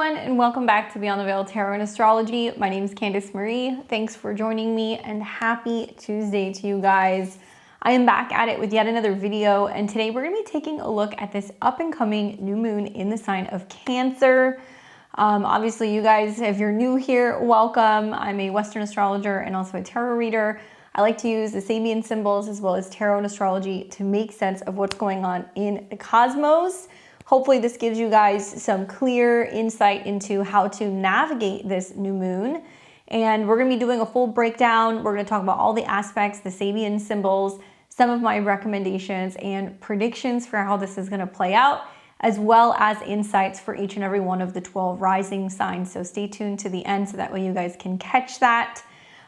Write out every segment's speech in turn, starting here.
everyone, and welcome back to Beyond the Veil Tarot and Astrology. My name is Candice Marie. Thanks for joining me and happy Tuesday to you guys. I am back at it with yet another video, and today we're going to be taking a look at this up and coming new moon in the sign of Cancer. Obviously, you guys, if you're new here, welcome. I'm a Western astrologer and also a tarot reader. I like to use the Sabian symbols as well as tarot and astrology to make sense of what's going on in the cosmos. Hopefully this gives you guys some clear insight into how to navigate this new moon. And we're going to be doing a full breakdown. We're going to talk about all the aspects, the Sabian symbols, some of my recommendations and predictions for how this is going to play out, as well as insights for each and every one of the 12 rising signs. So stay tuned to the end so that way you guys can catch that.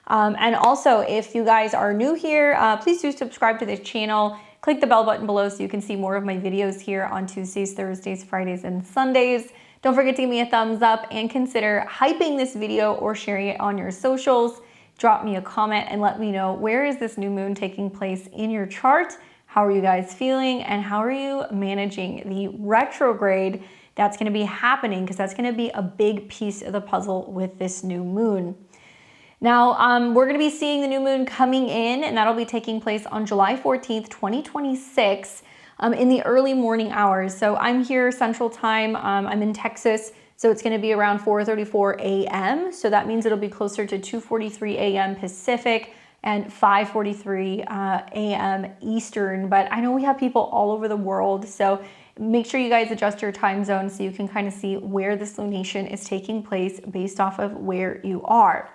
And also, if you guys are new here, please do subscribe to this channel. Click the bell button below so you can see more of my videos here on Tuesdays, Thursdays, Fridays, and Sundays. Don't forget to give me a thumbs up and consider hyping this video or sharing it on your socials. Drop me a comment and let me know, where is this new moon taking place in your chart? How are you guys feeling? And how are you managing the retrograde that's going to be happening? Because that's going to be a big piece of the puzzle with this new moon. Now, we're going to be seeing the new moon coming in, and that'll be taking place on July 14th, 2026, in the early morning hours. So I'm here Central Time. I'm in Texas, so it's going to be around 4:34 a.m. So that means it'll be closer to 2:43 a.m. Pacific and 5:43 a.m. Eastern. But I know we have people all over the world, so make sure you guys adjust your time zone so you can kind of see where this lunation is taking place based off of where you are.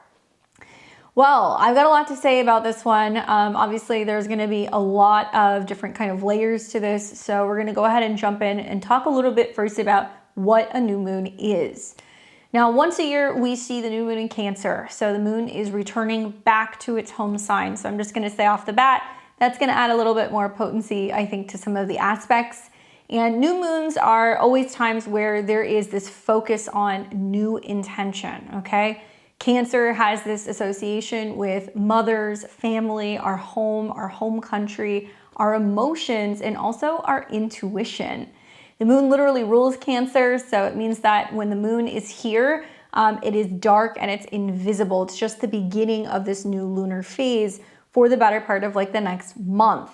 Well, I've got a lot to say about this one. Obviously, there's going to be a lot of different kind of layers to this. So we're going to go ahead and jump in and talk a little bit first about what a new moon is. Now, once a year, we see the new moon in Cancer. So the moon is returning back to its home sign. So I'm just going to say off the bat, that's going to add a little bit more potency, I think, to some of the aspects. And new moons are always times where there is this focus on new intention, okay? Cancer has this association with mothers, family, our home country, our emotions, and also our intuition. The moon literally rules Cancer, so it means that when the moon is here, it is dark and it's invisible. It's just the beginning of this new lunar phase for the better part of like the next month.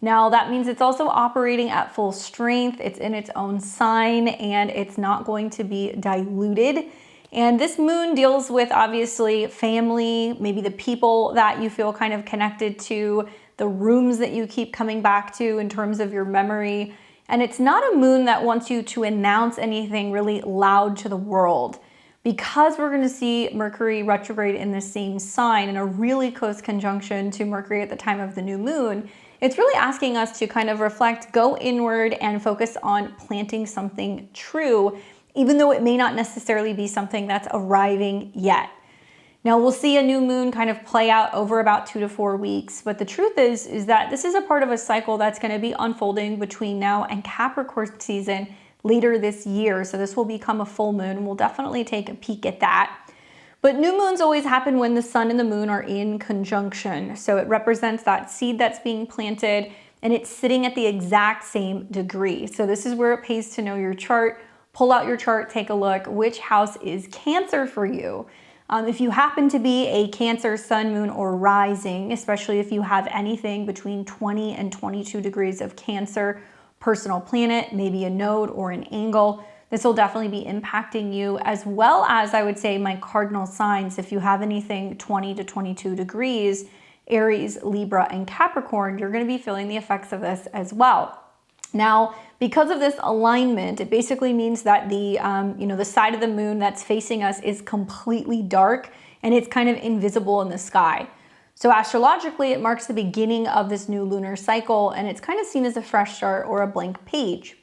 Now, that means it's also operating at full strength. It's in its own sign and it's not going to be diluted. And this moon deals with obviously family, maybe the people that you feel kind of connected to, the rooms that you keep coming back to in terms of your memory. And it's not a moon that wants you to announce anything really loud to the world. Because we're going to see Mercury retrograde in the same sign in a really close conjunction to Mercury at the time of the new moon, it's really asking us to kind of reflect, go inward, and focus on planting something true, even though it may not necessarily be something that's arriving yet. Now, we'll see a new moon kind of play out over about 2 to 4 weeks, but the truth is that this is a part of a cycle that's going to be unfolding between now and Capricorn season later this year. So this will become a full moon, and we'll definitely take a peek at that. But new moons always happen when the sun and the moon are in conjunction. So it represents that seed that's being planted, and it's sitting at the exact same degree. So this is where it pays to know your chart. Pull out your chart, take a look. Which house is Cancer for you? If you happen to be a Cancer sun, moon, or rising, especially if you have anything between 20 and 22 degrees of Cancer, personal planet, maybe a node or an angle, this will definitely be impacting you, as well as, I would say, my cardinal signs. If you have anything 20 to 22 degrees, Aries, Libra, and Capricorn, you're going to be feeling the effects of this as well. Now, because of this alignment, it basically means that the side of the moon that's facing us is completely dark and it's kind of invisible in the sky. So astrologically, it marks the beginning of this new lunar cycle, and it's kind of seen as a fresh start or a blank page.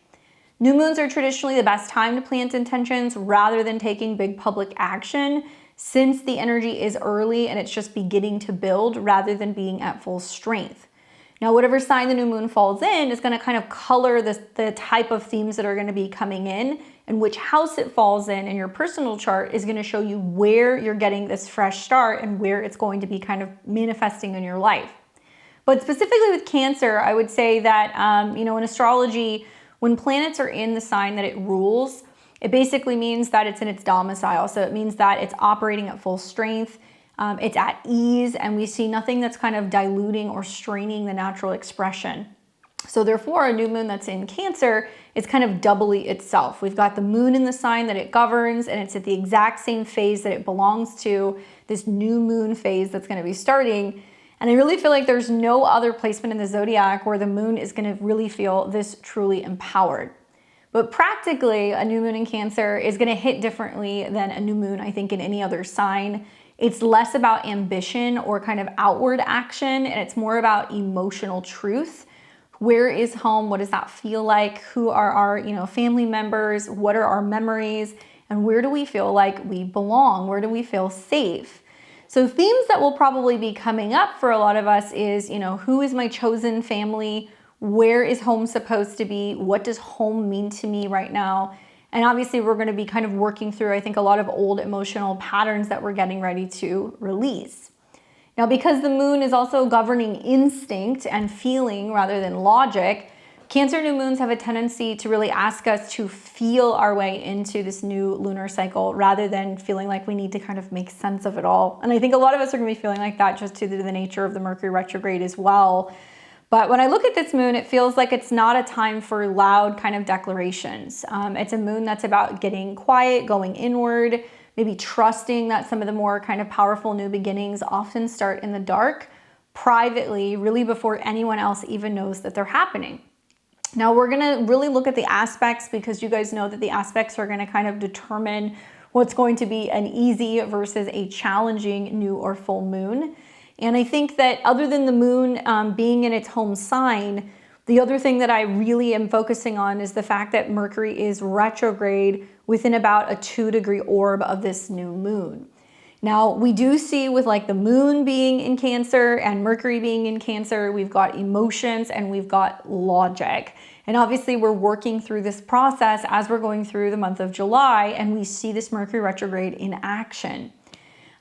New moons are traditionally the best time to plant intentions rather than taking big public action, since the energy is early and it's just beginning to build rather than being at full strength. Now, whatever sign the new moon falls in is going to kind of color the type of themes that are going to be coming in, and which house it falls in your personal chart is going to show you where you're getting this fresh start and where it's going to be kind of manifesting in your life. But specifically with Cancer, I would say that, in astrology, when planets are in the sign that it rules, It basically means that it's in its domicile. So it means that it's operating at full strength. It's at ease, and we see nothing that's kind of diluting or straining the natural expression. So therefore, a new moon that's in Cancer is kind of doubly itself. We've got the moon in the sign that it governs, and it's at the exact same phase that it belongs to, this new moon phase that's going to be starting. And I really feel like there's no other placement in the zodiac where the moon is going to really feel this truly empowered. But practically, a new moon in Cancer is going to hit differently than a new moon, I think, in any other sign. It's less about ambition or kind of outward action, and it's more about emotional truth. Where is home? What does that feel like? Who are our, family members? What are our memories? And where do we feel like we belong? Where do we feel safe? So themes that will probably be coming up for a lot of us is, who is my chosen family? Where is home supposed to be? What does home mean to me right now? And obviously we're going to be kind of working through, I think, a lot of old emotional patterns that we're getting ready to release. Now, because the moon is also governing instinct and feeling rather than logic, Cancer new moons have a tendency to really ask us to feel our way into this new lunar cycle rather than feeling like we need to kind of make sense of it all. And I think a lot of us are going to be feeling like that just due to the nature of the Mercury retrograde as well. But when I look at this moon, it feels like it's not a time for loud kind of declarations. It's a moon that's about getting quiet, going inward, maybe trusting that some of the more kind of powerful new beginnings often start in the dark, privately, really before anyone else even knows that they're happening. Now we're gonna really look at the aspects because you guys know that the aspects are gonna kind of determine what's going to be an easy versus a challenging new or full moon. And I think that other than the moon being in its home sign, the other thing that I really am focusing on is the fact that Mercury is retrograde within about a 2-degree orb of this new moon. Now, we do see with like the moon being in Cancer and Mercury being in Cancer, we've got emotions and we've got logic. And obviously we're working through this process as we're going through the month of July, and we see this Mercury retrograde in action.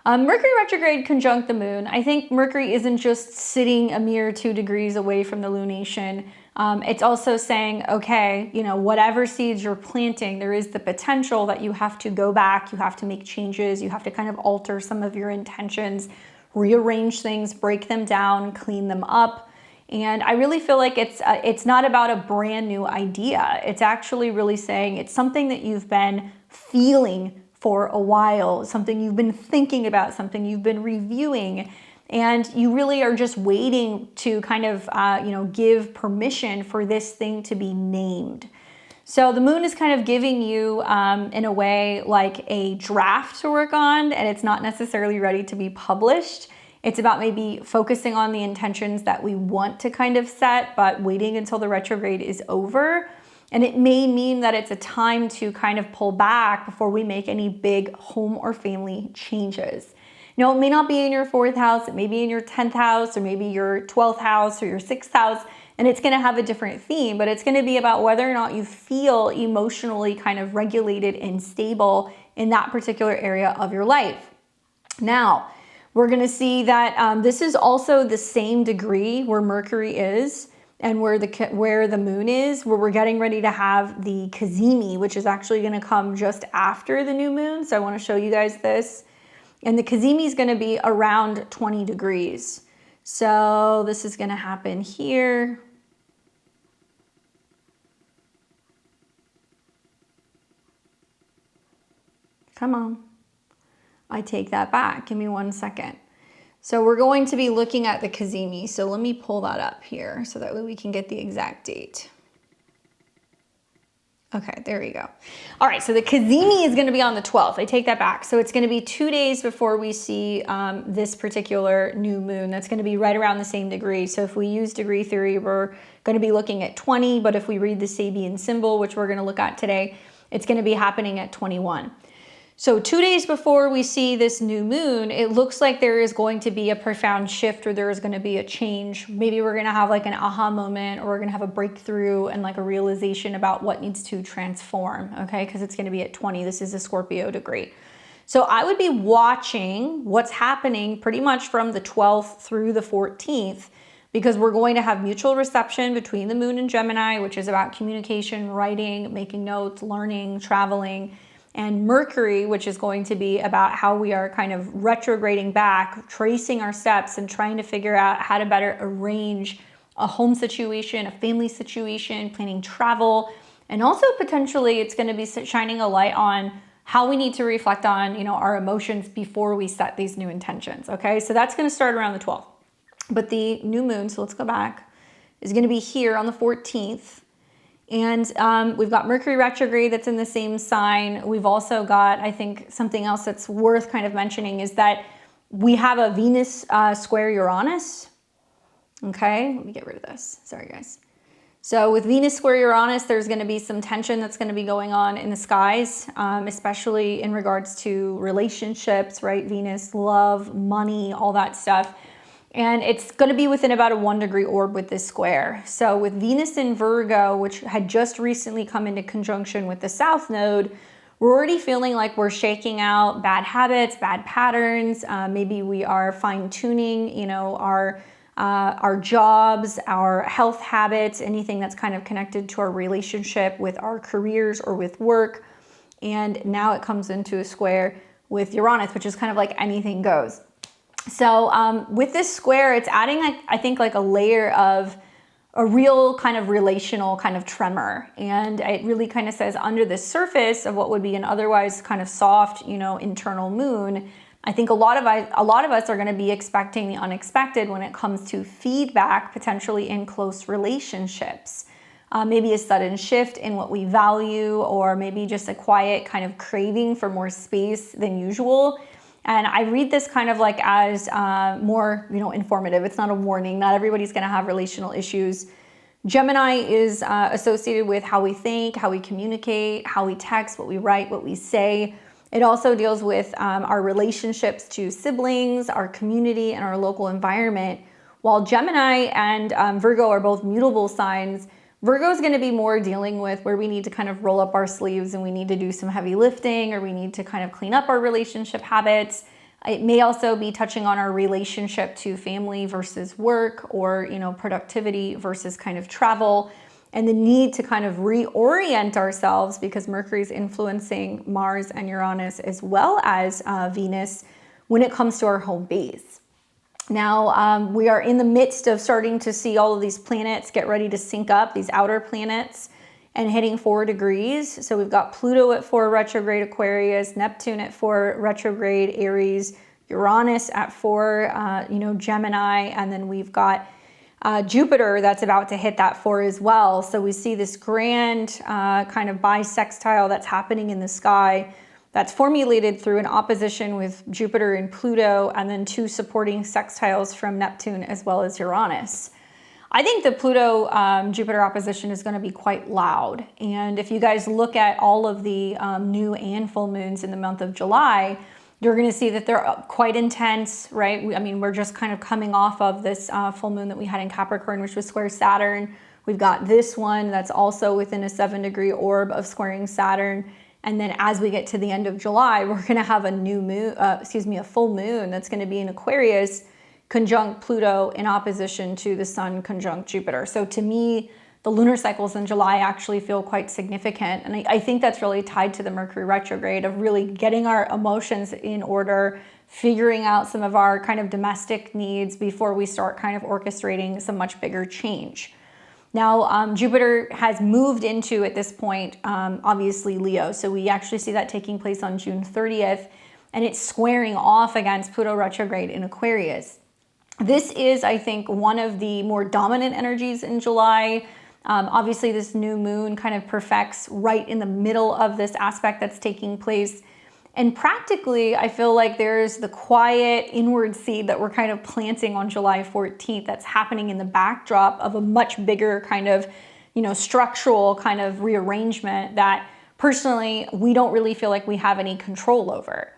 Mercury retrograde conjunct the moon. I think Mercury isn't just sitting a mere 2 degrees away from the lunation. It's also saying, okay, whatever seeds you're planting, there is the potential that you have to go back, you have to make changes, you have to kind of alter some of your intentions, rearrange things, break them down, clean them up. And I really feel like it's not about a brand new idea. It's actually really saying it's something that you've been feeling for a while, something you've been thinking about, something you've been reviewing, and you really are just waiting to kind of, give permission for this thing to be named. So the moon is kind of giving you, in a way, like a draft to work on, and it's not necessarily ready to be published. It's about maybe focusing on the intentions that we want to kind of set, but waiting until the retrograde is over. And it may mean that it's a time to kind of pull back before we make any big home or family changes. It may not be in your 4th house, it may be in your 10th house, or maybe your 12th house or your 6th house, and it's gonna have a different theme, but it's gonna be about whether or not you feel emotionally kind of regulated and stable in that particular area of your life. Now, we're gonna see that this is also the same degree where Mercury is and where the moon is, where we're getting ready to have the Cazimi, which is actually gonna come just after the new moon. So I wanna show you guys this. And the Cazimi is gonna be around 20 degrees. So this is gonna happen here. Come on. I take that back, give me 1 second. So we're going to be looking at the Cazimi. So let me pull that up here so that way we can get the exact date. Okay, there we go. All right, so the Cazimi is gonna be on the 12th. I take that back. So it's gonna be 2 days before we see this particular new moon. That's gonna be right around the same degree. So if we use degree theory, we're gonna be looking at 20, but if we read the Sabian symbol, which we're gonna look at today, it's gonna be happening at 21. So 2 days before we see this new moon, it looks like there is going to be a profound shift, or there is going to be a change. Maybe we're going to have like an aha moment, or we're going to have a breakthrough and like a realization about what needs to transform, okay? Because it's going to be at 20. This is a Scorpio degree. So I would be watching what's happening pretty much from the 12th through the 14th, because we're going to have mutual reception between the moon and Gemini, which is about communication, writing, making notes, learning, traveling, and Mercury, which is going to be about how we are kind of retrograding back, tracing our steps and trying to figure out how to better arrange a home situation, a family situation, planning travel. And also potentially it's going to be shining a light on how we need to reflect on, you know, our emotions before we set these new intentions. Okay, so that's going to start around the 12th. But the new moon, so let's go back, is going to be here on the 14th. And we've got Mercury retrograde that's in the same sign. We've also got, I think, something else that's worth kind of mentioning is that we have a Venus square Uranus. Okay, let me get rid of this. Sorry, guys. So with Venus square Uranus, there's going to be some tension that's going to be going on in the skies, especially in regards to relationships, right? Venus, love, money, all that stuff. And it's going to be within about a 1-degree orb with this square. So with Venus in Virgo, which had just recently come into conjunction with the South Node, we're already feeling like we're shaking out bad habits, bad patterns. Maybe we are fine-tuning, you know, our jobs, our health habits, anything that's kind of connected to our relationship with our careers or with work. And now it comes into a square with Uranus, which is kind of like anything goes. So with this square, it's adding, I think, like a layer of a real kind of relational kind of tremor. And it really kind of says under the surface of what would be an otherwise kind of soft, you know, internal moon, I think a lot of us are going to be expecting the unexpected when it comes to feedback, potentially in close relationships. Maybe a sudden shift in what we value, or maybe just a quiet kind of craving for more space than usual. And I read this kind of like as more, you know, informative. It's not a warning. Not everybody's going to have relational issues. Gemini is associated with how we think, how we communicate, how we text, what we write, what we say. It also deals with our relationships to siblings, our community, and our local environment. While Gemini and Virgo are both mutable signs, Virgo is going to be more dealing with where we need to kind of roll up our sleeves and we need to do some heavy lifting, or we need to kind of clean up our relationship habits. It may also be touching on our relationship to family versus work, or, you know, productivity versus kind of travel, and the need to kind of reorient ourselves because Mercury is influencing Mars and Uranus as well as Venus when it comes to our home base. Now, we are in the midst of starting to see all of these planets get ready to sync up, these outer planets, and hitting 4 degrees. So we've got Pluto at 4 retrograde Aquarius, Neptune at 4 retrograde Aries, Uranus at 4, you know, Gemini, and then we've got Jupiter that's about to hit that 4 as well. So we see this grand kind of bisextile that's happening in the sky, that's formulated through an opposition with Jupiter and Pluto, and then 2 supporting sextiles from Neptune as well as Uranus. I think the Pluto-Jupiter opposition is going to be quite loud. And if you guys look at all of the new and full moons in the month of July, you're going to see that they're quite intense, right? I mean, we're just kind of coming off of this full moon that we had in Capricorn, which was square Saturn. We've got this one that's also within a 7-degree orb of squaring Saturn. And then as we get to the end of July, we're going to have a new moon, a full moon that's going to be in Aquarius conjunct Pluto in opposition to the Sun conjunct Jupiter. So to me, the lunar cycles in July actually feel quite significant. And I think that's really tied to the Mercury retrograde of really getting our emotions in order, figuring out some of our kind of domestic needs before we start kind of orchestrating some much bigger change. Now, Jupiter has moved into, at this point, obviously Leo. So we actually see that taking place on June 30th, and it's squaring off against Pluto retrograde in Aquarius. This is, I think, one of the more dominant energies in July. Obviously, this new moon kind of perfects right in the middle of this aspect that's taking place. And practically, I feel like there's the quiet inward seed that we're kind of planting on July 14th that's happening in the backdrop of a much bigger kind of, you know, structural kind of rearrangement that personally, we don't really feel like we have any control over.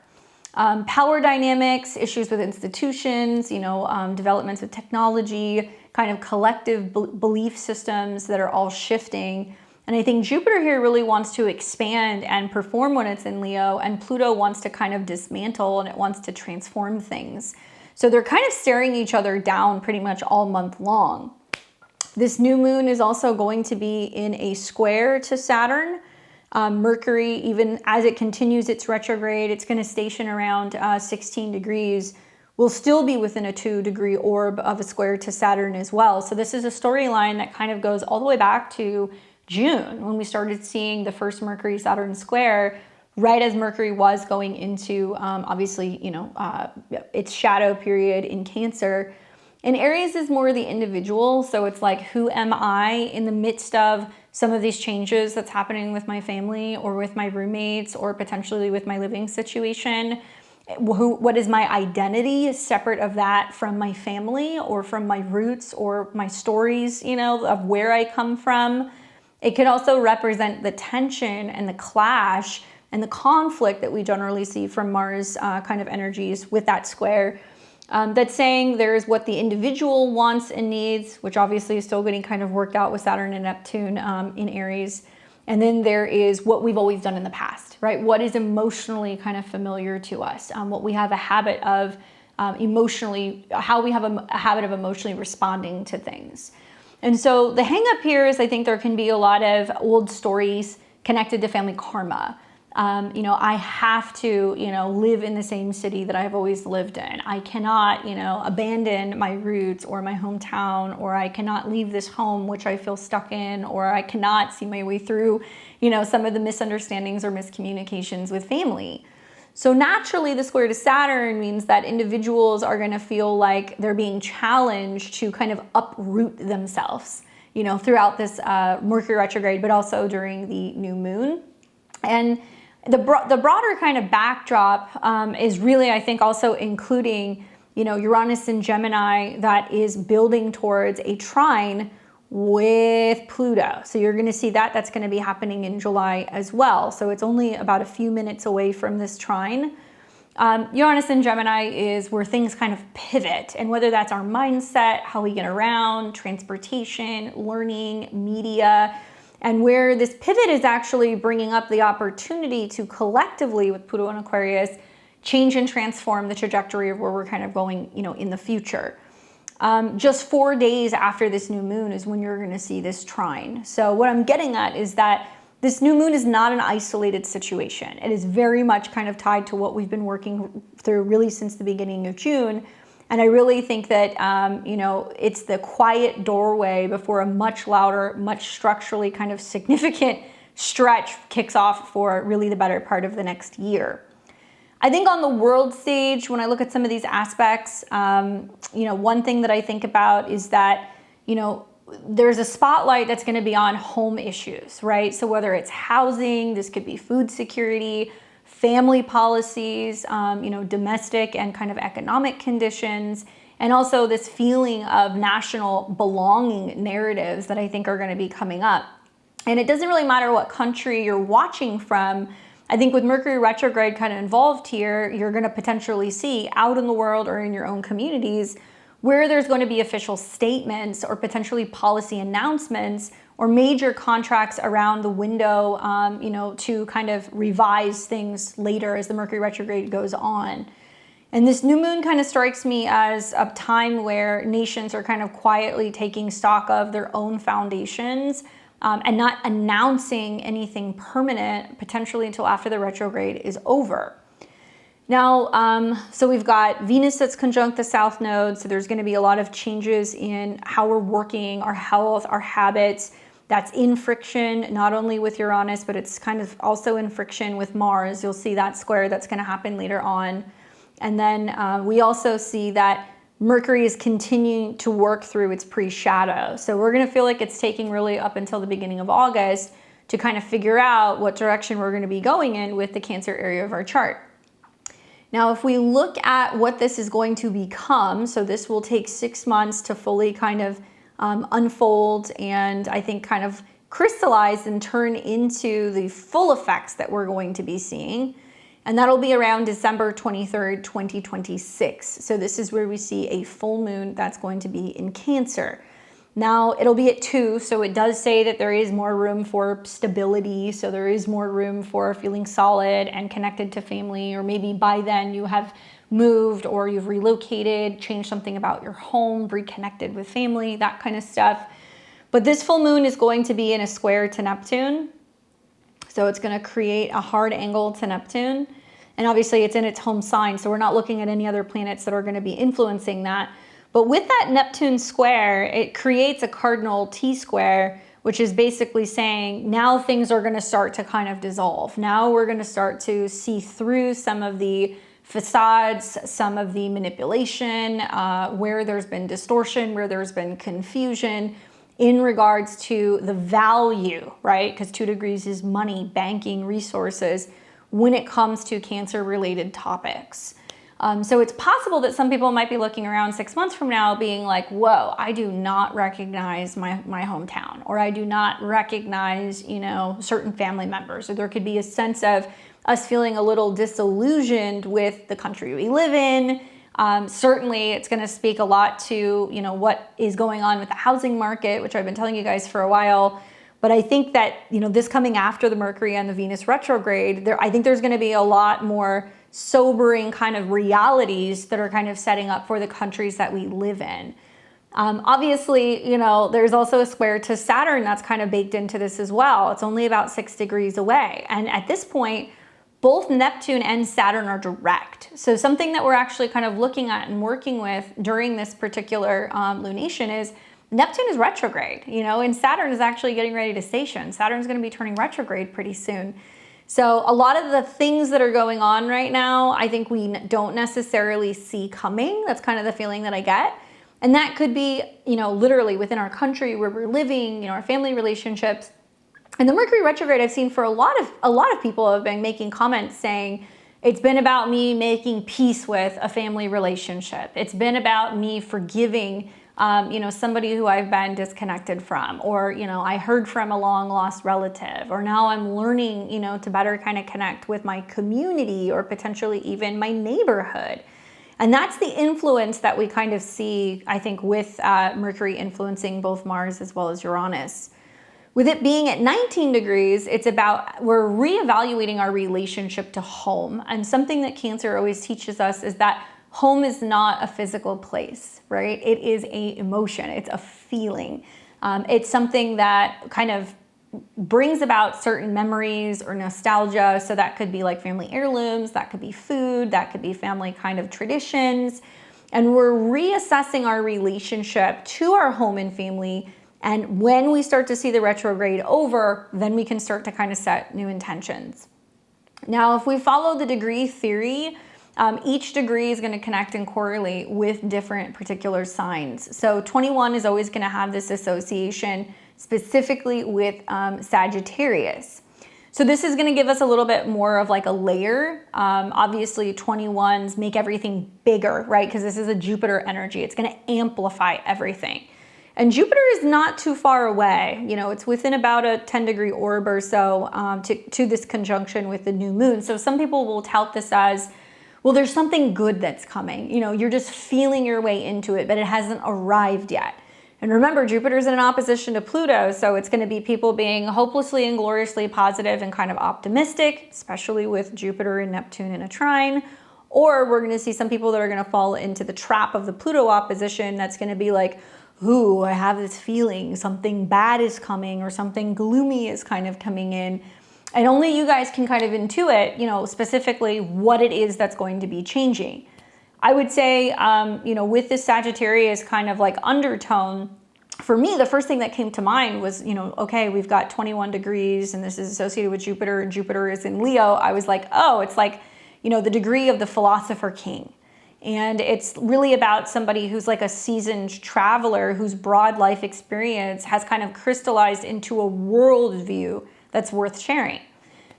Power dynamics, issues with institutions, you know, developments with technology, kind of collective belief systems that are all shifting. And I think Jupiter here really wants to expand and perform when it's in Leo, and Pluto wants to kind of dismantle and it wants to transform things. So they're kind of staring each other down pretty much all month long. This new moon is also going to be in a square to Saturn. Mercury, even as it continues its retrograde, it's going to station around 16 degrees. Will still be within a 2-degree orb of a square to Saturn as well. So this is a storyline that kind of goes all the way back to June, when we started seeing the first Mercury-Saturn square, right as Mercury was going into, obviously, its shadow period in Cancer. And Aries is more the individual, so it's like, who am I in the midst of some of these changes that's happening with my family or with my roommates or potentially with my living situation? What is my identity separate of that from my family or from my roots or my stories, of where I come from? It could also represent the tension and the clash and the conflict that we generally see from Mars kind of energies with that square. That's saying there's what the individual wants and needs, which obviously is still getting kind of worked out with Saturn and Neptune in Aries. And then there is what we've always done in the past, right? What is emotionally kind of familiar to us, what we have a habit of emotionally, how we have a habit of emotionally responding to things. And so the hang up here is, I think there can be a lot of old stories connected to family karma. I have to, live in the same city that I've always lived in. I cannot, abandon my roots or my hometown, or I cannot leave this home, which I feel stuck in, or I cannot see my way through, some of the misunderstandings or miscommunications with family. So naturally, the square to Saturn means that individuals are going to feel like they're being challenged to kind of uproot themselves, throughout this Mercury retrograde, but also during the new moon. And the broader kind of backdrop is really, I think, also including, Uranus and Gemini that is building towards a trine with Pluto. So you're going to see that that's going to be happening in July as well. So it's only about a few minutes away from this trine. Uranus and Gemini is where things kind of pivot, and whether that's our mindset, how we get around, transportation, learning, media, and where this pivot is actually bringing up the opportunity to collectively, with Pluto and Aquarius, change and transform the trajectory of where we're kind of going, in the future. Just 4 days after this new moon is when you're going to see this trine. So what I'm getting at is that this new moon is not an isolated situation. It is very much kind of tied to what we've been working through really since the beginning of June. And I really think that, it's the quiet doorway before a much louder, much structurally kind of significant stretch kicks off for really the better part of the next year. I think on the world stage, when I look at some of these aspects, one thing that I think about is that, there's a spotlight that's going to be on home issues, right? So whether it's housing, this could be food security, family policies, domestic and kind of economic conditions, and also this feeling of national belonging narratives that I think are going to be coming up. And it doesn't really matter what country you're watching from. I think with Mercury retrograde kind of involved here, you're going to potentially see out in the world or in your own communities where there's going to be official statements or potentially policy announcements or major contracts around the window, to kind of revise things later as the Mercury retrograde goes on. And this new moon kind of strikes me as a time where nations are kind of quietly taking stock of their own foundations, and not announcing anything permanent potentially until after the retrograde is over. Now, so we've got Venus that's conjunct the South Node, so there's going to be a lot of changes in how we're working, our health, our habits. That's in friction, not only with Uranus, but it's kind of also in friction with Mars. You'll see that square that's going to happen later on. And then we also see that Mercury is continuing to work through its pre-shadow. So we're going to feel like it's taking really up until the beginning of August to kind of figure out what direction we're going to be going in with the Cancer area of our chart. Now, if we look at what this is going to become, so this will take 6 months to fully kind of unfold and I think kind of crystallize and turn into the full effects that we're going to be seeing. And that'll be around December 23rd, 2026. So this is where we see a full moon that's going to be in Cancer. Now it'll be at 2, so it does say that there is more room for stability. So there is more room for feeling solid and connected to family, or maybe by then you have moved or you've relocated, changed something about your home, reconnected with family, that kind of stuff. But this full moon is going to be in a square to Neptune. So it's going to create a hard angle to Neptune. And obviously it's in its home sign, so we're not looking at any other planets that are going to be influencing that. But with that Neptune square, it creates a cardinal T-square, which is basically saying now things are going to start to kind of dissolve. Now we're going to start to see through some of the facades, some of the manipulation, where there's been distortion, where there's been confusion in regards to the value, right? Because 2 degrees is money, banking, resources, when it comes to Cancer-related topics. So it's possible that some people might be looking around 6 months from now being like, whoa, I do not recognize my hometown, or I do not recognize, you know, certain family members, or there could be a sense of us feeling a little disillusioned with the country we live in. Certainly it's going to speak a lot to, you know, what is going on with the housing market, which I've been telling you guys for a while. But I think that, you know, this coming after the Mercury and the Venus retrograde, I think there's going to be a lot more sobering kind of realities that are kind of setting up for the countries that we live in. Obviously, you know, there's also a square to Saturn that's kind of baked into this as well. It's only about 6 degrees away. And at this point, both Neptune and Saturn are direct. So something that we're actually kind of looking at and working with during this particular lunation is Neptune is retrograde, you know, and Saturn is actually getting ready to station. Saturn's going to be turning retrograde pretty soon. So a lot of the things that are going on right now, I think we don't necessarily see coming. That's kind of the feeling that I get. And that could be, you know, literally within our country where we're living, you know, our family relationships. And the Mercury retrograde, I've seen for a lot of people have been making comments saying, it's been about me making peace with a family relationship. It's been about me forgiving, you know, somebody who I've been disconnected from, or, you know, I heard from a long lost relative, or now I'm learning, you know, to better kind of connect with my community or potentially even my neighborhood. And that's the influence that we kind of see, I think, with Mercury influencing both Mars as well as Uranus. With it being at 19 degrees, it's about, we're reevaluating our relationship to home. And something that Cancer always teaches us is that home is not a physical place, right? It is an emotion, it's a feeling. It's something that kind of brings about certain memories or nostalgia. So that could be like family heirlooms, that could be food, that could be family kind of traditions. And we're reassessing our relationship to our home and family. And when we start to see the retrograde over, then we can start to kind of set new intentions. Now, if we follow the degree theory, each degree is going to connect and correlate with different particular signs. So 21 is always going to have this association specifically with Sagittarius. So this is going to give us a little bit more of like a layer. Obviously 21s make everything bigger, right? Because this is a Jupiter energy. It's going to amplify everything. And Jupiter is not too far away. You know, it's within about a 10-degree orb or so to this conjunction with the new moon. So some people will tout this as, well, there's something good that's coming. You know, you're just feeling your way into it, but it hasn't arrived yet. And remember, Jupiter's in an opposition to Pluto, so it's going to be people being hopelessly and gloriously positive and kind of optimistic, especially with Jupiter and Neptune in a trine. Or we're going to see some people that are going to fall into the trap of the Pluto opposition that's going to be like, ooh, I have this feeling something bad is coming or something gloomy is kind of coming in. And only you guys can kind of intuit, you know, specifically what it is that's going to be changing. I would say, you know, with this Sagittarius kind of like undertone, for me, the first thing that came to mind was, you know, okay, we've got 21 degrees and this is associated with Jupiter and Jupiter is in Leo. I was like, oh, it's like, you know, the degree of the philosopher king. And it's really about somebody who's like a seasoned traveler whose broad life experience has kind of crystallized into a worldview that's worth sharing.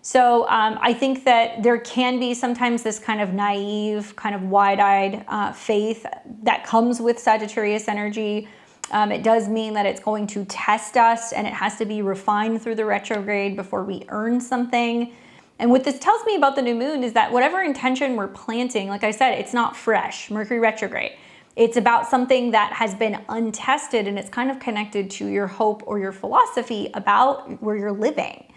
So I think that there can be sometimes this kind of naive, kind of wide-eyed faith that comes with Sagittarius energy. It does mean that it's going to test us and it has to be refined through the retrograde before we earn something. And what this tells me about the new moon is that whatever intention we're planting, like I said, it's not fresh, Mercury retrograde. It's about something that has been untested and it's kind of connected to your hope or your philosophy about where you're living.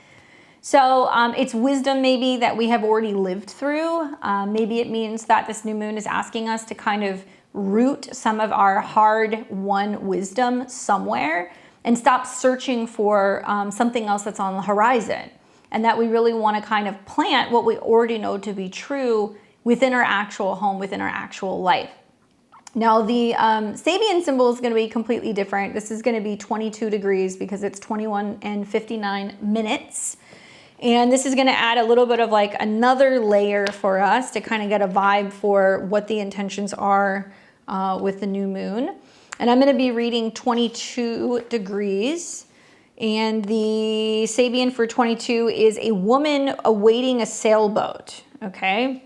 So it's wisdom maybe that we have already lived through. Maybe it means that this new moon is asking us to kind of root some of our hard-won wisdom somewhere and stop searching for something else that's on the horizon. And that we really want to kind of plant what we already know to be true within our actual home, within our actual life. Now the Sabian symbol is going to be completely different. This is going to be 22 degrees because it's 21 and 59 minutes. And this is going to add a little bit of like another layer for us to kind of get a vibe for what the intentions are with the new moon. And I'm going to be reading 22 degrees. And the Sabian for 22 is a woman awaiting a sailboat. Okay.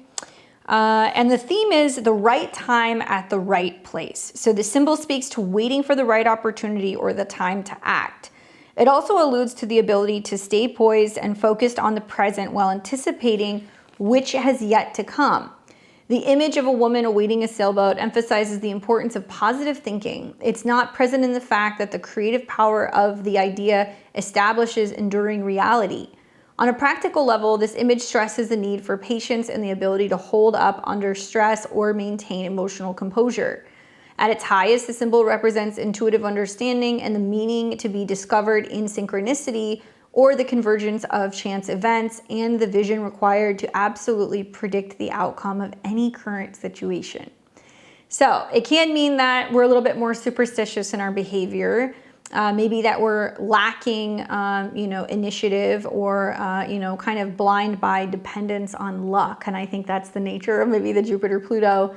And the theme is the right time at the right place. So the symbol speaks to waiting for the right opportunity or the time to act. It also alludes to the ability to stay poised and focused on the present while anticipating which has yet to come. The image of a woman awaiting a sailboat emphasizes the importance of positive thinking. It's not present in the fact that the creative power of the idea establishes enduring reality. On a practical level, this image stresses the need for patience and the ability to hold up under stress or maintain emotional composure. At its highest, the symbol represents intuitive understanding and the meaning to be discovered in synchronicity or the convergence of chance events and the vision required to absolutely predict the outcome of any current situation. So it can mean that we're a little bit more superstitious in our behavior. Maybe that we're lacking, initiative or, kind of blind by dependence on luck. And I think that's the nature of maybe the Jupiter-Pluto.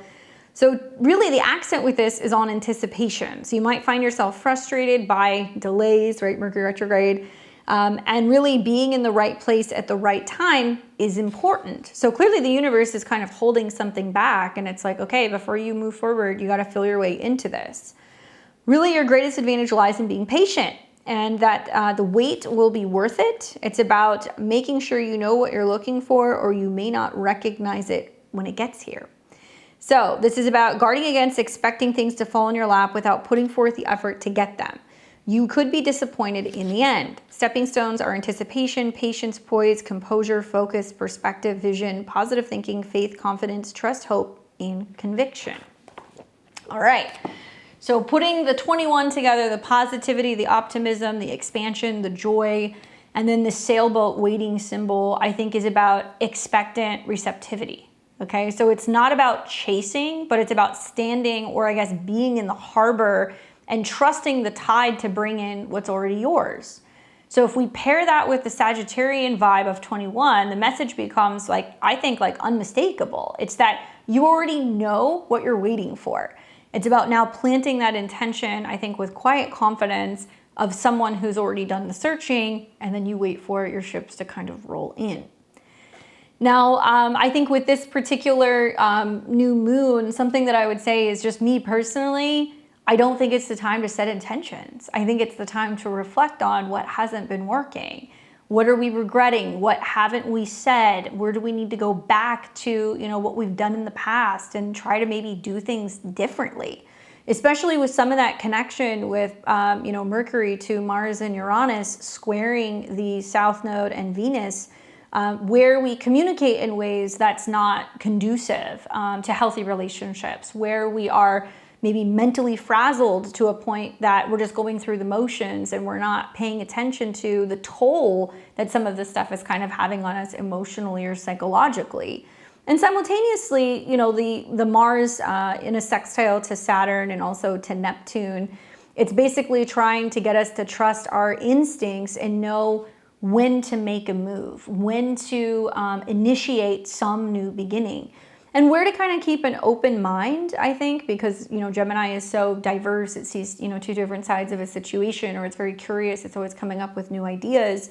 So really the accent with this is on anticipation. So you might find yourself frustrated by delays, right? Mercury retrograde. And really being in the right place at the right time is important. So clearly the universe is kind of holding something back. And it's like, okay, before you move forward, you got to feel your way into this. Really, your greatest advantage lies in being patient and that the wait will be worth it. It's about making sure you know what you're looking for or you may not recognize it when it gets here. So this is about guarding against expecting things to fall in your lap without putting forth the effort to get them. You could be disappointed in the end. Stepping stones are anticipation, patience, poise, composure, focus, perspective, vision, positive thinking, faith, confidence, trust, hope, and conviction. All right. So putting the 21 together, the positivity, the optimism, the expansion, the joy, and then the sailboat waiting symbol, I think is about expectant receptivity. Okay, so it's not about chasing, but it's about standing or I guess being in the harbor and trusting the tide to bring in what's already yours. So if we pair that with the Sagittarian vibe of 21, the message becomes I think unmistakable. It's that you already know what you're waiting for. It's about now planting that intention, I think, with quiet confidence of someone who's already done the searching, and then you wait for your ships to kind of roll in. Now, I think with this particular new moon, something that I would say is just me personally, I don't think it's the time to set intentions. I think it's the time to reflect on what hasn't been working. What are we regretting? What haven't we said? Where do we need to go back to, what we've done in the past and try to maybe do things differently? Especially with some of that connection with, Mercury to Mars and Uranus squaring the South Node and Venus, where we communicate in ways that's not conducive to healthy relationships, where we are maybe mentally frazzled to a point that we're just going through the motions and we're not paying attention to the toll that some of this stuff is kind of having on us emotionally or psychologically. And simultaneously, the Mars in a sextile to Saturn and also to Neptune, it's basically trying to get us to trust our instincts and know when to make a move, when to initiate some new beginning. And where to kind of keep an open mind, I think, because, Gemini is so diverse. It sees, two different sides of a situation, or it's very curious. It's always coming up with new ideas.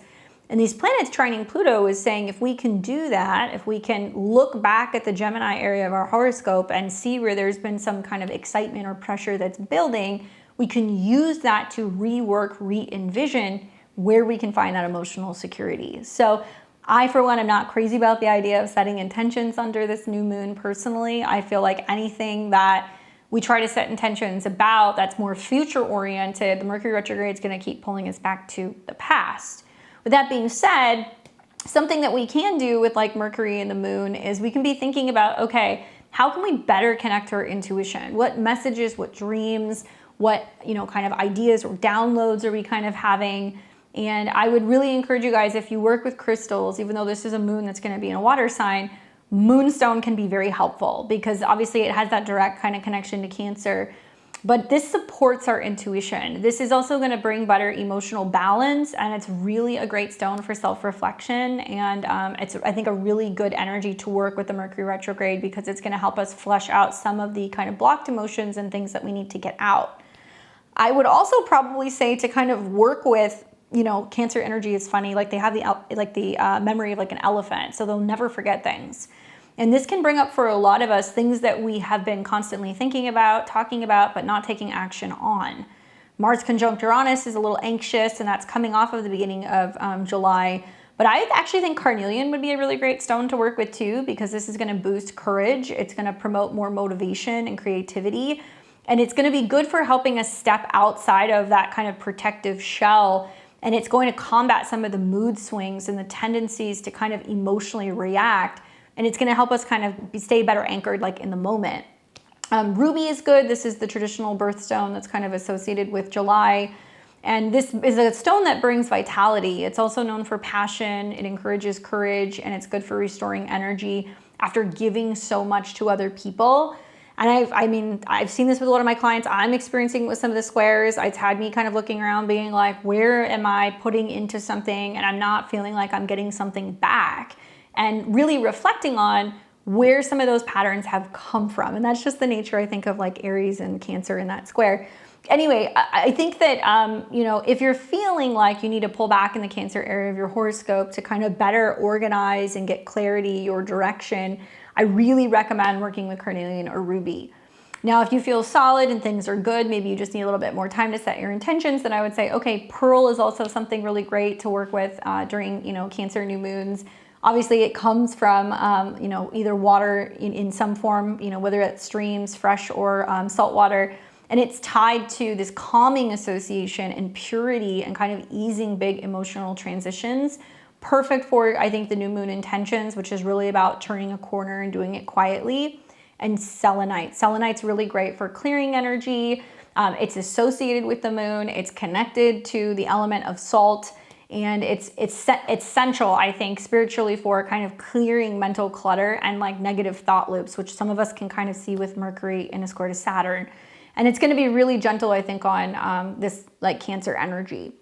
And these planets trining Pluto is saying if we can do that, if we can look back at the Gemini area of our horoscope and see where there's been some kind of excitement or pressure that's building, we can use that to rework, re-envision where we can find that emotional security. So I, for one, am not crazy about the idea of setting intentions under this new moon personally. I feel like anything that we try to set intentions about that's more future oriented, the Mercury retrograde is going to keep pulling us back to the past. With that being said, something that we can do with like Mercury and the moon is we can be thinking about, okay, how can we better connect to our intuition? What messages, what dreams, what, kind of ideas or downloads are we kind of having? And I would really encourage you guys, if you work with crystals, even though this is a moon that's going to be in a water sign, moonstone can be very helpful because obviously it has that direct kind of connection to Cancer. But this supports our intuition. This is also going to bring better emotional balance, and it's really a great stone for self-reflection. And it's, I think, a really good energy to work with the Mercury retrograde because it's going to help us flesh out some of the kind of blocked emotions and things that we need to get out. I would also probably say to kind of work with, Cancer energy is funny. Like they have the memory of like an elephant, so they'll never forget things. And this can bring up for a lot of us things that we have been constantly thinking about, talking about, but not taking action on. Mars conjunct Uranus is a little anxious, and that's coming off of the beginning of July. But I actually think carnelian would be a really great stone to work with too, because this is going to boost courage. It's going to promote more motivation and creativity. And it's going to be good for helping us step outside of that kind of protective shell. And it's going to combat some of the mood swings and the tendencies to kind of emotionally react. And it's going to help us kind of stay better anchored like in the moment. Ruby is good. This is the traditional birthstone that's kind of associated with July. And this is a stone that brings vitality. It's also known for passion. It encourages courage, and it's good for restoring energy after giving so much to other people. And I've seen this with a lot of my clients. I'm experiencing with some of the squares. It's had me kind of looking around being like, where am I putting into something and I'm not feeling like I'm getting something back? And really reflecting on where some of those patterns have come from. And that's just the nature, I think, of like Aries and Cancer in that square. Anyway, I think that, if you're feeling like you need to pull back in the Cancer area of your horoscope to kind of better organize and get clarity, your direction, I really recommend working with carnelian or ruby. Now, if you feel solid and things are good, maybe you just need a little bit more time to set your intentions, then I would say, okay, pearl is also something really great to work with during, Cancer new moons. Obviously, it comes from, either water in some form, whether it's streams, fresh or salt water. And it's tied to this calming association and purity and kind of easing big emotional transitions. Perfect for, I think, the new moon intentions, which is really about turning a corner and doing it quietly. And selenite. Selenite's really great for clearing energy. It's associated with the moon. It's connected to the element of salt. And it's essential, I think, spiritually for kind of clearing mental clutter and like negative thought loops, which some of us can kind of see with Mercury in a square to Saturn. And it's going to be really gentle, I think, on this like Cancer energy.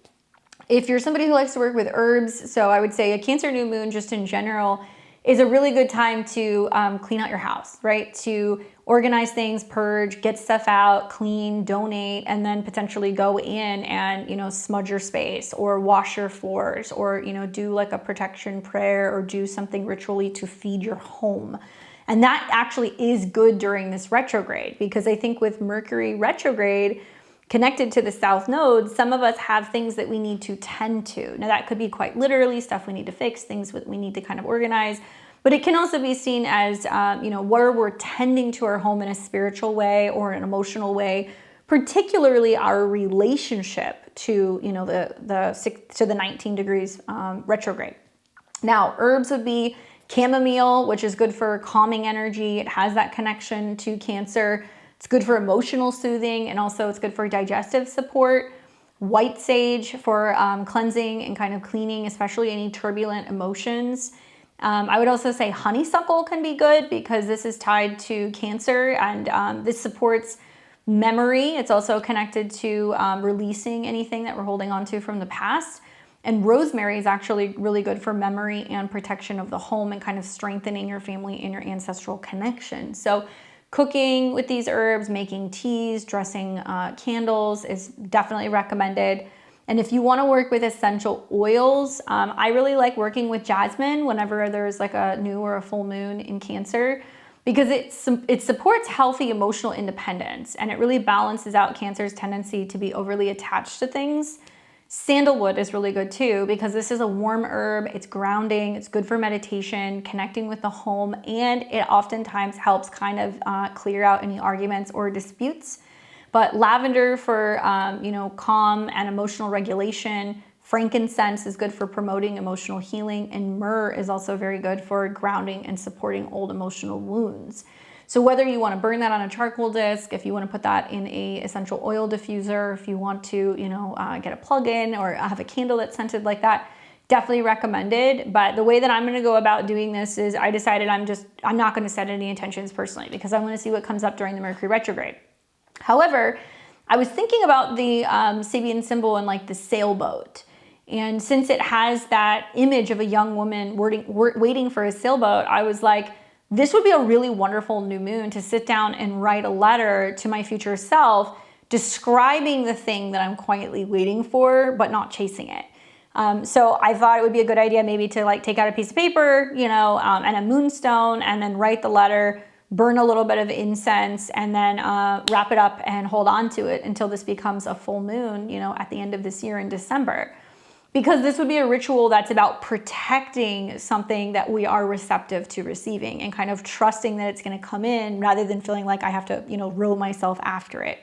If you're somebody who likes to work with herbs, so I would say a Cancer new moon just in general is a really good time to clean out your house, right? To organize things, purge, get stuff out, clean, donate, and then potentially go in and, smudge your space or wash your floors or, do like a protection prayer or do something ritually to feed your home. And that actually is good during this retrograde, because I think with Mercury retrograde connected to the south node, some of us have things that we need to tend to. Now that could be quite literally stuff we need to fix, things that we need to kind of organize, but it can also be seen as, where we're tending to our home in a spiritual way or an emotional way, particularly our relationship to, the 19 degrees retrograde. Now, herbs would be chamomile, which is good for calming energy. It has that connection to Cancer. It's good for emotional soothing, and also it's good for digestive support. White sage for cleansing and kind of cleaning, especially any turbulent emotions. I would also say honeysuckle can be good because this is tied to Cancer, and this supports memory. It's also connected to releasing anything that we're holding on to from the past. And rosemary is actually really good for memory and protection of the home and kind of strengthening your family and your ancestral connection. So cooking with these herbs, making teas, dressing candles is definitely recommended. And if you want to work with essential oils, I really like working with jasmine whenever there's like a new or a full moon in Cancer, because it supports healthy emotional independence, and it really balances out Cancer's tendency to be overly attached to things. Sandalwood is really good too, because this is a warm herb. It's grounding, it's good for meditation, connecting with the home, and it oftentimes helps kind of clear out any arguments or disputes. But lavender for calm and emotional regulation, Frankincense is good for promoting emotional healing, and myrrh is also very good for grounding and supporting old emotional wounds. So whether you want to burn that on a charcoal disc, if you want to put that in a essential oil diffuser, if you want to, get a plug-in or have a candle that's scented like that, definitely recommended. But the way that I'm going to go about doing this is I decided I'm not going to set any intentions personally because I want to see what comes up during the Mercury retrograde. However, I was thinking about the Sabian symbol and like the sailboat. And since it has that image of a young woman waiting for a sailboat, I was like, this would be a really wonderful new moon to sit down and write a letter to my future self describing the thing that I'm quietly waiting for, but not chasing it. So I thought it would be a good idea maybe to like take out a piece of paper, and a moonstone, and then write the letter, burn a little bit of incense, and then wrap it up and hold on to it until this becomes a full moon, at the end of this year in December. Because this would be a ritual that's about protecting something that we are receptive to receiving and kind of trusting that it's going to come in rather than feeling like I have to, row myself after it.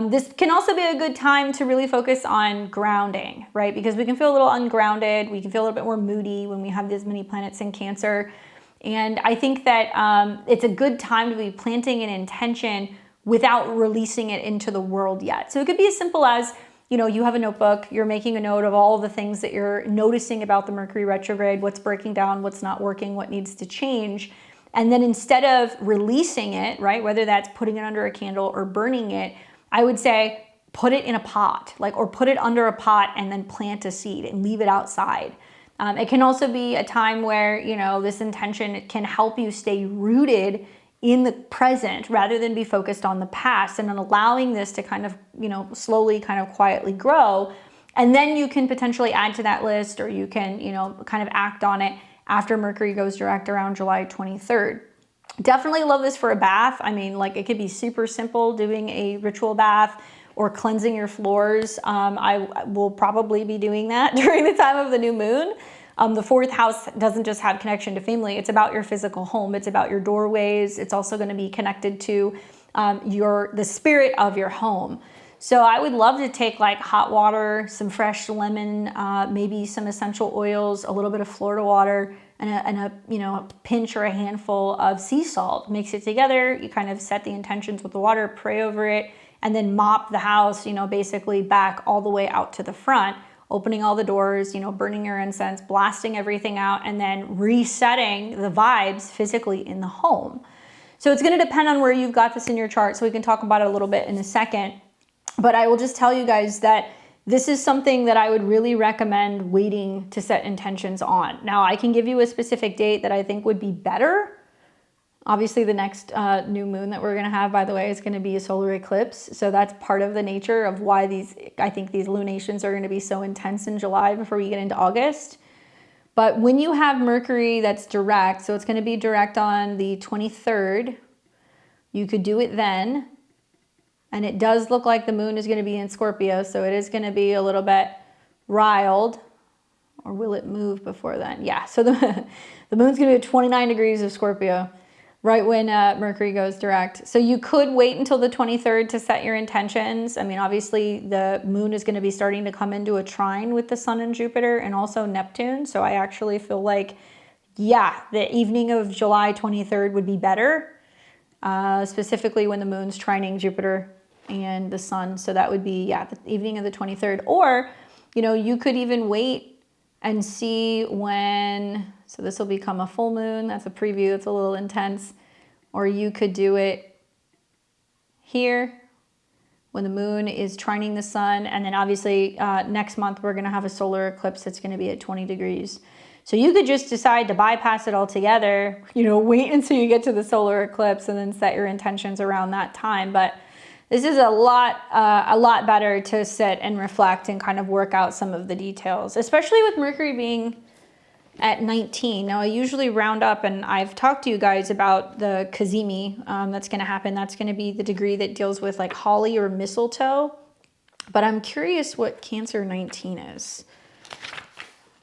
This can also be a good time to really focus on grounding, right? Because we can feel a little ungrounded. We can feel a little bit more moody when we have this many planets in Cancer. And I think that it's a good time to be planting an intention without releasing it into the world yet. So it could be as simple as, you have a notebook, you're making a note of all the things that you're noticing about the Mercury retrograde, what's breaking down, what's not working, what needs to change. And then instead of releasing it, right, whether that's putting it under a candle or burning it, I would say put it in a pot, or put it under a pot and then plant a seed and leave it outside. It can also be a time where, this intention can help you stay rooted in the present rather than be focused on the past, and then allowing this to kind of, slowly kind of quietly grow. And then you can potentially add to that list, or you can, kind of act on it after Mercury goes direct around July 23rd. Definitely love this for a bath. I mean, it could be super simple doing a ritual bath or cleansing your floors. I will probably be doing that during the time of the new moon. The fourth house doesn't just have connection to family. It's about your physical home. It's about your doorways. It's also going to be connected to the spirit of your home. So I would love to take hot water, some fresh lemon, maybe some essential oils, a little bit of Florida water, and a pinch or a handful of sea salt. Mix it together. You kind of set the intentions with the water, pray over it, and then mop the house, basically back all the way out to the front, opening all the doors, burning your incense, blasting everything out, and then resetting the vibes physically in the home. So it's going to depend on where you've got this in your chart. So we can talk about it a little bit in a second. But I will just tell you guys that this is something that I would really recommend waiting to set intentions on. Now, I can give you a specific date that I think would be better. Obviously, the next new moon that we're going to have, by the way, is going to be a solar eclipse. So that's part of the nature of why I think these lunations are going to be so intense in July before we get into August. But when you have Mercury that's direct, so it's going to be direct on the 23rd, you could do it then. And it does look like the moon is going to be in Scorpio, so it is going to be a little bit riled. Or will it move before then? Yeah, so the moon's going to be at 29 degrees of Scorpio right when Mercury goes direct. So you could wait until the 23rd to set your intentions. I mean, obviously the moon is going to be starting to come into a trine with the sun and Jupiter and also Neptune. So I actually feel like, yeah, the evening of July 23rd would be better, specifically when the moon's trining Jupiter and the sun. So that would be, yeah, the evening of the 23rd. Or, you could even wait and see when, so this will become a full moon. That's a preview. It's a little intense. Or you could do it here when the moon is trining the sun. And then obviously next month, we're going to have a solar eclipse that's going to be at 20 degrees. So you could just decide to bypass it altogether, wait until you get to the solar eclipse and then set your intentions around that time. But this is a lot better to sit and reflect and kind of work out some of the details, especially with Mercury being at 19. Now I usually round up, and I've talked to you guys about the Cazimi that's going to happen. That's going to be the degree that deals with holly or mistletoe. But I'm curious what Cancer 19 is.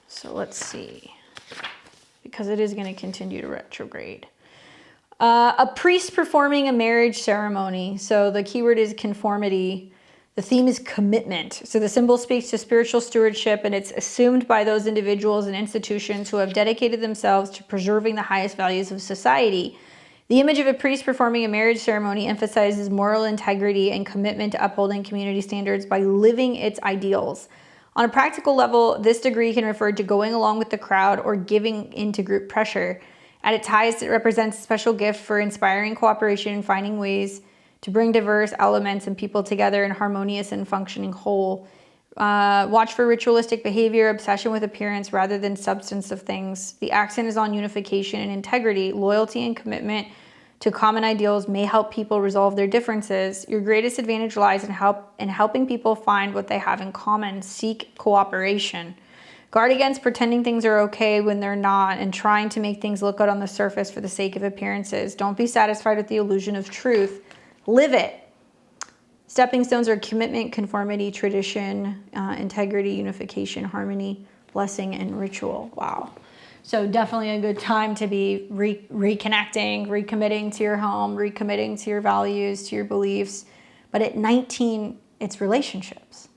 So let's see, because it is going to continue to retrograde. A priest performing a marriage ceremony. So the keyword is conformity. The theme is commitment. So the symbol speaks to spiritual stewardship, and it's assumed by those individuals and institutions who have dedicated themselves to preserving the highest values of society. The image of a priest performing a marriage ceremony emphasizes moral integrity and commitment to upholding community standards by living its ideals. On a practical level, this degree can refer to going along with the crowd or giving into group pressure. At its highest, it represents a special gift for inspiring cooperation and finding ways to bring diverse elements and people together in harmonious and functioning whole. Watch for ritualistic behavior, obsession with appearance rather than substance of things. The accent is on unification and integrity. Loyalty and commitment to common ideals may help people resolve their differences. Your greatest advantage lies in helping people find what they have in common. Seek cooperation. Guard against pretending things are okay when they're not and trying to make things look good on the surface for the sake of appearances. Don't be satisfied with the illusion of truth. Live it. Stepping stones are commitment, conformity, tradition, integrity, unification, harmony, blessing, and ritual. Wow. So definitely a good time to be reconnecting, recommitting to your home, recommitting to your values, to your beliefs. But at 19, it's relationships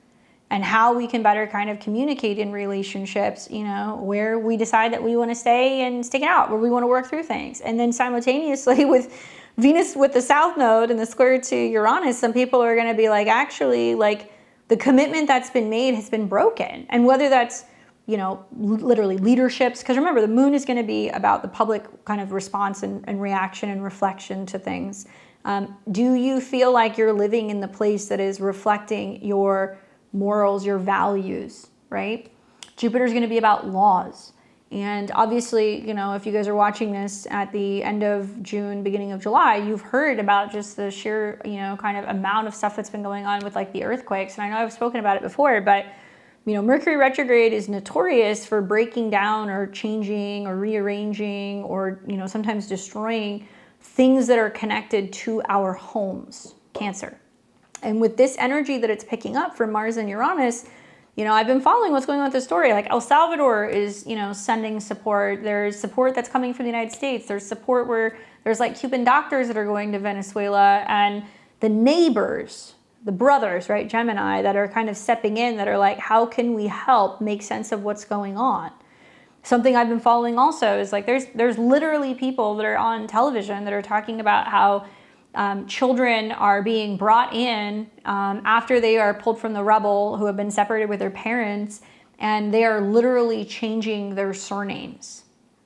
and how we can better kind of communicate in relationships, you know, where we decide that we want to stay and stick it out, where we want to work through things. And then simultaneously with Venus with the South Node and the square to Uranus, some people are going to be like, actually, like the commitment that's been made has been broken. And whether that's, you know, literally leaderships, because remember, the moon is going to be about the public kind of response and reaction and reflection to things. Do you feel like you're living in the place that is reflecting your morals, your values, right? Jupiter is going to be about laws. And obviously, you know, if you guys are watching this at the end of June, beginning of July, you've heard about just the sheer, you know, kind of amount of stuff that's been going on with like the earthquakes. And I know I've spoken about it before, but, you know, Mercury retrograde is notorious for breaking down or changing or rearranging or, you know, sometimes destroying things that are connected to our homes, Cancer. And with this energy that it's picking up from Mars and Uranus, you know, I've been following what's going on with the story. Like El Salvador is, you know, sending support. There's support that's coming from the United States. There's support where there's like Cuban doctors that are going to Venezuela, and the neighbors, the brothers, right, Gemini, that are kind of stepping in, that are like, how can we help make sense of what's going on? Something I've been following also is like there's literally people that are on television that are talking about how children are being brought in after they are pulled from the rubble, who have been separated with their parents, and they are literally changing their surnames.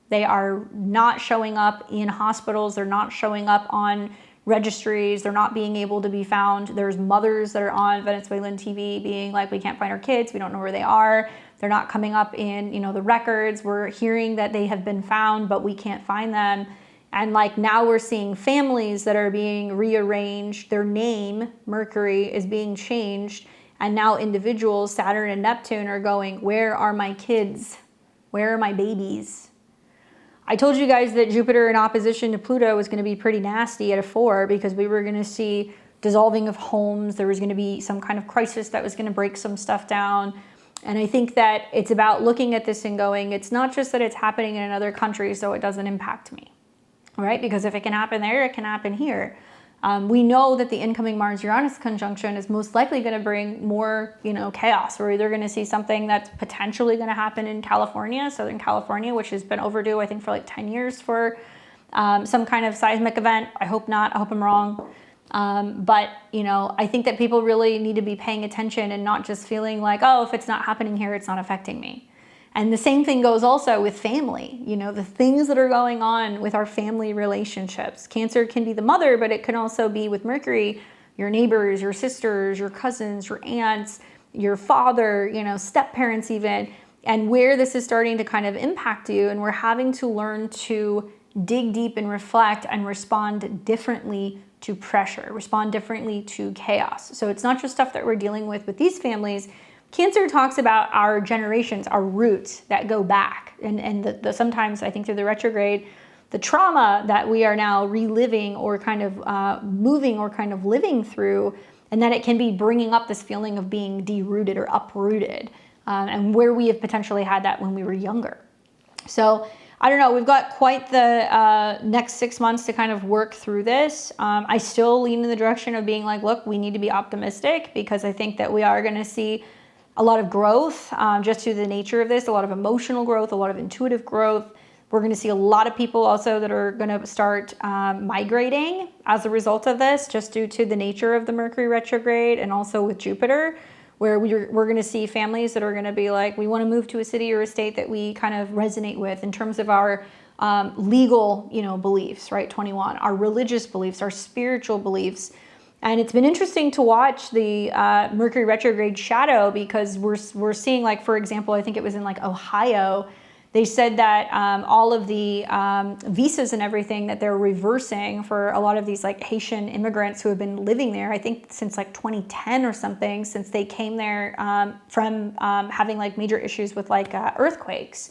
They are not showing up in hospitals. They're not showing up on registries. They're not being able to be found. There's mothers that are on Venezuelan TV being like, we can't find our kids. We don't know where they are. They're not coming up in, you know, the records. We're hearing that they have been found, but we can't find them. And like now we're seeing families that are being rearranged. Their name, Mercury, is being changed. And now individuals, Saturn and Neptune, are going, where are my kids? Where are my babies? I told you guys that Jupiter in opposition to Pluto was going to be pretty nasty at a 4 because we were going to see dissolving of homes. There was going to be some kind of crisis that was going to break some stuff down. And I think that it's about looking at this and going, it's not just that it's happening in another country so it doesn't impact me. Right? Because if it can happen there, it can happen here. We know that the incoming Mars-Uranus conjunction is most likely going to bring more, you know, chaos. We're either going to see something that's potentially going to happen in California, Southern California, which has been overdue, I think, for like 10 years for some kind of seismic event. I hope not. I hope I'm wrong. But, you know, I think that people really need to be paying attention and not just feeling like, oh, if it's not happening here, it's not affecting me. And the same thing goes also with family, you know, the things that are going on with our family relationships. Cancer can be the mother, but it can also be with Mercury, your neighbors, your sisters, your cousins, your aunts, your father, you know, step parents even, and where this is starting to kind of impact you. And we're having to learn to dig deep and reflect and respond differently to pressure, respond differently to chaos. So it's not just stuff that we're dealing with these families. Cancer talks about our generations, our roots that go back. And the sometimes, I think through the retrograde, the trauma that we are now reliving or kind of moving or kind of living through, and that it can be bringing up this feeling of being derooted or uprooted, and where we have potentially had that when we were younger. So I don't know, we've got quite the next 6 months to kind of work through this. I still lean in the direction of being like, look, we need to be optimistic, because I think that we are going to see a lot of growth just through the nature of this, a lot of emotional growth, a lot of intuitive growth. We're going to see a lot of people also that are going to start migrating as a result of this, just due to the nature of the Mercury retrograde, and also with Jupiter, where we're going to see families that are going to be like, we want to move to a city or a state that we kind of resonate with in terms of our legal, beliefs, right? 21, our religious beliefs, our spiritual beliefs. And it's been interesting to watch the Mercury retrograde shadow, because we're seeing, like, for example, I think it was in like Ohio, they said that all of the visas and everything that they're reversing for a lot of these like Haitian immigrants who have been living there, I think since like 2010 or something, since they came there from having like major issues with like earthquakes.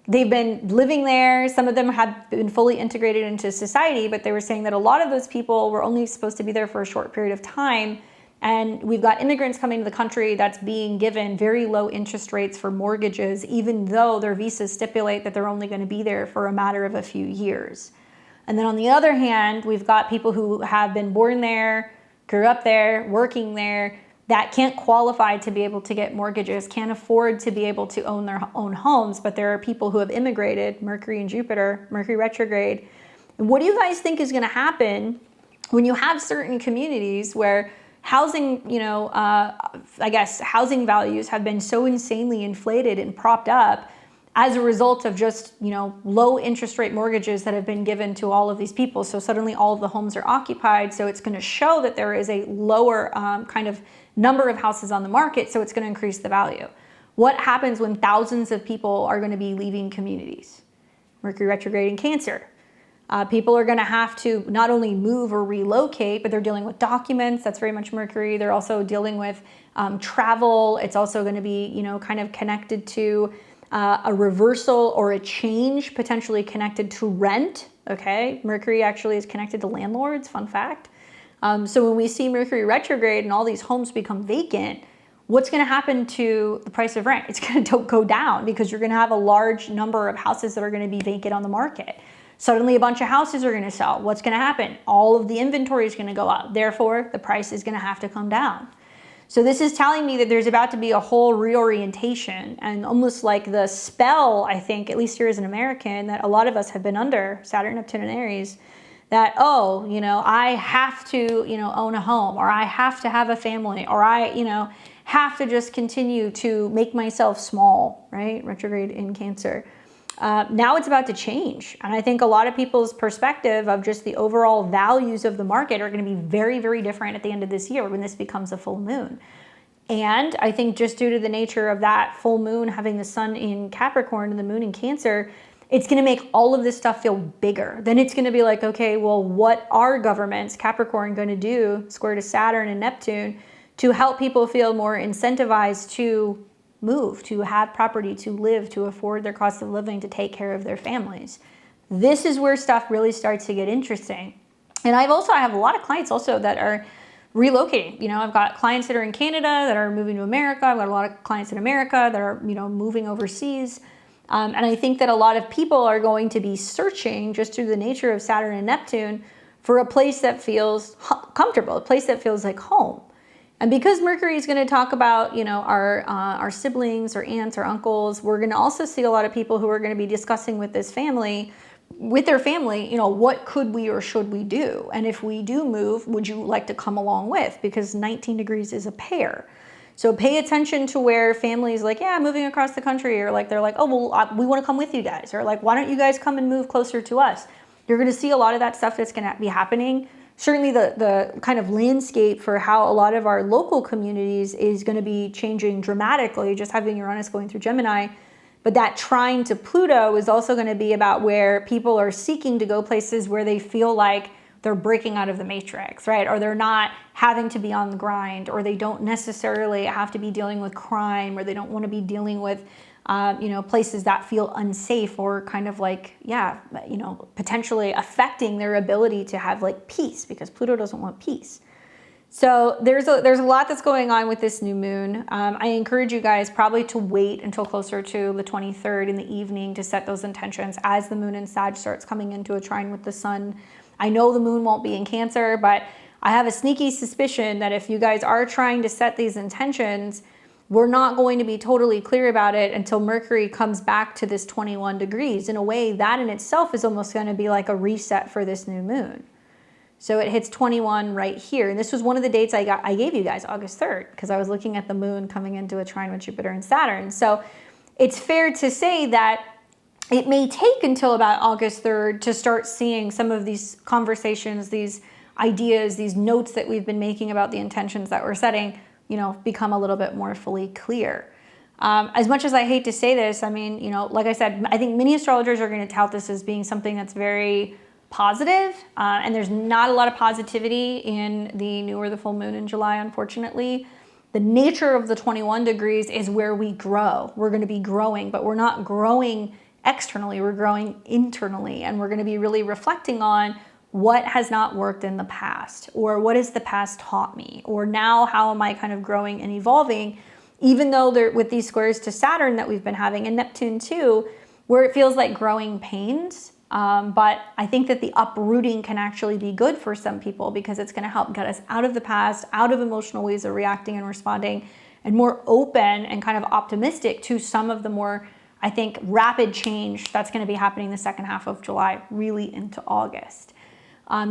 They've been living there. Some of them have been fully integrated into society, but they were saying that a lot of those people were only supposed to be there for a short period of time. And we've got immigrants coming to the country that's being given very low interest rates for mortgages, even though their visas stipulate that they're only going to be there for a matter of a few years. And then on the other hand, we've got people who have been born there, grew up there, working there, that can't qualify to be able to get mortgages, can't afford to be able to own their own homes. But there are people who have immigrated, Mercury and Jupiter, Mercury retrograde. And what do you guys think is going to happen when you have certain communities where housing, I guess housing values have been so insanely inflated and propped up as a result of just, low interest rate mortgages that have been given to all of these people. So suddenly all of the homes are occupied. So it's going to show that there is a lower kind of number of houses on the market. So it's going to increase the value. What happens when thousands of people are going to be leaving communities? Mercury retrograde in Cancer. People are going to have to not only move or relocate, but they're dealing with documents. That's very much Mercury. They're also dealing with travel. It's also going to be, kind of connected to a reversal or a change, potentially connected to rent. Okay, Mercury actually is connected to landlords. Fun fact. So when we see Mercury retrograde and all these homes become vacant, what's going to happen to the price of rent? It's going to go down, because you're going to have a large number of houses that are going to be vacant on the market. Suddenly a bunch of houses are going to sell. What's going to happen? All of the inventory is going to go up. Therefore, the price is going to have to come down. So this is telling me that there's about to be a whole reorientation, and almost like the spell, I think, at least here as an American, that a lot of us have been under, Saturn, Neptune, and Aries, that, I have to, own a home, or I have to have a family, or I, have to just continue to make myself small, right? Retrograde in Cancer. Now it's about to change. And I think a lot of people's perspective of just the overall values of the market are going to be very, very different at the end of this year when this becomes a full moon. And I think just due to the nature of that full moon having the sun in Capricorn and the moon in Cancer, it's going to make all of this stuff feel bigger. Then it's going to be like, okay, well, what are governments, Capricorn, going to do, square to Saturn and Neptune, to help people feel more incentivized to move, to have property, to live, to afford their cost of living, to take care of their families? This is where stuff really starts to get interesting. And I have a lot of clients also that are relocating. I've got clients that are in Canada that are moving to America. I've got a lot of clients in America that are, moving overseas. And I think that a lot of people are going to be searching, just through the nature of Saturn and Neptune, for a place that feels comfortable, a place that feels like home. And because Mercury is going to talk about, our siblings, our aunts, our uncles, we're going to also see a lot of people who are going to be discussing with their family, what could we or should we do? And if we do move, would you like to come along with? Because 19 degrees is a pair. So pay attention to where families like, yeah, moving across the country, or like, they're like, oh, well, we want to come with you guys. Or like, why don't you guys come and move closer to us? You're going to see a lot of that stuff that's going to be happening. Certainly the kind of landscape for how a lot of our local communities is going to be changing dramatically, just having Uranus going through Gemini. But that trine to Pluto is also going to be about where people are seeking to go places where they feel like they're breaking out of the matrix, right? Or they're not having to be on the grind, or they don't necessarily have to be dealing with crime, or they don't want to be dealing with places that feel unsafe, or kind of like, potentially affecting their ability to have like peace, because Pluto doesn't want peace. So there's a lot that's going on with this new moon. I encourage you guys probably to wait until closer to the 23rd in the evening to set those intentions as the moon in Sag starts coming into a trine with the sun. I know the moon won't be in Cancer, but I have a sneaky suspicion that if you guys are trying to set these intentions, we're not going to be totally clear about it until Mercury comes back to this 21 degrees. In a way, that in itself is almost going to be like a reset for this new moon. So it hits 21 right here. And this was one of the dates I gave you guys, August 3rd, because I was looking at the moon coming into a trine with Jupiter and Saturn. So it's fair to say that it may take until about August 3rd to start seeing some of these conversations, these ideas, these notes that we've been making about the intentions that we're setting, you know, become a little bit more fully clear. As much as I hate to say this, I mean, you know, like I said, I think many astrologers are going to tout this as being something that's very positive, and there's not a lot of positivity in the new or the full moon in July, unfortunately. The nature of the 21 degrees is where we grow. We're going to be growing, but we're not growing externally, we're growing internally, and we're going to be really reflecting on what has not worked in the past, or what has the past taught me, or now how am I kind of growing and evolving, even though they're with these squares to Saturn that we've been having, and Neptune too, where it feels like growing pains. But I think that the uprooting can actually be good for some people because it's going to help get us out of the past, out of emotional ways of reacting and responding, and more open and kind of optimistic to some of the more, I think, rapid change that's going to be happening the second half of July, really into August.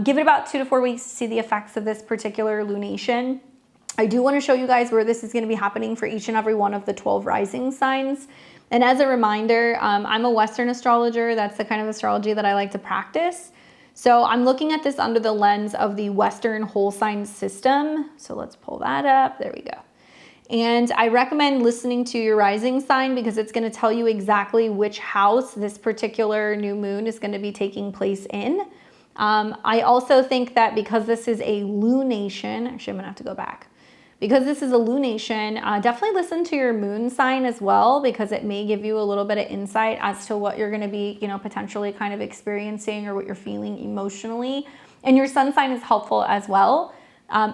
Give it about 2 to 4 weeks to see the effects of this particular lunation. I do want to show you guys where this is going to be happening for each and every one of the 12 rising signs. And as a reminder, I'm a Western astrologer. That's the kind of astrology that I like to practice. So I'm looking at this under the lens of the Western whole sign system. So let's pull that up. There we go. And I recommend listening to your rising sign because it's going to tell you exactly which house this particular new moon is going to be taking place in. I also think that because this is a lunation, actually I'm going to have to go back. Because this is a lunation, definitely listen to your moon sign as well, because it may give you a little bit of insight as to what you're going to be, you know, potentially kind of experiencing or what you're feeling emotionally. And your sun sign is helpful as well.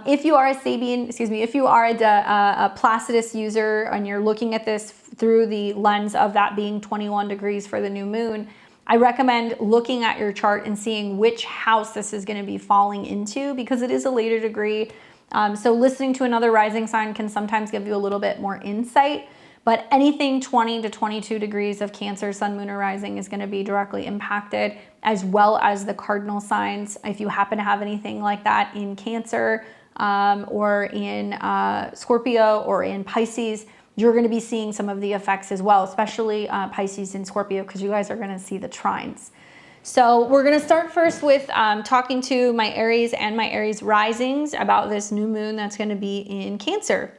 If you are a Sabian, if you are a Placidus user and you're looking at this through the lens of that being 21 degrees for the new moon, I recommend looking at your chart and seeing which house this is going to be falling into, because it is a later degree. So listening to another rising sign can sometimes give you a little bit more insight, but anything 20 to 22 degrees of Cancer, sun, moon, or rising is going to be directly impacted, as well as the cardinal signs. If you happen to have anything like that in Cancer or in Scorpio or in Pisces, you're going to be seeing some of the effects as well, especially Pisces and Scorpio, because you guys are going to see the trines. So we're going to start first with talking to my Aries and my Aries risings about this new moon that's going to be in Cancer.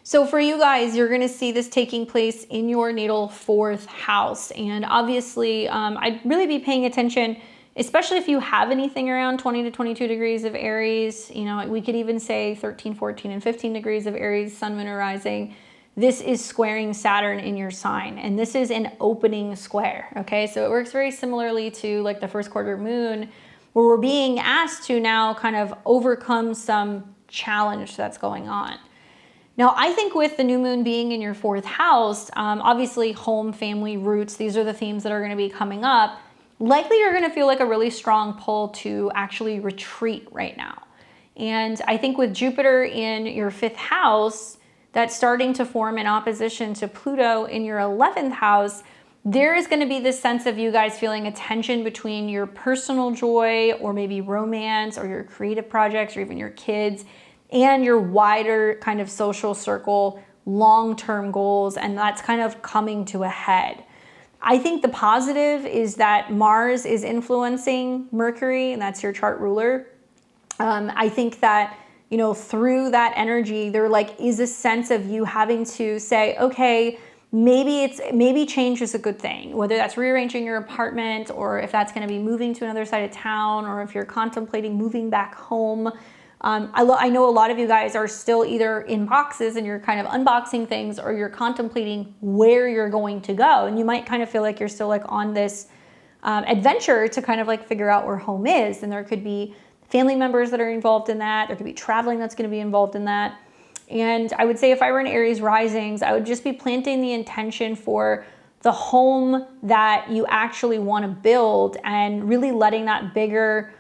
So for you guys, you're going to see this taking place in your natal 4th house. And obviously, I'd really be paying attention, especially if you have anything around 20 to 22 degrees of Aries. You know, we could even say 13, 14, and 15 degrees of Aries, sun, moon, or rising. This is squaring Saturn in your sign, and this is an opening square, okay? So it works very similarly to like the first quarter moon, where we're being asked to now kind of overcome some challenge that's going on. Now, I think with the new moon being in your 4th house, obviously home, family, roots, these are the themes that are going to be coming up. Likely you're going to feel like a really strong pull to actually retreat right now. And I think with Jupiter in your 5th house, that's starting to form in opposition to Pluto in your 11th house, there is going to be this sense of you guys feeling a tension between your personal joy or maybe romance or your creative projects or even your kids and your wider kind of social circle, long-term goals, and that's kind of coming to a head. I think the positive is that Mars is influencing Mercury, and that's your chart ruler. I think that, you know, through that energy, there like is a sense of you having to say, okay, maybe change is a good thing, whether that's rearranging your apartment or if that's going to be moving to another side of town, or if you're contemplating moving back home. I know a lot of you guys are still either in boxes and you're kind of unboxing things, or you're contemplating where you're going to go. And you might kind of feel like you're still like on this adventure to kind of like figure out where home is. And there could be family members that are involved in that. There could be traveling that's going to be involved in that. And I would say if I were in Aries risings, I would just be planting the intention for the home that you actually want to build and really letting that bigger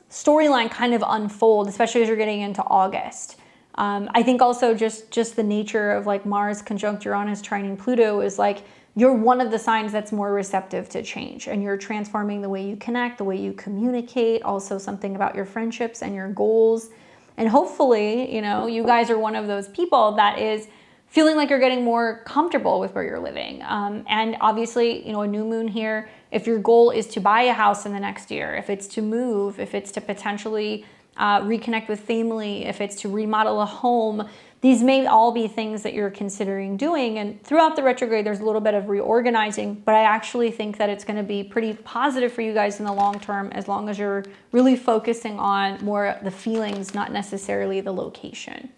storyline kind of unfold, especially as you're getting into August. I think also just the nature of like Mars conjunct Uranus trining Pluto is like you're one of the signs that's more receptive to change, and you're transforming the way you connect, the way you communicate, also something about your friendships and your goals. And hopefully, you know, you guys are one of those people that is feeling like you're getting more comfortable with where you're living. And obviously, you know, a new moon here, if your goal is to buy a house in the next year, if it's to move, if it's to potentially reconnect with family, if it's to remodel a home, these may all be things that you're considering doing. And throughout the retrograde, there's a little bit of reorganizing, but I actually think that it's going to be pretty positive for you guys in the long term, as long as you're really focusing on more the feelings, not necessarily the location.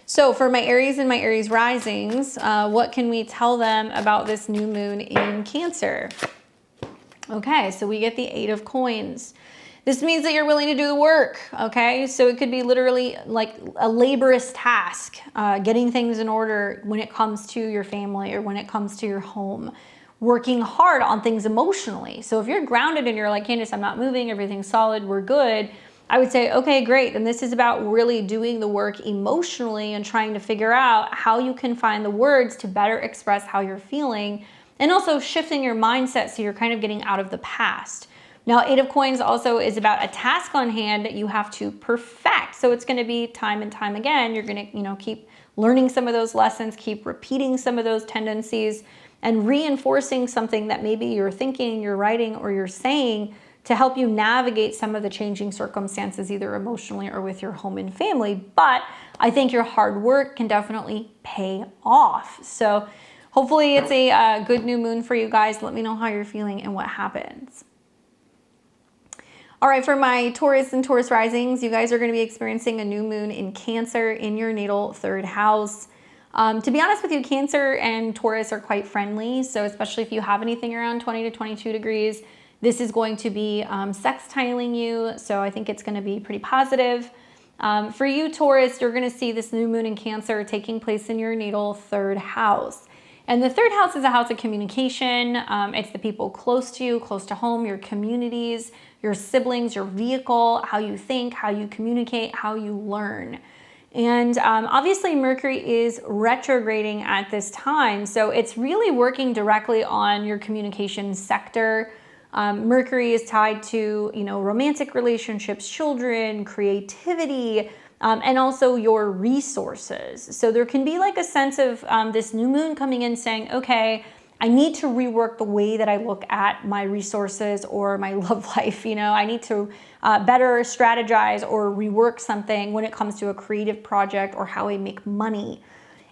So for my Aries and my Aries risings, what can we tell them about this new moon in Cancer? Okay, so we get the 8 of Coins. This means that you're willing to do the work, okay? So it could be literally like a laborious task, getting things in order when it comes to your family or when it comes to your home, working hard on things emotionally. So if you're grounded and you're like, Candace, I'm not moving, everything's solid, we're good, I would say, okay, great. And this is about really doing the work emotionally and trying to figure out how you can find the words to better express how you're feeling, and also shifting your mindset so you're kind of getting out of the past. Now, 8 of Coins also is about a task on hand that you have to perfect. So it's going to be time and time again. You're going to, you know, keep learning some of those lessons, keep repeating some of those tendencies, and reinforcing something that maybe you're thinking, you're writing, or you're saying to help you navigate some of the changing circumstances, either emotionally or with your home and family. But I think your hard work can definitely pay off. So hopefully it's a good new moon for you guys. Let me know how you're feeling and what happens. All right, for my Taurus and Taurus risings, you guys are going to be experiencing a new moon in Cancer in your natal 3rd house. To be honest with you, Cancer and Taurus are quite friendly. So especially if you have anything around 20 to 22 degrees, this is going to be sextiling you. So I think it's going to be pretty positive. For you, Taurus, you're going to see this new moon in Cancer taking place in your natal 3rd house. And the 3rd house is a house of communication. It's the people close to you, close to home, your communities, your siblings, your vehicle, how you think, how you communicate, how you learn. And obviously Mercury is retrograding at this time. So it's really working directly on your communication sector. Mercury is tied to, you know, romantic relationships, children, creativity, and also your resources. So there can be like a sense of this new moon coming in saying, okay, I need to rework the way that I look at my resources or my love life. You know, I need to better strategize or rework something when it comes to a creative project or how I make money.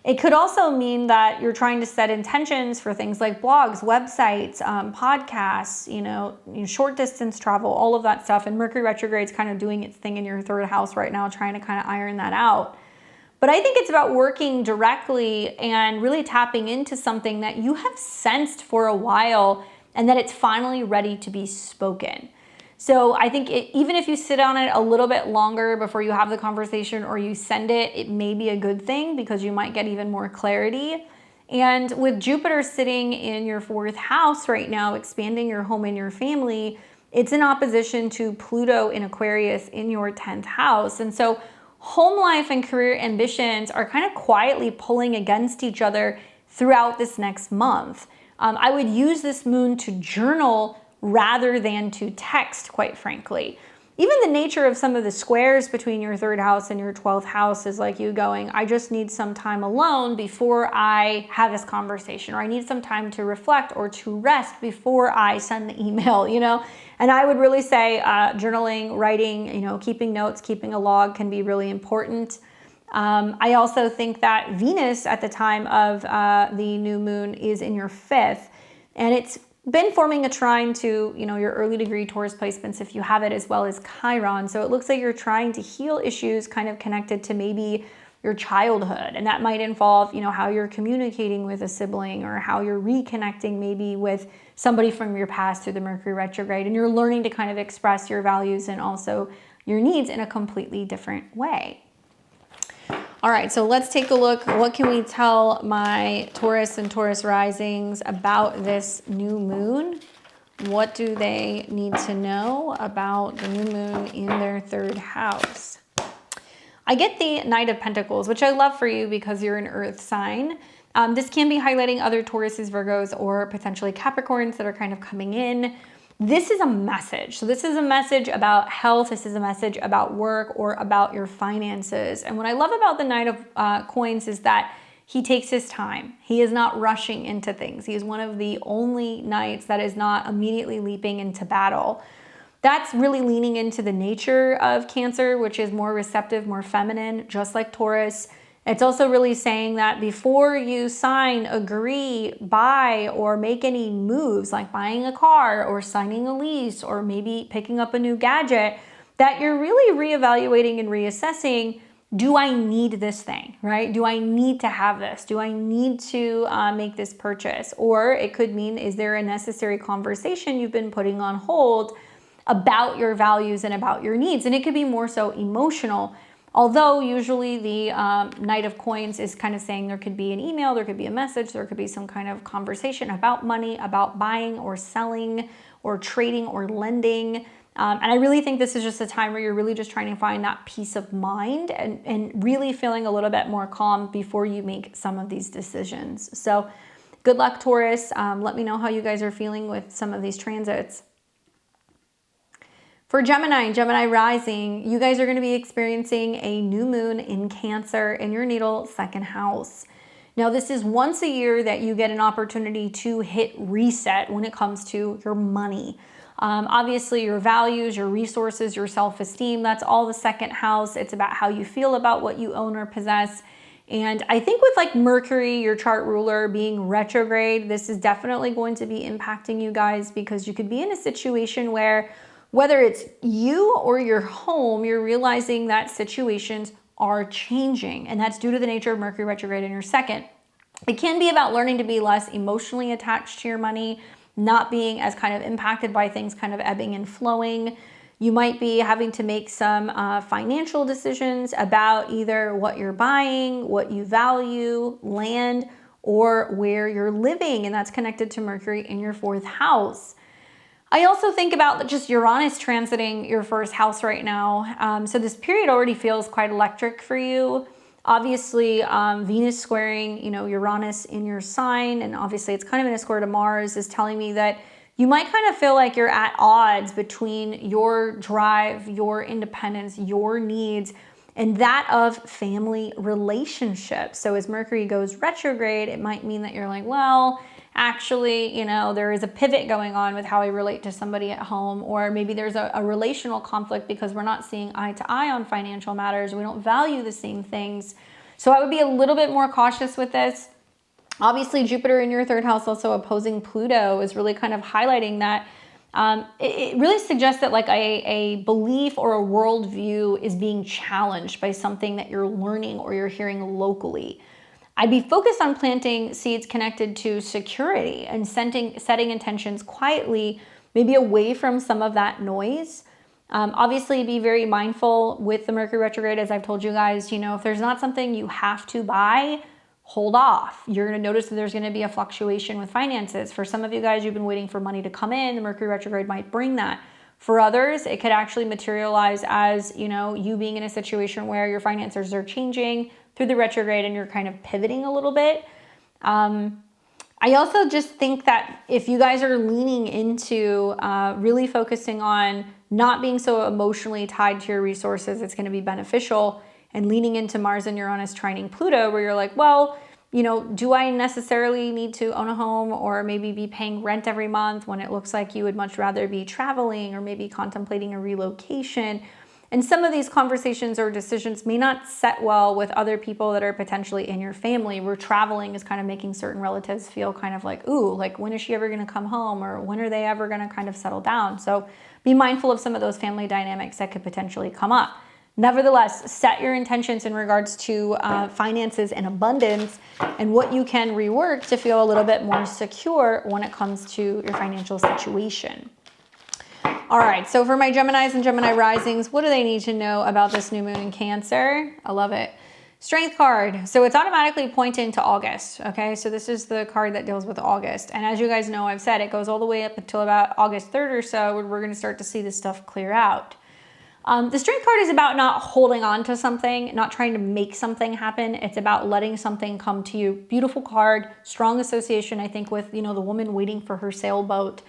It could also mean that you're trying to set intentions for things like blogs, websites, podcasts, you know, short distance travel, all of that stuff. And Mercury retrograde is kind of doing its thing in your 3rd house right now, trying to kind of iron that out. But I think it's about working directly and really tapping into something that you have sensed for a while and that it's finally ready to be spoken. So I think even if you sit on it a little bit longer before you have the conversation or you send it, it may be a good thing because you might get even more clarity. And with Jupiter sitting in your 4th house right now, expanding your home and your family, it's in opposition to Pluto in Aquarius in your 10th house. And so home life and career ambitions are kind of quietly pulling against each other throughout this next month. I would use this moon to journal rather than to text, quite frankly. Even the nature of some of the squares between your 3rd house and your 12th house is like you going, I just need some time alone before I have this conversation, or I need some time to reflect or to rest before I send the email, you know? And I would really say journaling, writing, you know, keeping notes, keeping a log can be really important. I also think that Venus at the time of the new moon is in your 5th, and it's been forming a trine to, you know, your early degree Taurus placements if you have it, as well as Chiron. So it looks like you're trying to heal issues kind of connected to maybe your childhood. And that might involve, you know, how you're communicating with a sibling or how you're reconnecting maybe with somebody from your past through the Mercury retrograde. And you're learning to kind of express your values and also your needs in a completely different way. All right, so let's take a look. What can we tell my Taurus and Taurus risings about this new moon? What do they need to know about the new moon in their third house? I get the Knight of Pentacles, which I love for you because you're an earth sign. This can be highlighting other Tauruses, Virgos, or potentially Capricorns that are kind of coming in. This is a message. So this is a message about health. This is a message about work or about your finances. And what I love about the Knight of Coins is that he takes his time. He is not rushing into things. He is one of the only knights that is not immediately leaping into battle. That's really leaning into the nature of Cancer, which is more receptive, more feminine, just like Taurus. It's also really saying that before you sign, agree, buy, or make any moves like buying a car or signing a lease or maybe picking up a new gadget, that you're really reevaluating and reassessing, do I need this thing, right? Do I need to have this? Do I need to make this purchase? Or it could mean, is there a necessary conversation you've been putting on hold about your values and about your needs? And it could be more so emotional. Although usually the Knight of Coins is kind of saying there could be an email, there could be a message, there could be some kind of conversation about money, about buying or selling or trading or lending. And I really think this is just a time where you're really just trying to find that peace of mind and really feeling a little bit more calm before you make some of these decisions. So good luck, Taurus. Let me know how you guys are feeling with some of these transits. For Gemini, Gemini rising, you guys are going to be experiencing a new moon in Cancer in your natal second house. Now, this is once a year that you get an opportunity to hit reset when it comes to your money. Obviously, your values, your resources, your self-esteem, that's all the second house. It's about how you feel about what you own or possess. And I think with like Mercury, your chart ruler, being retrograde, this is definitely going to be impacting you guys because you could be in a situation where whether it's you or your home, you're realizing that situations are changing. And that's due to the nature of Mercury retrograde in your second. It can be about learning to be less emotionally attached to your money, not being as kind of impacted by things kind of ebbing and flowing. You might be having to make some financial decisions about either what you're buying, what you value, land, or where you're living. And that's connected to Mercury in your fourth house. I also think about just Uranus transiting your first house right now. So this period already feels quite electric for you. Obviously, Venus squaring, you know, Uranus in your sign, and obviously it's kind of in a square to Mars, is telling me that you might kind of feel like you're at odds between your drive, your independence, your needs, and that of family relationships. So as Mercury goes retrograde, it might mean that you're like, well, actually, you know, there is a pivot going on with how I relate to somebody at home, or maybe there's a relational conflict because we're not seeing eye to eye on financial matters. We don't value the same things. So I would be a little bit more cautious with this. Obviously, Jupiter in your third house also opposing Pluto is really kind of highlighting that. It really suggests that like a belief or a worldview is being challenged by something that you're learning or you're hearing locally. I'd be focused on planting seeds connected to security and setting intentions quietly, maybe away from some of that noise. Obviously, be very mindful with the Mercury retrograde, as I've told you guys, you know, if there's not something you have to buy, hold off. You're going to notice that there's going to be a fluctuation with finances. For some of you guys, you've been waiting for money to come in. The Mercury retrograde might bring that. For others, it could actually materialize as, you know, you being in a situation where your finances are changing through the retrograde and you're kind of pivoting a little bit. I also just think that if you guys are leaning into really focusing on not being so emotionally tied to your resources, it's going to be beneficial. And leaning into Mars and Uranus trining Pluto, where you're like, well, you know, do I necessarily need to own a home or maybe be paying rent every month when it looks like you would much rather be traveling or maybe contemplating a relocation? And some of these conversations or decisions may not set well with other people that are potentially in your family, where traveling is kind of making certain relatives feel kind of like, ooh, like when is she ever going to come home, or when are they ever going to kind of settle down? So be mindful of some of those family dynamics that could potentially come up. Nevertheless, set your intentions in regards to finances and abundance and what you can rework to feel a little bit more secure when it comes to your financial situation. All right, so for my Geminis and Gemini risings, what do they need to know about this new moon in Cancer? I love it. Strength card. So it's automatically pointing to August, okay? So this is the card that deals with August. And as you guys know, I've said it goes all the way up until about August 3rd or so, where we're going to start to see this stuff clear out. The Strength card is about not holding on to something, not trying to make something happen. It's about letting something come to you. Beautiful card, strong association, I think, with, you know, the woman waiting for her sailboat.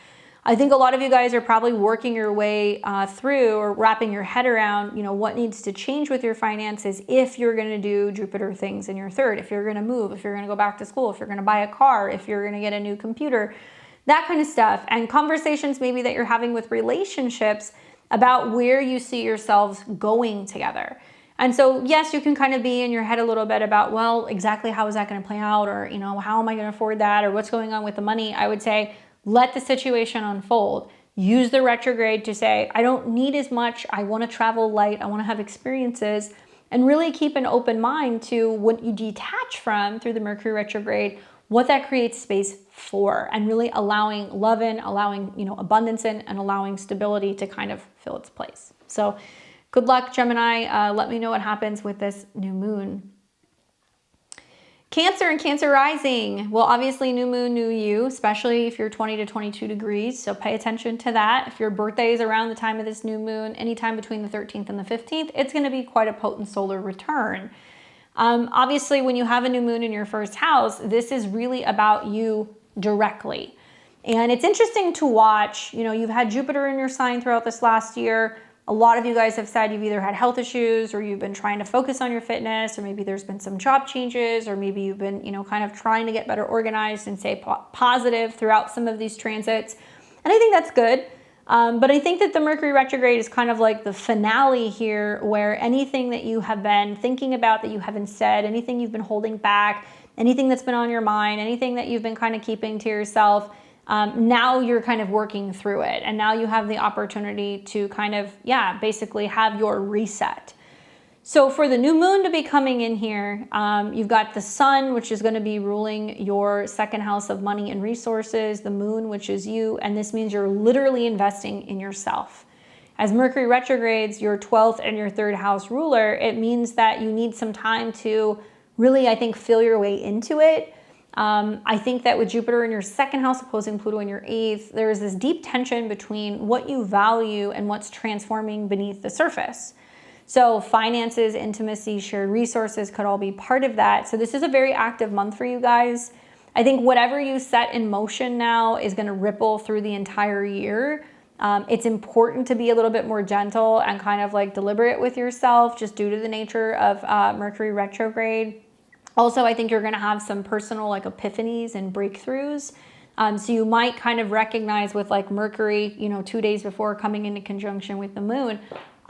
I think a lot of you guys are probably working your way through or wrapping your head around, you know, what needs to change with your finances if you're going to do Jupiter things in your third, if you're going to move, if you're going to go back to school, if you're going to buy a car, if you're going to get a new computer, that kind of stuff. And conversations maybe that you're having with relationships about where you see yourselves going together. And so, yes, you can kind of be in your head a little bit about, well, exactly how is that going to play out? Or, you know, how am I going to afford that? Or what's going on with the money? I would say, let the situation unfold. Use the retrograde to say, I don't need as much. I want to travel light. I want to have experiences. And really keep an open mind to what you detach from through the Mercury retrograde, what that creates space for, and really allowing love in, allowing, you know, abundance in, and allowing stability to kind of fill its place. So good luck, Gemini. Let me know what happens with this new moon. Cancer and Cancer rising. Well, obviously new moon, new you, especially if you're 20 to 22 degrees. So pay attention to that. If your birthday is around the time of this new moon, anytime between the 13th and the 15th, it's going to be quite a potent solar return. Obviously, when you have a new moon in your first house, this is really about you directly. And it's interesting to watch. You know, you've had Jupiter in your sign throughout this last year. A lot of you guys have said you've either had health issues or you've been trying to focus on your fitness, or maybe there's been some job changes, or maybe you've been, you know, kind of trying to get better organized and stay positive throughout some of these transits. And I think that's good. But I think that the Mercury retrograde is kind of like the finale here, where anything that you have been thinking about that you haven't said, anything you've been holding back, anything that's been on your mind, anything that you've been kind of keeping to yourself, now you're kind of working through it. And now you have the opportunity to kind of, basically have your reset. So for the new moon to be coming in here, you've got the sun, which is going to be ruling your second house of money and resources, the moon, which is you, and this means you're literally investing in yourself. As Mercury retrogrades your 12th and your third house ruler, it means that you need some time to really, I think, feel your way into it. I think that with Jupiter in your second house opposing Pluto in your eighth, there is this deep tension between what you value and what's transforming beneath the surface. So finances, intimacy, shared resources could all be part of that. So this is a very active month for you guys. I think whatever you set in motion now is going to ripple through the entire year. It's important to be a little bit more gentle and kind of like deliberate with yourself, just due to the nature of Mercury retrograde. Also, I think you're going to have some personal like epiphanies and breakthroughs. So you might kind of recognize with like Mercury, 2 days before coming into conjunction with the moon,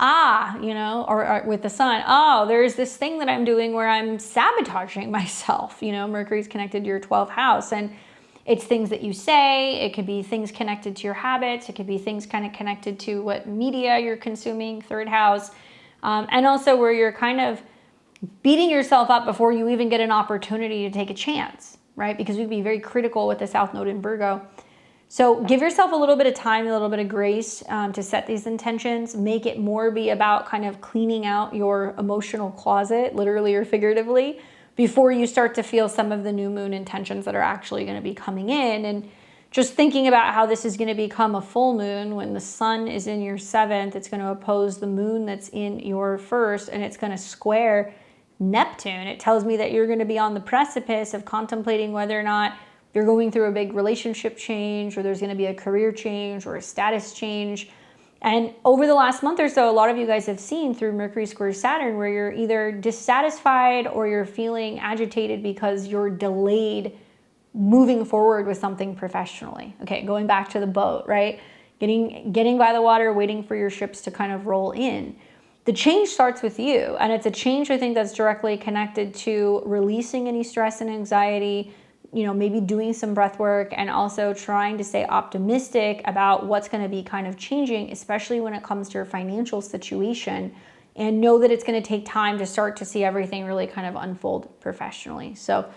or with the sun, there's this thing that I'm doing where I'm sabotaging myself. Mercury's connected to your 12th house, and it's things that you say. It could be things connected to your habits. It could be things kind of connected to what media you're consuming, third house. And also where you're kind of beating yourself up before you even get an opportunity to take a chance, right? Because we'd be very critical with the South Node in Virgo. So give yourself a little bit of time, a little bit of grace to set these intentions. Make it more be about kind of cleaning out your emotional closet, literally or figuratively, before you start to feel some of the new moon intentions that are actually going to be coming in. And just thinking about how this is going to become a full moon when the sun is in your 7th, it's going to oppose the moon that's in your 1st, and it's going to square Neptune. It tells me that you're going to be on the precipice of contemplating whether or not you're going through a big relationship change, or there's going to be a career change or a status change. And over the last month or so, a lot of you guys have seen through Mercury square Saturn where you're either dissatisfied or you're feeling agitated because you're delayed moving forward with something professionally. Okay, going back to the boat, right? Getting by the water, waiting for your ships to kind of roll in. The change starts with you, and it's a change, I think, that's directly connected to releasing any stress and anxiety, maybe doing some breath work, and also trying to stay optimistic about what's going to be kind of changing, especially when it comes to your financial situation and know that it's going to take time to start to see everything really kind of unfold professionally. So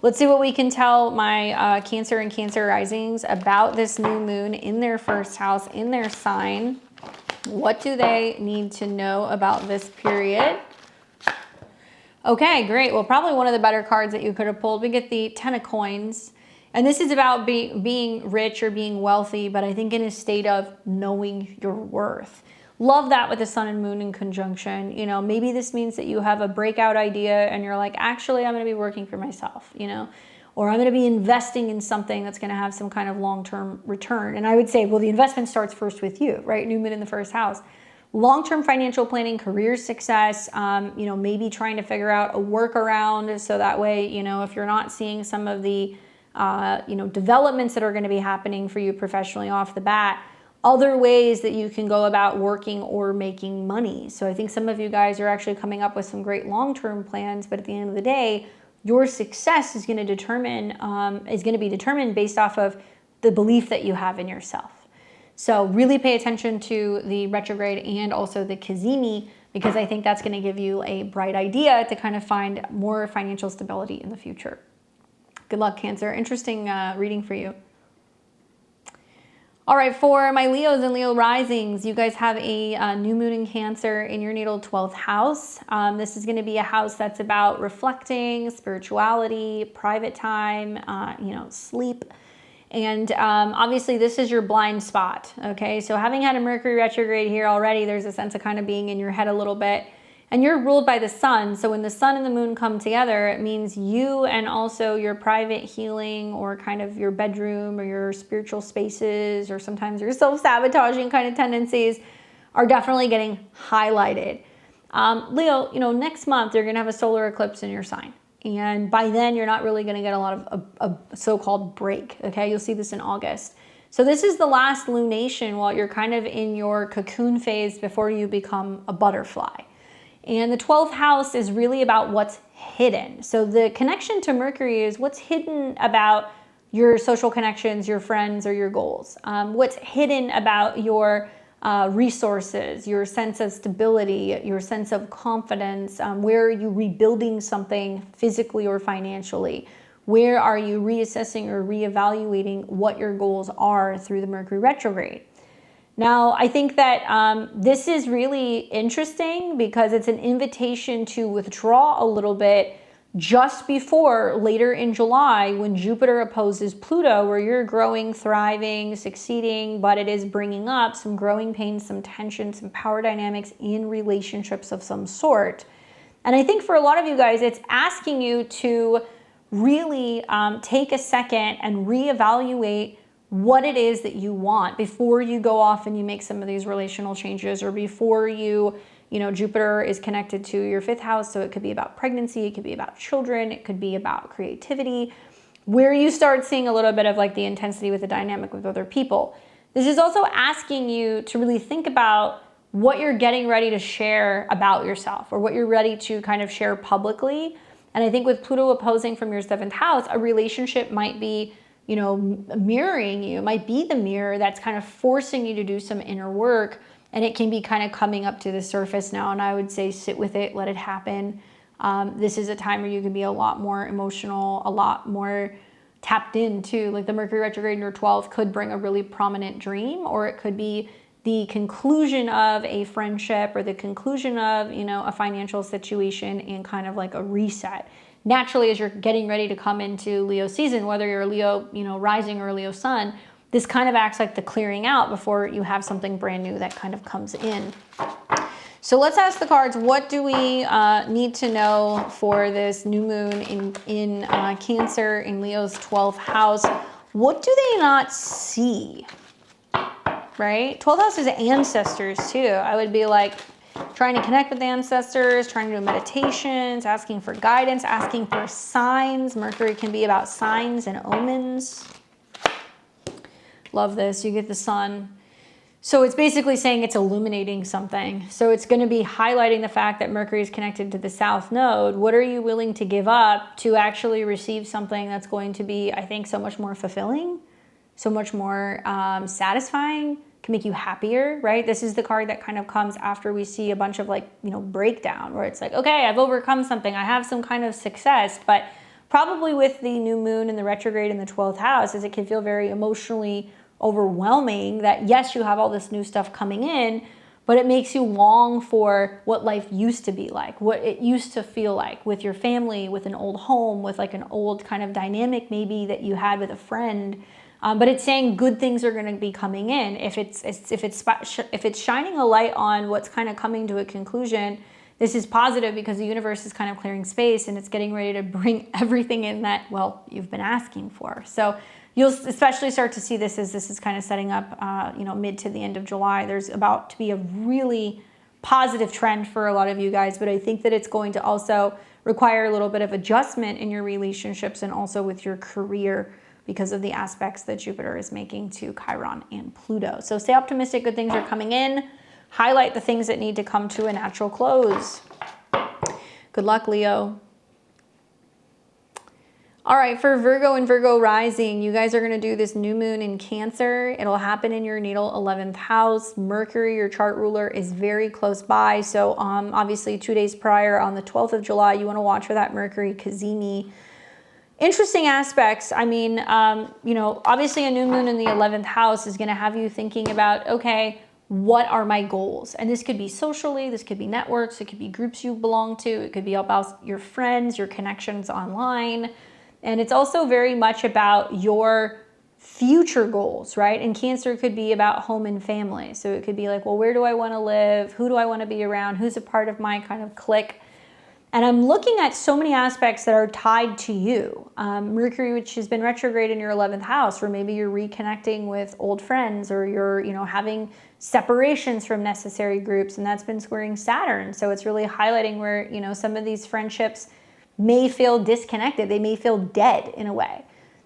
let's see what we can tell my Cancer and Cancer risings about this new moon in their first house, in their sign. What do they need to know about this period? Okay, great. Well, probably one of the better cards that you could have pulled. We get the Ten of Coins. And this is about being rich or being wealthy, but I think in a state of knowing your worth. Love that with the sun and moon in conjunction. You know, maybe this means that you have a breakout idea and you're like, actually, I'm going to be working for myself, you know, or I'm going to be investing in something that's going to have some kind of long-term return. And I would say, well, the investment starts first with you, right? New moon in the first house. Long-term financial planning, career success, you know, maybe trying to figure out a workaround so that way, you know, if you're not seeing some of the, you know, developments that are going to be happening for you professionally off the bat, other ways that you can go about working or making money. So I think some of you guys are actually coming up with some great long-term plans, but at the end of the day, your success is going to be determined based off of the belief that you have in yourself. So really pay attention to the retrograde and also the Cazimi, because I think that's going to give you a bright idea to kind of find more financial stability in the future. Good luck, Cancer. Interesting reading for you. All right, for my Leos and Leo risings, you guys have a new moon in Cancer in your natal 12th house. This is going to be a house that's about reflecting, spirituality, private time, you know, sleep. And obviously this is your blind spot, okay? So having had a Mercury retrograde here already, there's a sense of kind of being in your head a little bit. And you're ruled by the sun. So when the sun and the moon come together, it means you and also your private healing or kind of your bedroom or your spiritual spaces or sometimes your self-sabotaging kind of tendencies are definitely getting highlighted. Leo, you know, next month you're going to have a solar eclipse in your sign. And by then, you're not really going to get a lot of a so-called break, okay? You'll see this in August. So this is the last lunation while you're kind of in your cocoon phase before you become a butterfly. And the 12th house is really about what's hidden. So the connection to Mercury is what's hidden about your social connections, your friends, or your goals. What's hidden about your resources, your sense of stability, your sense of confidence. Where are you rebuilding something physically or financially? Where are you reassessing or reevaluating what your goals are through the Mercury retrograde? Now, I think that this is really interesting because it's an invitation to withdraw a little bit just before later in July when Jupiter opposes Pluto, where you're growing, thriving, succeeding, but it is bringing up some growing pains, some tension, some power dynamics in relationships of some sort. And I think for a lot of you guys, it's asking you to really take a second and reevaluate what it is that you want before you go off and you make some of these relational changes, or before you know, Jupiter is connected to your 5th house, so it could be about pregnancy, it could be about children, it could be about creativity, where you start seeing a little bit of like the intensity with the dynamic with other people. This is also asking you to really think about what you're getting ready to share about yourself, or what you're ready to kind of share publicly. And I think with Pluto opposing from your 7th house, a relationship might be, you know, mirroring you, might be the mirror that's kind of forcing you to do some inner work. And it can be kind of coming up to the surface now. And I would say sit with it, let it happen. This is a time where you can be a lot more emotional, a lot more tapped into. Like the Mercury retrograde in your 12th could bring a really prominent dream, or it could be the conclusion of a friendship or the conclusion of, you know, a financial situation and kind of like a reset. Naturally, as you're getting ready to come into Leo season, whether you're a Leo, you know, rising or a Leo sun, this kind of acts like the clearing out before you have something brand new that kind of comes in. So let's ask the cards, what do we need to know for this new moon in Cancer in Leo's 12th house? What do they not see, right? 12th house is ancestors too. I would be like trying to connect with ancestors, trying to do meditations, asking for guidance, asking for signs. Mercury can be about signs and omens. Love this. You get the sun. So it's basically saying it's illuminating something. So it's going to be highlighting the fact that Mercury is connected to the South Node. What are you willing to give up to actually receive something that's going to be, I think, so much more fulfilling, so much more satisfying, can make you happier, right? This is the card that kind of comes after we see a bunch of like, you know, breakdown, where it's like, okay, I've overcome something, I have some kind of success. But probably with the new moon and the retrograde in the 12th house, is it can feel very emotionally overwhelming that yes, you have all this new stuff coming in, but it makes you long for what life used to be like, what it used to feel like with your family, with an old home, with like an old kind of dynamic maybe that you had with a friend. But it's saying good things are going to be coming in. If it's shining a light on what's kind of coming to a conclusion, this is positive because the universe is kind of clearing space and it's getting ready to bring everything in that, well, you've been asking for. So you'll especially start to see this as this is kind of setting up, you know, mid to the end of July. There's about to be a really positive trend for a lot of you guys, but I think that it's going to also require a little bit of adjustment in your relationships and also with your career, because of the aspects that Jupiter is making to Chiron and Pluto. So stay optimistic, good things are coming in. Highlight the things that need to come to a natural close. Good luck, Leo. All right, for Virgo and Virgo rising, you guys are going to do this new moon in Cancer. It'll happen in your natal 11th house. Mercury, your chart ruler, is very close by. So obviously 2 days prior on the 12th of July, you want to watch for that Mercury cazimi. Interesting aspects. I mean, you know, obviously a new moon in the 11th house is going to have you thinking about, okay, what are my goals? And this could be socially, this could be networks, it could be groups you belong to, it could be about your friends, your connections online. And it's also very much about your future goals, right? And Cancer could be about home and family. So it could be like, well, where do I want to live? Who do I want to be around? Who's a part of my kind of clique? And I'm looking at so many aspects that are tied to you. Mercury, which has been retrograde in your 11th house, or maybe you're reconnecting with old friends, or you're, you know, having separations from necessary groups, and that's been squaring Saturn. So it's really highlighting where, you know, some of these friendships may feel disconnected. They may feel dead in a way.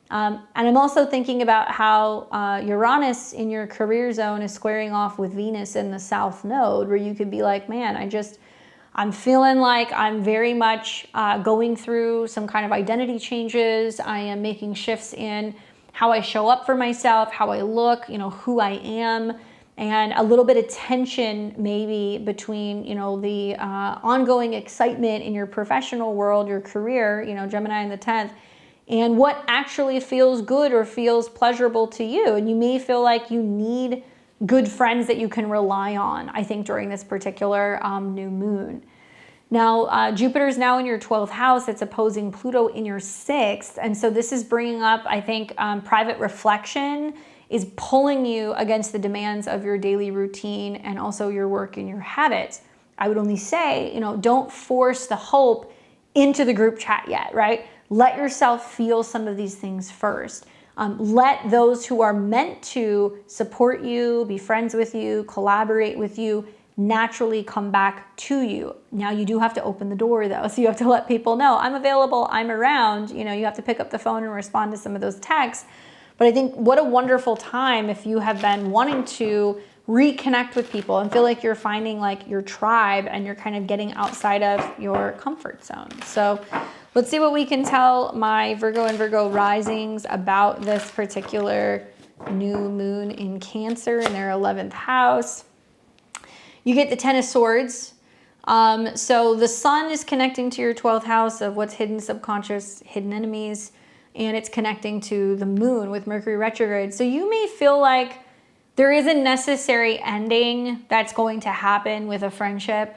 And I'm also thinking about how Uranus in your career zone is squaring off with Venus in the South Node, where you could be like, man, I'm feeling like I'm very much going through some kind of identity changes. I am making shifts in how I show up for myself, how I look, you know, who I am, and a little bit of tension maybe between, you know, the ongoing excitement in your professional world, your career, you know, Gemini in the 10th, and what actually feels good or feels pleasurable to you. And you may feel like you need good friends that you can rely on, I think, during this particular new moon. Now, Jupiter is now in your 12th house. It's opposing Pluto in your 6th. And so this is bringing up, I think, private reflection is pulling you against the demands of your daily routine and also your work and your habits. I would only say, you know, don't force the hope into the group chat yet, right? Let yourself feel some of these things first. Let those who are meant to support you, be friends with you, collaborate with you, naturally come back to you. Now you do have to open the door though. So you have to let people know, I'm available, I'm around. You know, you have to pick up the phone and respond to some of those texts. But I think what a wonderful time if you have been wanting to reconnect with people and feel like you're finding like your tribe and you're kind of getting outside of your comfort zone. So let's see what we can tell my Virgo and Virgo risings about this particular new moon in Cancer in their 11th house. You get the 10 of Swords. So the sun is connecting to your 12th house of what's hidden, subconscious, hidden enemies, and it's connecting to the moon with Mercury retrograde. So you may feel like there is a necessary ending that's going to happen with a friendship.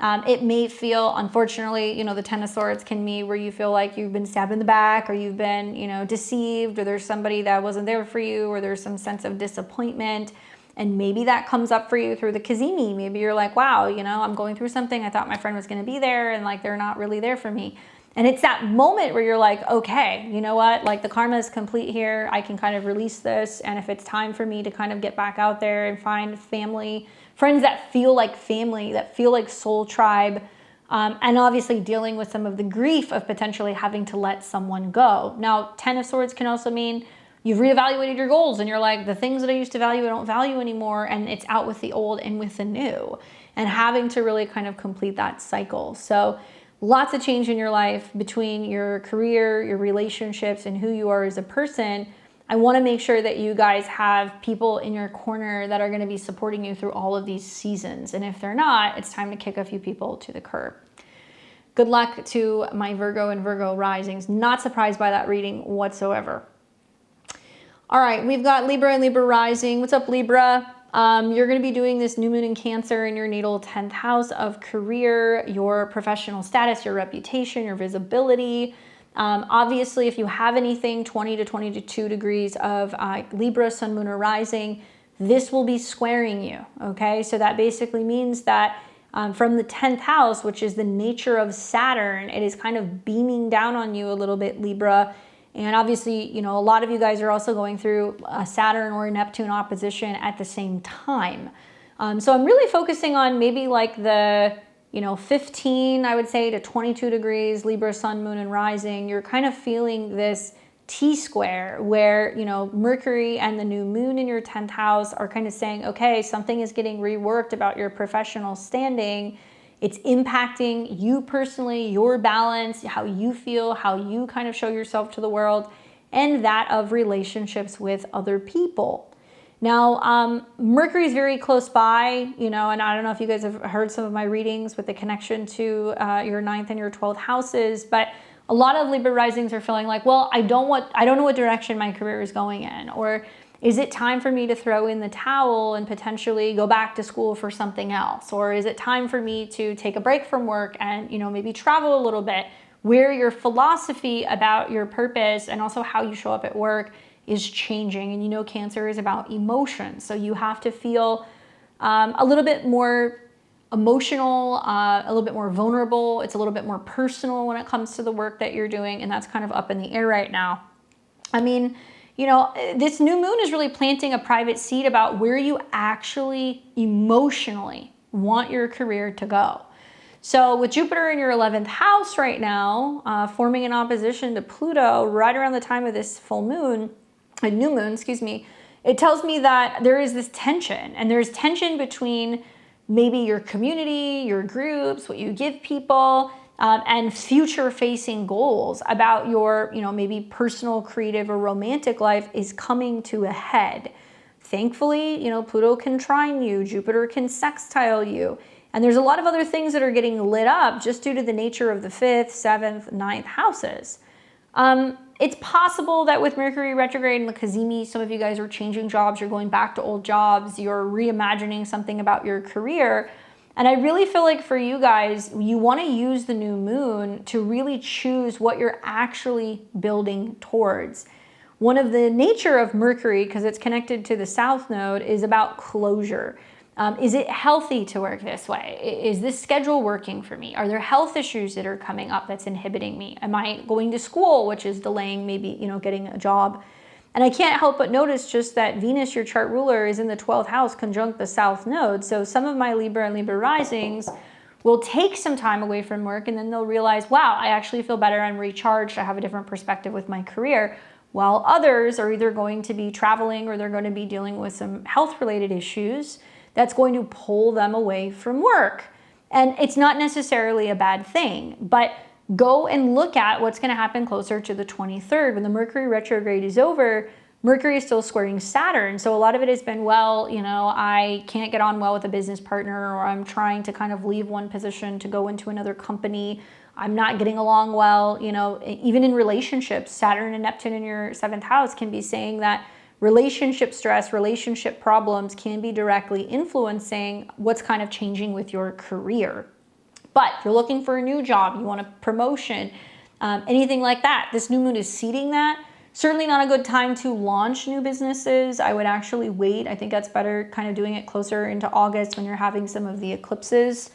It may feel, unfortunately, you know, the 10 of Swords can be where you feel like you've been stabbed in the back, or you've been, you know, deceived, or there's somebody that wasn't there for you, or there's some sense of disappointment. And maybe that comes up for you through the cazimi. Maybe you're like, wow, you know, I'm going through something. I thought my friend was going to be there, and like they're not really there for me. And it's that moment where you're like, okay, you know what? Like the karma is complete here. I can kind of release this. And if it's time for me to kind of get back out there and find family, friends that feel like family, that feel like soul tribe, and obviously dealing with some of the grief of potentially having to let someone go. Now, 10 of Swords can also mean you've reevaluated your goals and you're like, the things that I used to value, I don't value anymore. And it's out with the old and with the new, and having to really kind of complete that cycle. So lots of change in your life between your career, your relationships, and who you are as a person. I want to make sure that you guys have people in your corner that are going to be supporting you through all of these seasons. And if they're not, it's time to kick a few people to the curb. Good luck to my Virgo and Virgo risings. Not surprised by that reading whatsoever. All right, we've got Libra and Libra rising. What's up, Libra? You're going to be doing this new moon in Cancer in your natal 10th house of career, your professional status, your reputation, your visibility. Obviously, if you have anything 20 to 22 degrees of Libra, sun, moon, or rising, this will be squaring you, okay? So that basically means that from the 10th house, which is the nature of Saturn, it is kind of beaming down on you a little bit, Libra. And obviously, you know, a lot of you guys are also going through a Saturn or a Neptune opposition at the same time. So I'm really focusing on maybe like the, 15, I would say, to 22 degrees, Libra, sun, moon, and rising. You're kind of feeling this T-square where, Mercury and the new moon in your 10th house are kind of saying, okay, something is getting reworked about your professional standing. It's impacting you personally, your balance, how you feel, how you kind of show yourself to the world, and that of relationships with other people. Now, Mercury is very close by, and I don't know if you guys have heard some of my readings with the connection to your 9th and your 12th houses, but a lot of Libra risings are feeling like, well, I don't know what direction my career is going in, or is it time for me to throw in the towel and potentially go back to school for something else? Or is it time for me to take a break from work and, maybe travel a little bit, where your philosophy about your purpose and also how you show up at work is changing? And Cancer is about emotion. So you have to feel a little bit more emotional, a little bit more vulnerable. It's a little bit more personal when it comes to the work that you're doing. And that's kind of up in the air right now. I mean, this new moon is really planting a private seed about where you actually emotionally want your career to go. So with Jupiter in your 11th house right now, forming an opposition to Pluto right around the time of this full moon, a new moon, excuse me, it tells me that there is this tension, and there's tension between maybe your community, your groups, what you give people, and future-facing goals about your, maybe personal, creative, or romantic life is coming to a head. Thankfully, Pluto can trine you, Jupiter can sextile you, and there's a lot of other things that are getting lit up just due to the nature of the 5th, 7th, 9th houses. It's possible that with Mercury retrograde and the Cazimi, some of you guys are changing jobs, you're going back to old jobs, you're reimagining something about your career. And I really feel like for you guys, you want to use the new moon to really choose what you're actually building towards. One of the nature of Mercury, because it's connected to the South Node, is about closure. Is it healthy to work this way? Is this schedule working for me? Are there health issues that are coming up that's inhibiting me? Am I going to school, which is delaying maybe, getting a job? And I can't help but notice just that Venus, your chart ruler, is in the 12th house conjunct the South Node. So some of my Libra and Libra risings will take some time away from work, and then they'll realize, wow, I actually feel better, I'm recharged, I have a different perspective with my career. While others are either going to be traveling or they're going to be dealing with some health-related issues that's going to pull them away from work. And it's not necessarily a bad thing, but go and look at what's going to happen closer to the 23rd. When the Mercury retrograde is over, Mercury is still squaring Saturn. So a lot of it has been, well, I can't get on well with a business partner, or I'm trying to kind of leave one position to go into another company. I'm not getting along well. Even in relationships, Saturn and Neptune in your 7th house can be saying that relationship stress, relationship problems can be directly influencing what's kind of changing with your career. But if you're looking for a new job, you want a promotion, anything like that, this new moon is seeding that. Certainly not a good time to launch new businesses. I would actually wait. I think that's better kind of doing it closer into August when you're having some of the eclipses.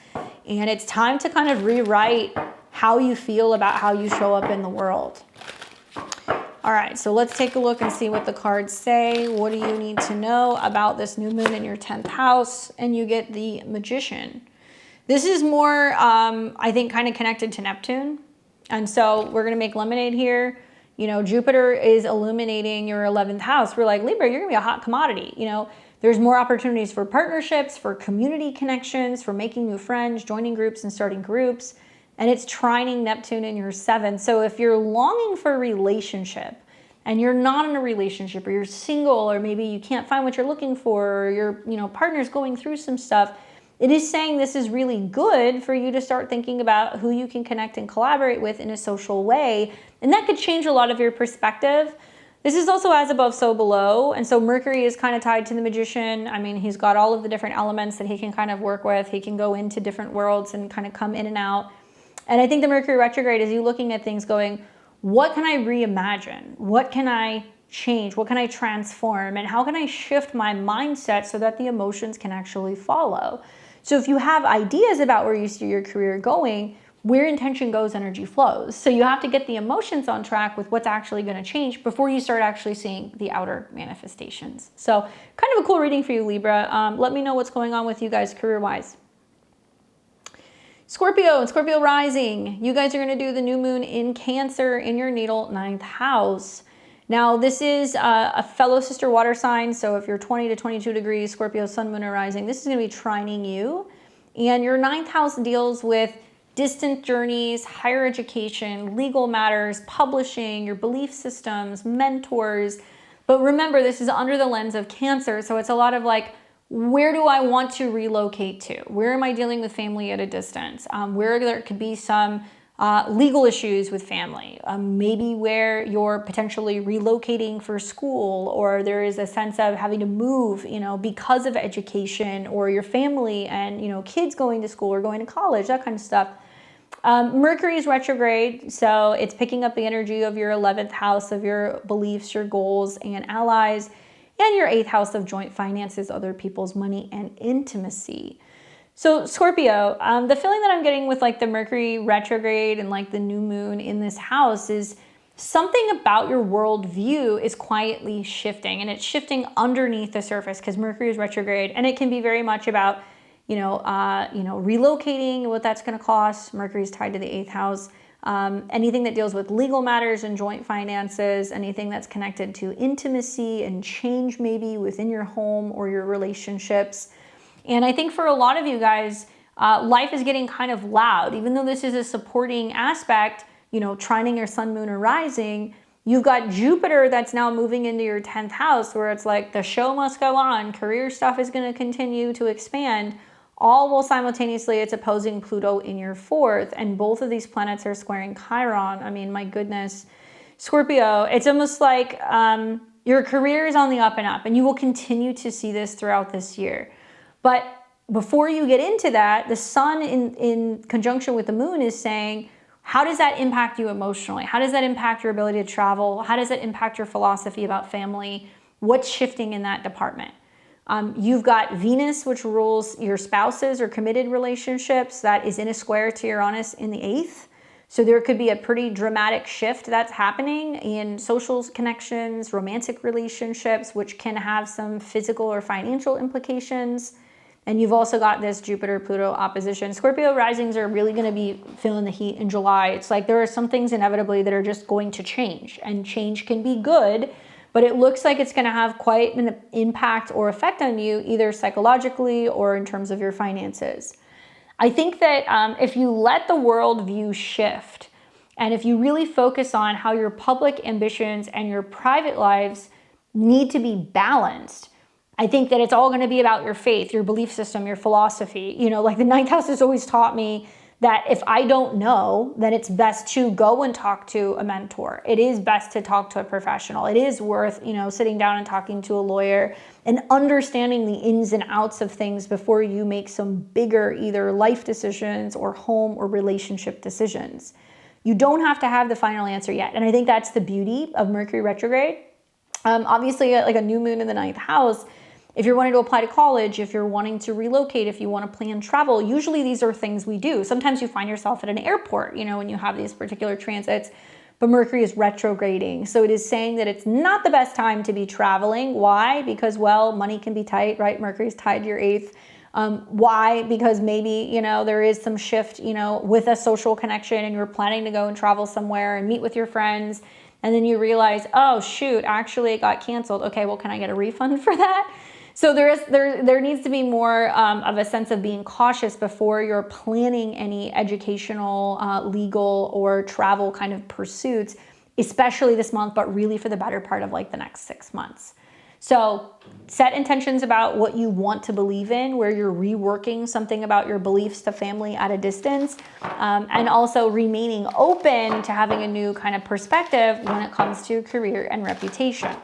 And it's time to kind of rewrite how you feel about how you show up in the world. All right, so let's take a look and see what the cards say. What do you need to know about this new moon in your 10th house? And you get the Magician. This is more, I think, kind of connected to Neptune. And so we're going to make lemonade here. Jupiter is illuminating your 11th house. We're like, Libra, you're going to be a hot commodity. There's more opportunities for partnerships, for community connections, for making new friends, joining groups and starting groups. And it's trining Neptune in your 7th. So if you're longing for a relationship and you're not in a relationship, or you're single, or maybe you can't find what you're looking for, or your partner's going through some stuff, it is saying this is really good for you to start thinking about who you can connect and collaborate with in a social way. And that could change a lot of your perspective. This is also as above, so below. And so Mercury is kind of tied to the Magician. I mean, he's got all of the different elements that he can kind of work with. He can go into different worlds and kind of come in and out. And I think the Mercury retrograde is you looking at things going, what can I reimagine? What can I change? What can I transform? And how can I shift my mindset so that the emotions can actually follow? So if you have ideas about where you see your career going, where intention goes, energy flows. So you have to get the emotions on track with what's actually going to change before you start actually seeing the outer manifestations. So kind of a cool reading for you, Libra. Let me know what's going on with you guys career-wise. Scorpio and Scorpio rising. You guys are going to do the new moon in Cancer in your natal 9th house. Now, this is a fellow sister water sign. So if you're 20 to 22 degrees, Scorpio, sun, moon, or rising, this is going to be trining you. And your 9th house deals with distant journeys, higher education, legal matters, publishing, your belief systems, mentors. But remember, this is under the lens of Cancer. So it's a lot of like, where do I want to relocate to? Where am I dealing with family at a distance? Where there could be some legal issues with family. Maybe where you're potentially relocating for school, or there is a sense of having to move, because of education, or your family and, kids going to school or going to college, that kind of stuff. Mercury is retrograde, so it's picking up the energy of your 11th house of your beliefs, your goals, and allies, and your 8th house of joint finances, other people's money, and intimacy. So Scorpio, the feeling that I'm getting with like the Mercury retrograde and like the new moon in this house is something about your worldview is quietly shifting, and it's shifting underneath the surface because Mercury is retrograde, and it can be very much about relocating, what that's going to cost. Mercury is tied to the 8th house. Anything that deals with legal matters and joint finances, anything that's connected to intimacy and change maybe within your home or your relationships. And I think for a lot of you guys, life is getting kind of loud. Even though this is a supporting aspect, trining your sun, moon, or rising, you've got Jupiter that's now moving into your 10th house, where it's like the show must go on. Career stuff is going to continue to expand. All while simultaneously it's opposing Pluto in your 4th, and both of these planets are squaring Chiron. I mean, my goodness. Scorpio, it's almost like your career is on the up and up, and you will continue to see this throughout this year. But before you get into that, the sun in conjunction with the moon is saying, how does that impact you emotionally? How does that impact your ability to travel? How does that impact your philosophy about family? What's shifting in that department? You've got Venus, which rules your spouses or committed relationships. That is in a square to Uranus in the 8th. So there could be a pretty dramatic shift that's happening in social connections, romantic relationships, which can have some physical or financial implications. And you've also got this Jupiter-Pluto opposition. Scorpio risings are really going to be feeling the heat in July. It's like there are some things inevitably that are just going to change, and change can be good, but it looks like it's going to have quite an impact or effect on you, either psychologically or in terms of your finances. I think that if you let the worldview shift, and if you really focus on how your public ambitions and your private lives need to be balanced, I think that it's all going to be about your faith, your belief system, your philosophy. Like the 9th house has always taught me that if I don't know, then it's best to go and talk to a mentor. It is best to talk to a professional. It is worth, sitting down and talking to a lawyer and understanding the ins and outs of things before you make some bigger either life decisions or home or relationship decisions. You don't have to have the final answer yet. And I think that's the beauty of Mercury retrograde. Obviously, like a new moon in the 9th house, if you're wanting to apply to college, if you're wanting to relocate, if you want to plan travel, usually these are things we do. Sometimes you find yourself at an airport, when you have these particular transits, but Mercury is retrograding. So it is saying that it's not the best time to be traveling. Why? Because, money can be tight, right? Mercury is tied to your 8th. Why? Because maybe, there is some shift, with a social connection, and you're planning to go and travel somewhere and meet with your friends. And then you realize, oh, shoot, actually it got canceled. Okay, well, can I get a refund for that? So there needs to be more of a sense of being cautious before you're planning any educational, legal, or travel kind of pursuits, especially this month, but really for the better part of like the next 6 months. So set intentions about what you want to believe in, where you're reworking something about your beliefs to family at a distance, and also remaining open to having a new kind of perspective when it comes to career and reputation.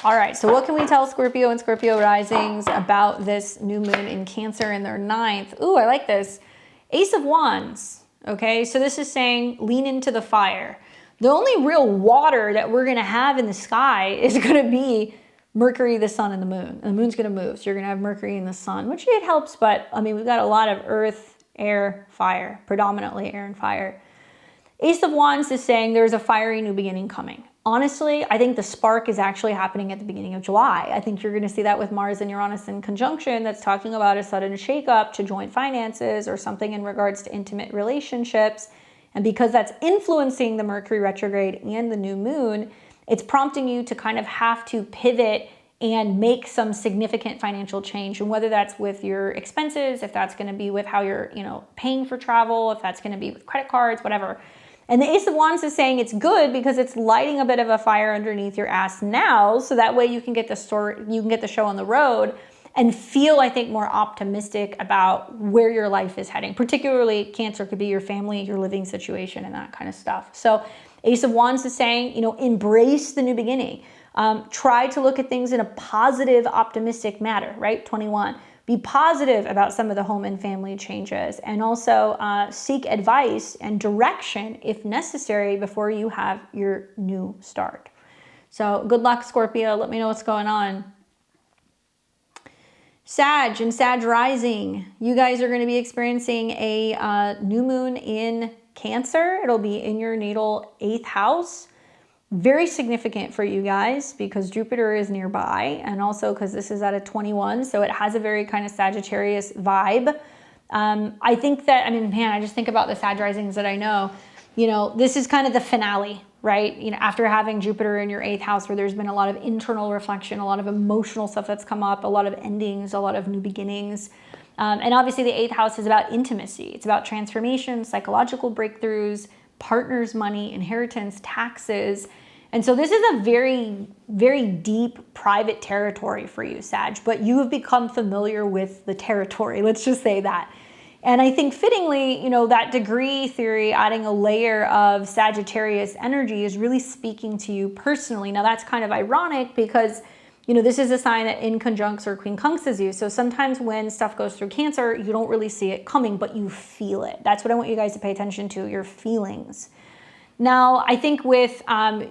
All right, so what can we tell Scorpio and Scorpio risings about this new moon in Cancer in their 9th? Ooh, I like this. Ace of Wands, okay? So this is saying lean into the fire. The only real water that we're going to have in the sky is going to be Mercury, the sun, and the moon. And the moon's going to move, so you're going to have Mercury and the sun, which it helps, but I mean, we've got a lot of earth, air, fire, predominantly air and fire. Ace of Wands is saying there's a fiery new beginning coming. Honestly, I think the spark is actually happening at the beginning of July. I think you're going to see that with Mars and Uranus in conjunction. That's talking about a sudden shakeup to joint finances or something in regards to intimate relationships. And because that's influencing the Mercury retrograde and the new moon, it's prompting you to kind of have to pivot and make some significant financial change. And whether that's with your expenses, if that's going to be with how you're, paying for travel, if that's going to be with credit cards, whatever. And the Ace of Wands is saying it's good because it's lighting a bit of a fire underneath your ass now, so that way you can get the show on the road and feel, I think, more optimistic about where your life is heading. Particularly Cancer could be your family, your living situation, and that kind of stuff. So Ace of Wands is saying, embrace the new beginning. Try to look at things in a positive, optimistic manner, right? 21. Be positive about some of the home and family changes, and also seek advice and direction if necessary before you have your new start. So good luck, Scorpio. Let me know what's going on. Sag and Sag rising. You guys are going to be experiencing a new moon in Cancer. It'll be in your natal 8th house. Very significant for you guys because Jupiter is nearby, and also because this is at a 21, so it has a very kind of Sagittarius vibe. I think that, I just think about the Sag risings that I know. This is kind of the finale, right? After having Jupiter in your 8th house, where there's been a lot of internal reflection, a lot of emotional stuff that's come up, a lot of endings, a lot of new beginnings. And obviously the 8th house is about intimacy. It's about transformation, psychological breakthroughs, partners, money, inheritance, taxes. And so this is a very, very deep private territory for you, Sag, but you have become familiar with the territory. Let's just say that. And I think fittingly, that degree theory, adding a layer of Sagittarius energy is really speaking to you personally. Now that's kind of ironic because this is a sign that in conjuncts or quincunxes you. So sometimes when stuff goes through Cancer, you don't really see it coming, but you feel it. That's what I want you guys to pay attention to, your feelings. Now, I think with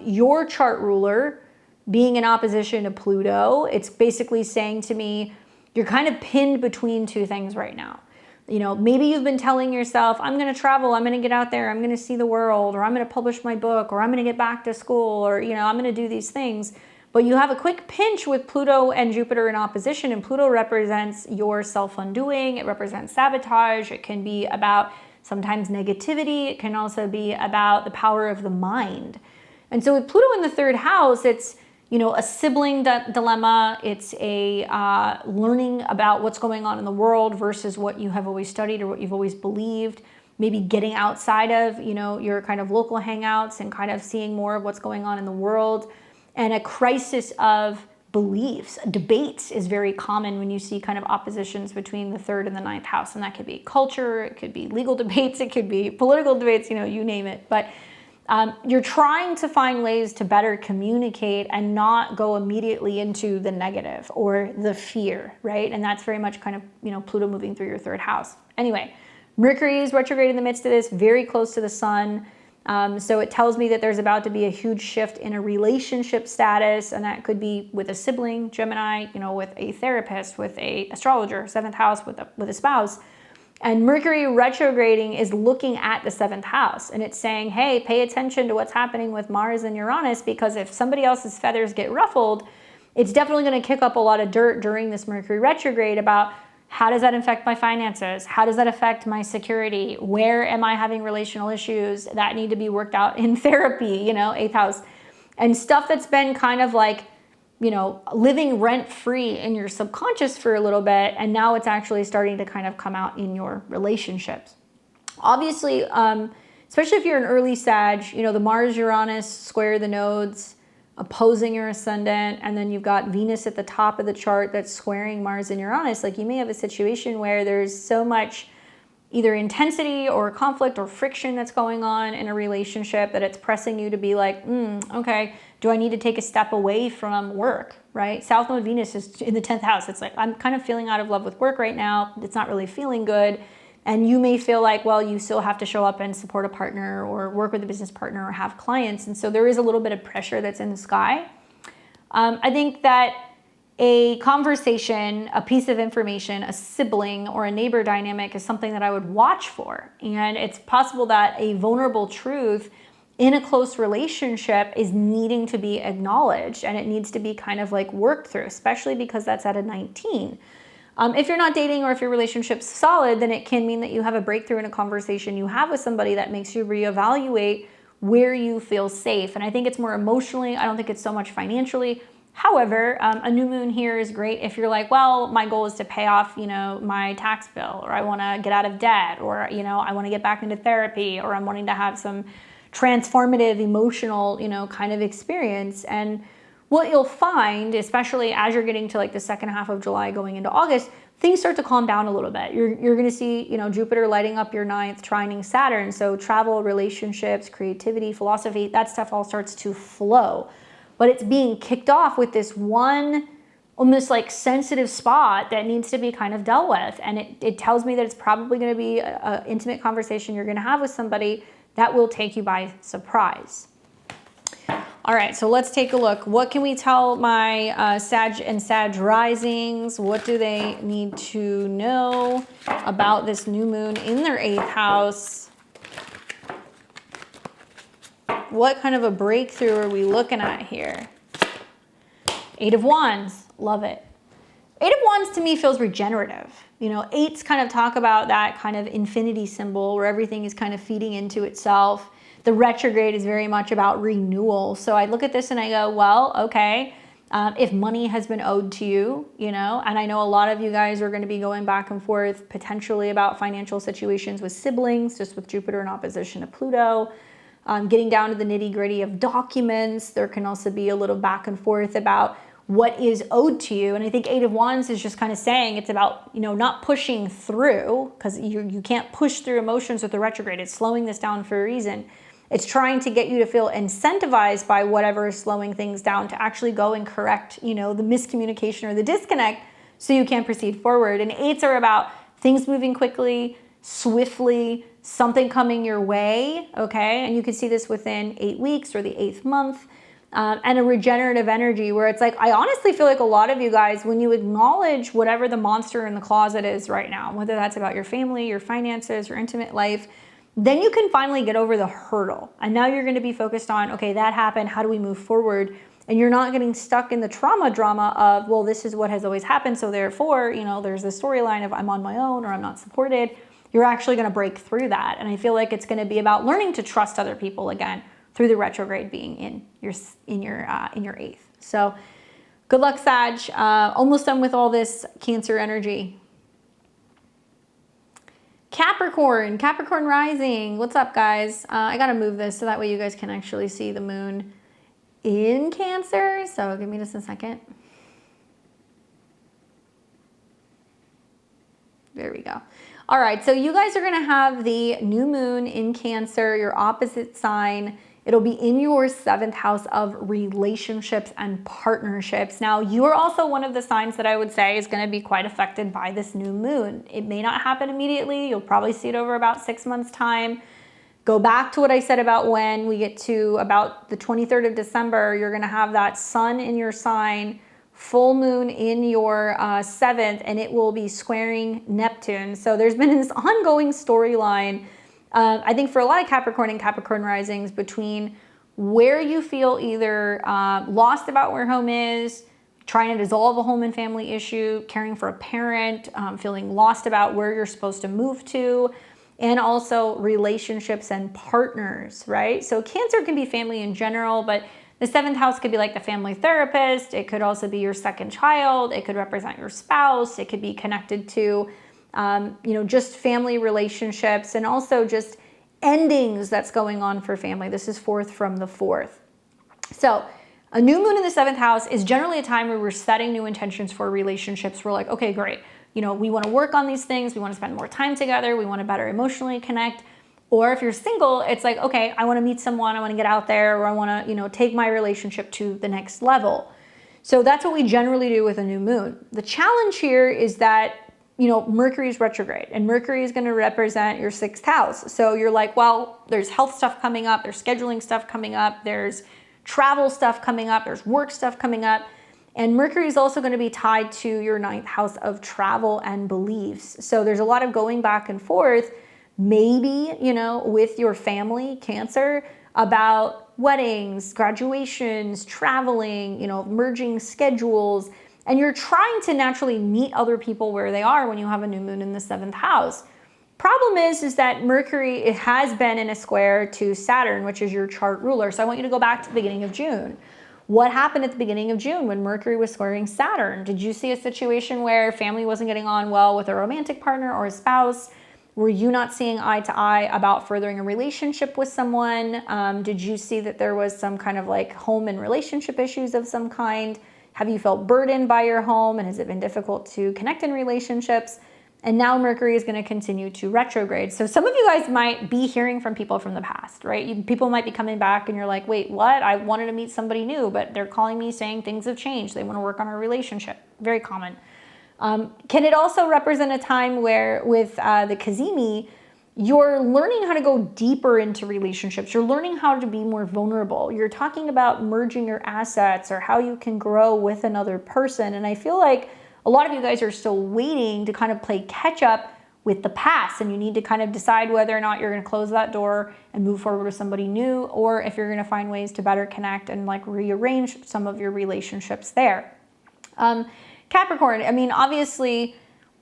your chart ruler being in opposition to Pluto, it's basically saying to me, you're kind of pinned between two things right now. Maybe you've been telling yourself, I'm going to travel, I'm going to get out there, I'm going to see the world, or I'm going to publish my book, or I'm going to get back to school, or, I'm going to do these things. But you have a quick pinch with Pluto and Jupiter in opposition, and Pluto represents your self-undoing. It represents sabotage. It can be about sometimes negativity. It can also be about the power of the mind. And so with Pluto in the 3rd house, it's, a sibling dilemma. It's a learning about what's going on in the world versus what you have always studied or what you've always believed. Maybe getting outside of, your kind of local hangouts and kind of seeing more of what's going on in the world. And a crisis of beliefs. Debates is very common when you see kind of oppositions between the 3rd and the 9th house. And that could be culture, it could be legal debates, it could be political debates, you name it. But you're trying to find ways to better communicate and not go immediately into the negative or the fear, right? And that's very much kind of, Pluto moving through your 3rd house. Anyway, Mercury is retrograde in the midst of this, very close to the sun. So it tells me that there's about to be a huge shift in a relationship status, and that could be with a sibling, Gemini, with a therapist, with a astrologer, 7th house, with a spouse. And Mercury retrograding is looking at the 7th house, and it's saying, hey, pay attention to what's happening with Mars and Uranus, because if somebody else's feathers get ruffled, it's definitely going to kick up a lot of dirt during this Mercury retrograde about how does that affect my finances? How does that affect my security? Where am I having relational issues that need to be worked out in therapy, 8th house? And stuff that's been kind of like, living rent-free in your subconscious for a little bit, and now it's actually starting to kind of come out in your relationships. Obviously, especially if you're an early Sag, you know, the Mars-Uranus square the nodes, opposing your ascendant, and then you've got Venus at the top of the chart that's squaring Mars and Uranus. Like, you may have a situation where there's so much either intensity or conflict or friction that's going on in a relationship that it's pressing you to be like, okay, do I need to take a step away from work, right? South Node Venus is in the 10th house. It's like, I'm kind of feeling out of love with work right now. It's not really feeling good. And you may feel like, well, you still have to show up and support a partner or work with a business partner or have clients. And so there is a little bit of pressure that's in the sky. I think that a conversation, a piece of information, a sibling or a neighbor dynamic is something that I would watch for. And it's possible that a vulnerable truth in a close relationship is needing to be acknowledged, and it needs to be kind of like worked through, especially because that's at a 19. If you're not dating or if your relationship's solid, then it can mean that you have a breakthrough in a conversation you have with somebody that makes you reevaluate where you feel safe. And I think it's more emotionally. I don't think it's so much financially. However, a new moon here is great if you're like, well, my goal is to pay off, you know, my tax bill, or I want to get out of debt, or, you know, I want to get back into therapy, or I'm wanting to have some transformative emotional, you know, kind of experience. And what you'll find, especially as you're getting to like the second half of July going into August, things start to calm down a little bit. You're going to see, you know, Jupiter lighting up your 9th, trining Saturn. So travel, relationships, creativity, philosophy, that stuff all starts to flow. But it's being kicked off with this one almost like sensitive spot that needs to be kind of dealt with. And it tells me that it's probably going to be an intimate conversation you're going to have with somebody that will take you by surprise. All right, so let's take a look. What can we tell my Sag and Sag risings? What do they need to know about this new moon in their 8th house? What kind of a breakthrough are we looking at here? 8 of Wands, love it. 8 of Wands to me feels regenerative. You know, 8s kind of talk about that kind of infinity symbol where everything is kind of feeding into itself. The retrograde is very much about renewal. So I look at this and I go, well, okay, if money has been owed to you, you know, and I know a lot of you guys are going to be going back and forth potentially about financial situations with siblings, just with Jupiter in opposition to Pluto. Getting down to the nitty gritty of documents. There can also be a little back and forth about what is owed to you. And I think 8 of Wands is just kind of saying it's about, you know, not pushing through, because you can't push through emotions with the retrograde. It's slowing this down for a reason. It's trying to get you to feel incentivized by whatever is slowing things down to actually go and correct, you know, the miscommunication or the disconnect so you can proceed forward. And 8s are about things moving quickly, swiftly, something coming your way, okay? And you can see this within 8 weeks or the 8th month, and a regenerative energy where it's like, I honestly feel like a lot of you guys, when you acknowledge whatever the monster in the closet is right now, whether that's about your family, your finances, your intimate life, then you can finally get over the hurdle. And now you're going to be focused on, okay, that happened. How do we move forward? And you're not getting stuck in the trauma drama of, well, this is what has always happened. So therefore, you know, there's the storyline of I'm on my own or I'm not supported. You're actually going to break through that. And I feel like it's going to be about learning to trust other people again through the retrograde being in your 8th. So good luck, Sag. Almost done with all this Cancer energy. Capricorn rising. What's up, guys? I got to move this so that way you guys can actually see the moon in Cancer. So give me just a second. There we go. All right, so you guys are going to have the new moon in Cancer, your opposite sign. It'll be in your 7th house of relationships and partnerships. Now, you are also one of the signs that I would say is going to be quite affected by this new moon. It may not happen immediately. You'll probably see it over about 6 months' time. Go back to what I said about when we get to about the 23rd of December, you're going to have that sun in your sign, full moon in your 7th, and it will be squaring Neptune. So there's been this ongoing storyline, I think for a lot of Capricorn and Capricorn risings, between where you feel either lost about where home is, trying to dissolve a home and family issue, caring for a parent, feeling lost about where you're supposed to move to, and also relationships and partners, right? So Cancer can be family in general, but the 7th house could be like the family therapist. It could also be your second child. It could represent your spouse. It could be connected to, you know, just family relationships, and also just endings that's going on for family. This is fourth from the fourth. So a new moon in the seventh house is generally a time where we're setting new intentions for relationships. We're like, okay, great. You know, we want to work on these things. We want to spend more time together. We want to better emotionally connect. Or if you're single, it's like, okay, I want to meet someone. I want to get out there, or I want to, you know, take my relationship to the next level. So that's what we generally do with a new moon. The challenge here is that, you know, Mercury is retrograde, and Mercury is going to represent your sixth house. So you're like, well, there's health stuff coming up. There's scheduling stuff coming up. There's travel stuff coming up. There's work stuff coming up. And Mercury is also going to be tied to your ninth house of travel and beliefs. So there's a lot of going back and forth, maybe, you know, with your family, Cancer, about weddings, graduations, traveling, you know, merging schedules. And you're trying to naturally meet other people where they are when you have a new moon in the seventh house. Problem is that Mercury, it has been in a square to Saturn, which is your chart ruler. So I want you to go back to the beginning of June. What happened at the beginning of June when Mercury was squaring Saturn? Did you see a situation where family wasn't getting on well with a romantic partner or a spouse? Were you not seeing eye to eye about furthering a relationship with someone? Did you see that there was some kind of like home and relationship issues of some kind? Have you felt burdened by your home, and has it been difficult to connect in relationships? And now Mercury is going to continue to retrograde. So some of you guys might be hearing from people from the past, right? People might be coming back and you're like, wait, what? I wanted to meet somebody new, but they're calling me saying things have changed. They want to work on our relationship. Very common. Can it also represent a time where with the Cazimi, you're learning how to go deeper into relationships. You're learning how to be more vulnerable. You're talking about merging your assets or how you can grow with another person. And I feel like a lot of you guys are still waiting to kind of play catch up with the past, and you need to kind of decide whether or not you're going to close that door and move forward with somebody new, or if you're going to find ways to better connect and like rearrange some of your relationships there. Capricorn, I mean, obviously,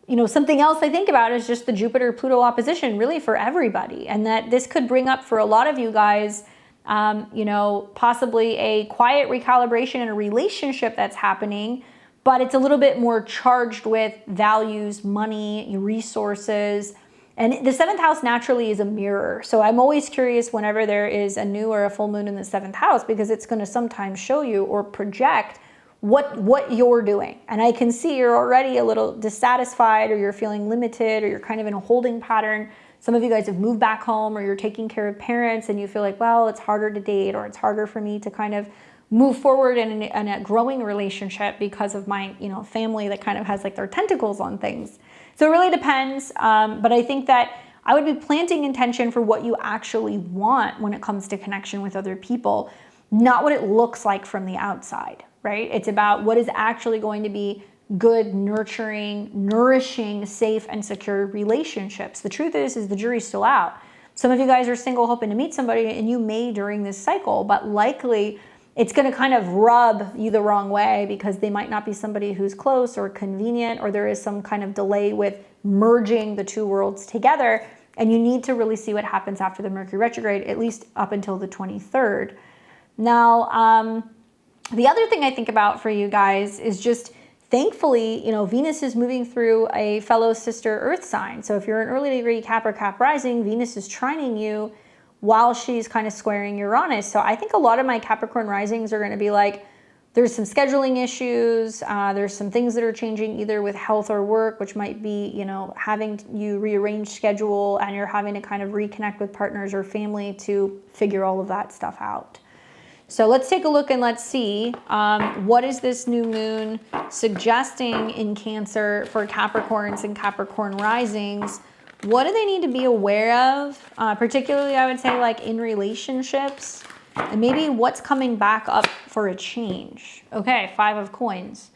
you know, something else I think about is just the Jupiter-Pluto opposition really for everybody, and that this could bring up for a lot of you guys, you know, possibly a quiet recalibration in a relationship that's happening, but it's a little bit more charged with values, money, resources. And the seventh house naturally is a mirror. So I'm always curious whenever there is a new or a full moon in the seventh house, because it's going to sometimes show you or project what you're doing. And I can see you're already a little dissatisfied, or you're feeling limited, or you're kind of in a holding pattern. Some of you guys have moved back home, or you're taking care of parents and you feel like, well, it's harder to date, or it's harder for me to kind of move forward in a growing relationship because of my, you know, family that kind of has like their tentacles on things. So it really depends. But I think that I would be planting intention for what you actually want when it comes to connection with other people, not what it looks like from the outside, right? It's about what is actually going to be good, nurturing, nourishing, safe, and secure relationships. The truth is the jury's still out. Some of you guys are single hoping to meet somebody, and you may during this cycle, but likely it's going to kind of rub you the wrong way because they might not be somebody who's close or convenient, or there is some kind of delay with merging the two worlds together. And you need to really see what happens after the Mercury retrograde, at least up until the 23rd. Now, the other thing I think about for you guys is just, thankfully, you know, Venus is moving through a fellow sister Earth sign. So if you're an early degree Cap or Cap rising, Venus is trining you while she's kind of squaring Uranus. So I think a lot of my Capricorn risings are going to be like, there's some scheduling issues. There's some things that are changing either with health or work, which might be, you know, having you rearrange schedule, and you're having to kind of reconnect with partners or family to figure all of that stuff out. So let's take a look and let's see what is this new moon suggesting in Cancer for Capricorns and Capricorn risings. What do they need to be aware of? Particularly, I would say, like in relationships, and maybe what's coming back up for a change. Okay, 5 of Coins.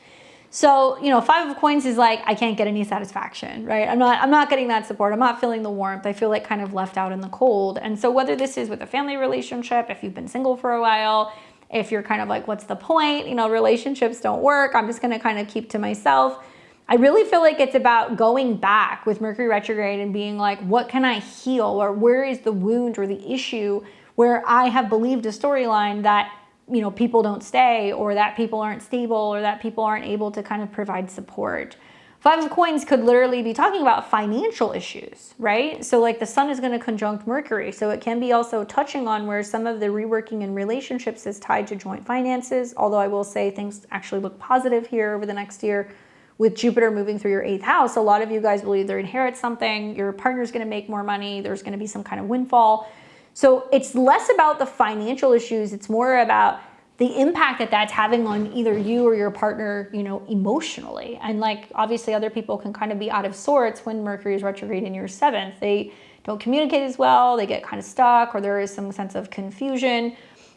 So, you know, 5 of Coins is like, I can't get any satisfaction, right? I'm not getting that support. I'm not feeling the warmth. I feel like kind of left out in the cold. And so whether this is with a family relationship, if you've been single for a while, if you're kind of like, what's the point? You know, relationships don't work. I'm just going to kind of keep to myself. I really feel like it's about going back with Mercury retrograde and being like, what can I heal? Or where is the wound or the issue where I have believed a storyline that, you know, people don't stay, or that people aren't stable, or that people aren't able to kind of provide support. Five of Coins could literally be talking about financial issues, right? So like the sun is going to conjunct Mercury. So it can be also touching on where some of the reworking in relationships is tied to joint finances. Although I will say things actually look positive here over the next year with Jupiter moving through your 8th house. A lot of you guys will either inherit something, your partner's going to make more money, there's going to be some kind of windfall. So it's less about the financial issues. It's more about the impact that that's having on either you or your partner, you know, emotionally. And like, obviously other people can kind of be out of sorts when Mercury is retrograde in your 7th. They don't communicate as well, they get kind of stuck, or there is some sense of confusion.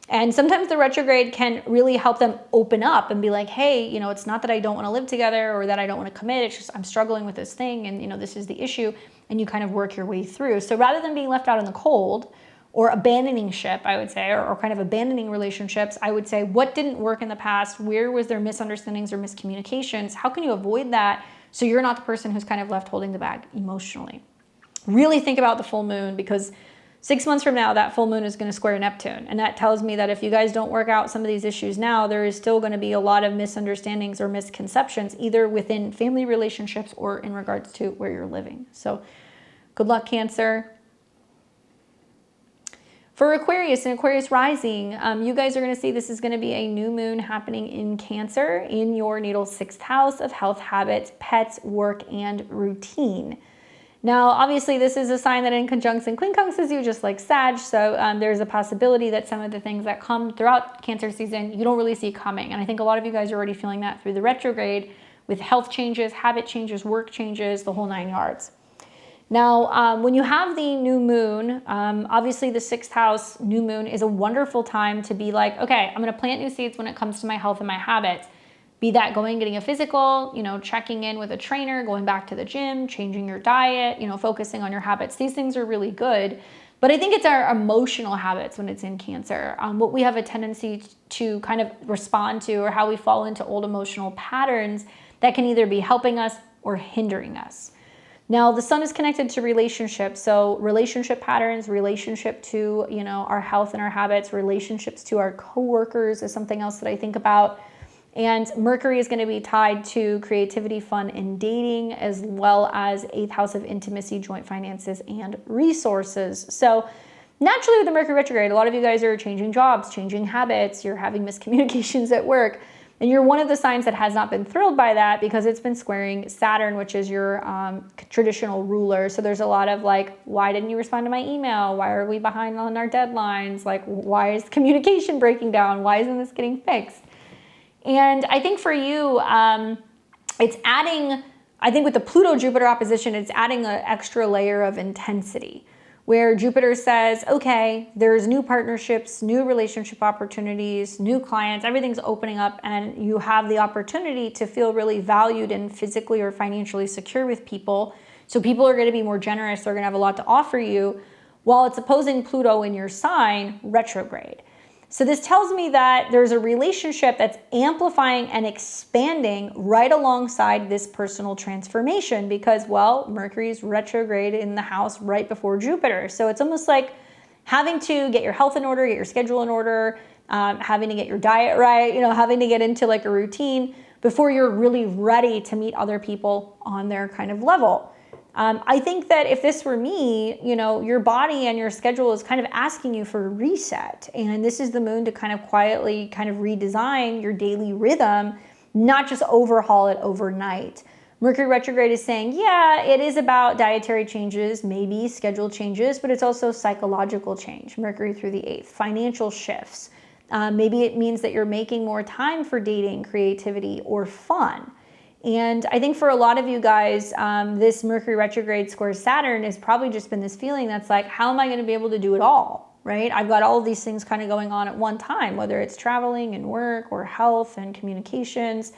And sometimes the retrograde can really help them open up and be like, hey, you know, it's not that I don't want to live together or that I don't want to commit. It's just I'm struggling with this thing and, you know, this is the issue. And you kind of work your way through. So rather than being left out in the cold, or abandoning ship, I would say, or kind of abandoning relationships, I would say, what didn't work in the past? Where was there misunderstandings or miscommunications? How can you avoid that so you're not the person who's kind of left holding the bag emotionally? Really think about the full moon, because 6 months from now, that full moon is going to square Neptune. And that tells me that if you guys don't work out some of these issues now, there is still going to be a lot of misunderstandings or misconceptions, either within family relationships or in regards to where you're living. So good luck, Cancer. For Aquarius and Aquarius rising, you guys are going to see this is going to be a new moon happening in Cancer in your natal 6th house of health, habits, pets, work, and routine. Now, obviously, this is a sign that in conjuncts and quincunxes you, just like Sag. So there's a possibility that some of the things that come throughout Cancer season, you don't really see coming. And I think a lot of you guys are already feeling that through the retrograde with health changes, habit changes, work changes, the whole 9 yards. Now, when you have the new moon, obviously the 6th house new moon is a wonderful time to be like, okay, I'm going to plant new seeds when it comes to my health and my habits. Be that going, getting a physical, you know, checking in with a trainer, going back to the gym, changing your diet, you know, focusing on your habits. These things are really good. But I think it's our emotional habits when it's in Cancer, what we have a tendency to kind of respond to, or how we fall into old emotional patterns that can either be helping us or hindering us. Now, the sun is connected to relationships. So relationship patterns, relationship to, you know, our health and our habits, relationships to our coworkers is something else that I think about. And Mercury is going to be tied to creativity, fun, and dating, as well as 8th house of intimacy, joint finances, and resources. So naturally with the Mercury retrograde, a lot of you guys are changing jobs, changing habits, you're having miscommunications at work. And you're one of the signs that has not been thrilled by that because it's been squaring Saturn, which is your traditional ruler. So there's a lot of like, why didn't you respond to my email? Why are we behind on our deadlines? Like, why is communication breaking down? Why isn't this getting fixed? And I think for you, it's adding, I think with the Pluto-Jupiter opposition, it's adding an extra layer of intensity, where Jupiter says, okay, there's new partnerships, new relationship opportunities, new clients, everything's opening up, and you have the opportunity to feel really valued and physically or financially secure with people. So people are going to be more generous, they're going to have a lot to offer you, while it's opposing Pluto in your sign, retrograde. So this tells me that there's a relationship that's amplifying and expanding right alongside this personal transformation because, well, Mercury's retrograde in the house right before Jupiter. So it's almost like having to get your health in order, get your schedule in order, having to get your diet right, you know, having to get into like a routine before you're really ready to meet other people on their kind of level. I think that if this were me, you know, your body and your schedule is kind of asking you for a reset. And this is the moon to kind of quietly kind of redesign your daily rhythm, not just overhaul it overnight. Mercury retrograde is saying, yeah, it is about dietary changes, maybe schedule changes, but it's also psychological change. Mercury through the 8th, financial shifts. Maybe it means that you're making more time for dating, creativity, or fun. And I think for a lot of you guys, this Mercury retrograde square Saturn has probably just been this feeling that's like, how am I going to be able to do it all, right? I've got all of these things kind of going on at one time, whether it's traveling and work or health and communications.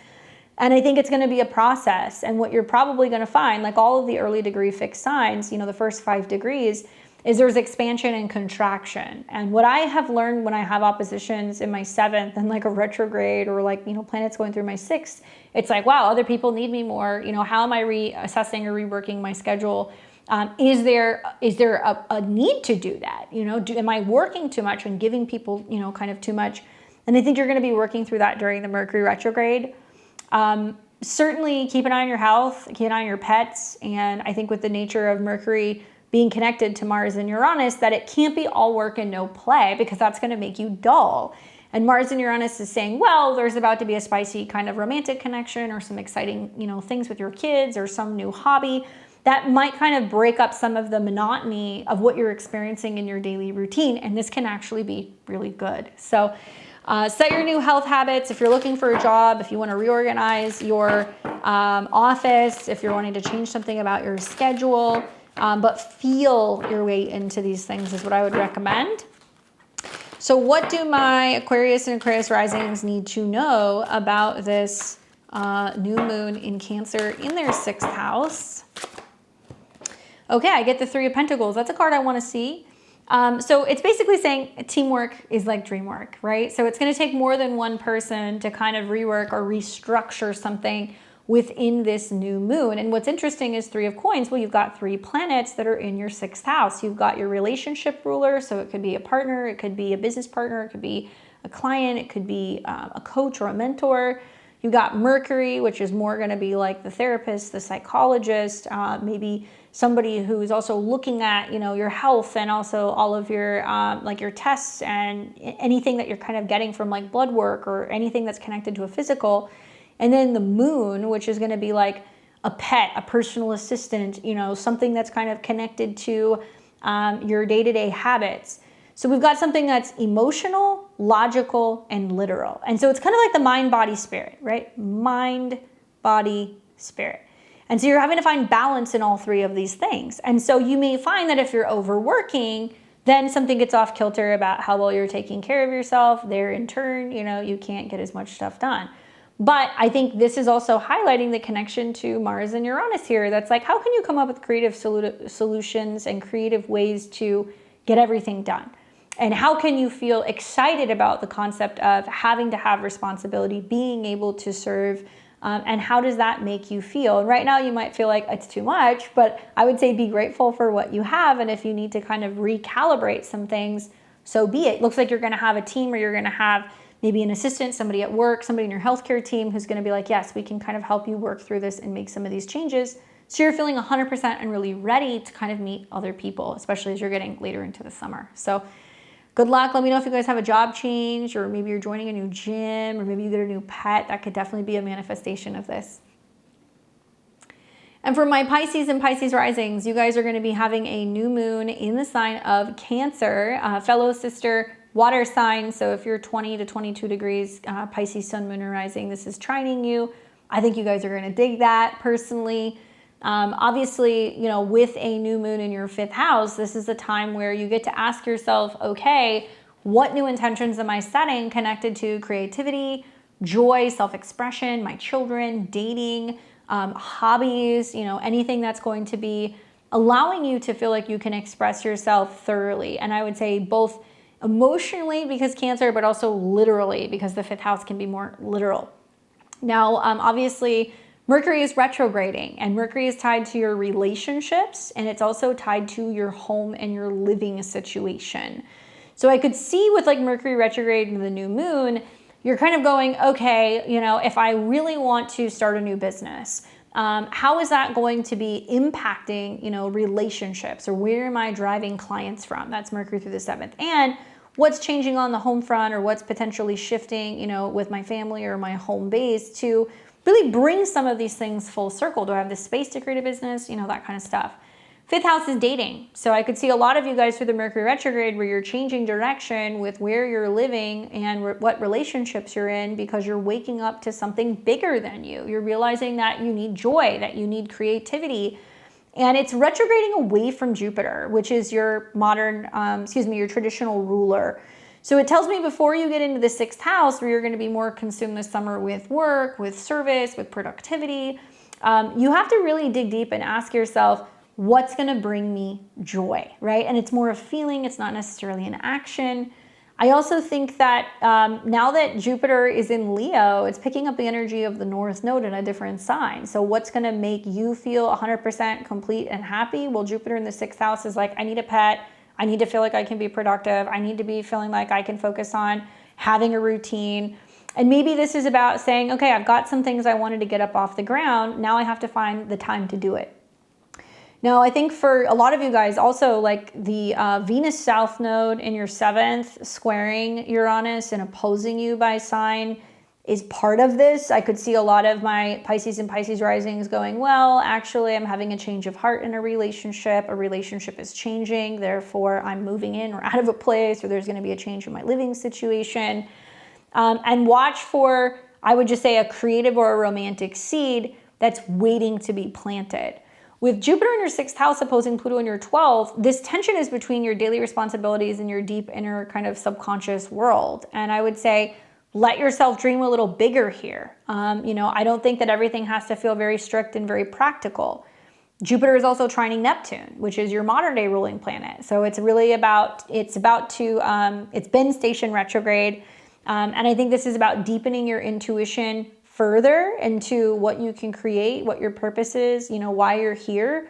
And I think it's going to be a process. And what you're probably going to find, like all of the early degree fixed signs, you know, the first 5 degrees, is there's expansion and contraction. And what I have learned when I have oppositions in my 7th and like a retrograde or like, you know, planets going through my 6th, it's like, wow, other people need me more. You know, how am I reassessing or reworking my schedule? Is there a need to do that? You know, am I working too much and giving people, you know, kind of too much? And I think you're going to be working through that during the Mercury retrograde. certainly keep an eye on your health, keep an eye on your pets. And I think with the nature of Mercury being connected to Mars and Uranus, that it can't be all work and no play, because that's going to make you dull. And Mars and Uranus is saying, well, there's about to be a spicy kind of romantic connection or some exciting, things with your kids or some new hobby that might kind of break up some of the monotony of what you're experiencing in your daily routine. And this can actually be really good. So set your new health habits. If you're looking for a job, if you want to reorganize your office, if you're wanting to change something about your schedule, but feel your way into these things is what I would recommend. So what do my Aquarius and Aquarius risings need to know about this new moon in Cancer in their 6th house? Okay, I get the 3 of Pentacles. That's a card I want to see. So it's basically saying teamwork is like dream work, right? So it's going to take more than one person to kind of rework or restructure something within this new moon. And what's interesting is 3 of Coins. Well, you've got 3 planets that are in your 6th house. You've got your relationship ruler. So it could be a partner. It could be a business partner. It could be a client. It could be a coach or a mentor. You've got Mercury, which is more going to be like the therapist, the psychologist, maybe somebody who's also looking at, your health and also all of your, like your tests and anything that you're kind of getting from like blood work or anything that's connected to a physical. And then the moon, which is going to be like a pet, a personal assistant, something that's kind of connected to your day-to-day habits. So we've got something that's emotional, logical, and literal. And so it's kind of like the mind, body, spirit, right? Mind, body, spirit. And so you're having to find balance in all 3 of these things. And so you may find that if you're overworking, then something gets off kilter about how well you're taking care of yourself. There in turn, you can't get as much stuff done. But I think this is also highlighting the connection to Mars and Uranus here. That's like, how can you come up with creative solutions and creative ways to get everything done? And how can you feel excited about the concept of having to have responsibility, being able to serve, and how does that make you feel? And right now you might feel like it's too much, but I would say be grateful for what you have. And if you need to kind of recalibrate some things, so be it. Looks like you're going to have a team, or you're going to have maybe an assistant, somebody at work, somebody in your healthcare team who's going to be like, yes, we can kind of help you work through this and make some of these changes. So you're feeling 100% and really ready to kind of meet other people, especially as you're getting later into the summer. So good luck. Let me know if you guys have a job change, or maybe you're joining a new gym, or maybe you get a new pet. That could definitely be a manifestation of this. And for my Pisces and Pisces risings, you guys are going to be having a new moon in the sign of Cancer, fellow sister water sign. So if you're 20 to 22 degrees Pisces sun, moon, or rising, this is trining you. I think you guys are going to dig that personally. Obviously, with a new moon in your 5th house, this is a time where you get to ask yourself, okay, what new intentions am I setting connected to creativity, joy, self-expression, my children, dating, hobbies, anything that's going to be allowing you to feel like you can express yourself thoroughly. And I would say both emotionally, because Cancer, but also literally, because the 5th house can be more literal. Now, obviously, Mercury is retrograding, and Mercury is tied to your relationships, and it's also tied to your home and your living situation. So I could see with like Mercury retrograde and the new moon, you're kind of going, okay, if I really want to start a new business, how is that going to be impacting, relationships, or where am I driving clients from? That's Mercury through the 7th. And what's changing on the home front, or what's potentially shifting, with my family or my home base to really bring some of these things full circle. Do I have the space to create a business? That kind of stuff. 5th house is dating. So I could see a lot of you guys through the Mercury retrograde where you're changing direction with where you're living and what relationships you're in, because you're waking up to something bigger than you. You're realizing that you need joy, that you need creativity. And it's retrograding away from Jupiter, which is your your traditional ruler. So it tells me before you get into the 6th house, where you're going to be more consumed this summer with work, with service, with productivity, you have to really dig deep and ask yourself, what's going to bring me joy, right? And it's more a feeling. It's not necessarily an action. I also think that now that Jupiter is in Leo, it's picking up the energy of the North Node in a different sign. So what's going to make you feel 100% complete and happy? Well, Jupiter in the 6th house is like, I need a pet. I need to feel like I can be productive. I need to be feeling like I can focus on having a routine. And maybe this is about saying, okay, I've got some things I wanted to get up off the ground. Now I have to find the time to do it. Now, I think for a lot of you guys also, like the Venus South Node in your 7th squaring Uranus and opposing you by sign is part of this. I could see a lot of my Pisces and Pisces risings going, well, actually, I'm having a change of heart in a relationship. A relationship is changing. Therefore, I'm moving in or out of a place, or there's going to be a change in my living situation. And watch for, I would just say, a creative or a romantic seed that's waiting to be planted. With Jupiter in your 6th house opposing Pluto in your 12th, this tension is between your daily responsibilities and your deep inner kind of subconscious world. And I would say, let yourself dream a little bigger here. I don't think that everything has to feel very strict and very practical. Jupiter is also trining Neptune, which is your modern day ruling planet. So it's really it's been station retrograde. And I think this is about deepening your intuition further into what you can create, what your purpose is, why you're here.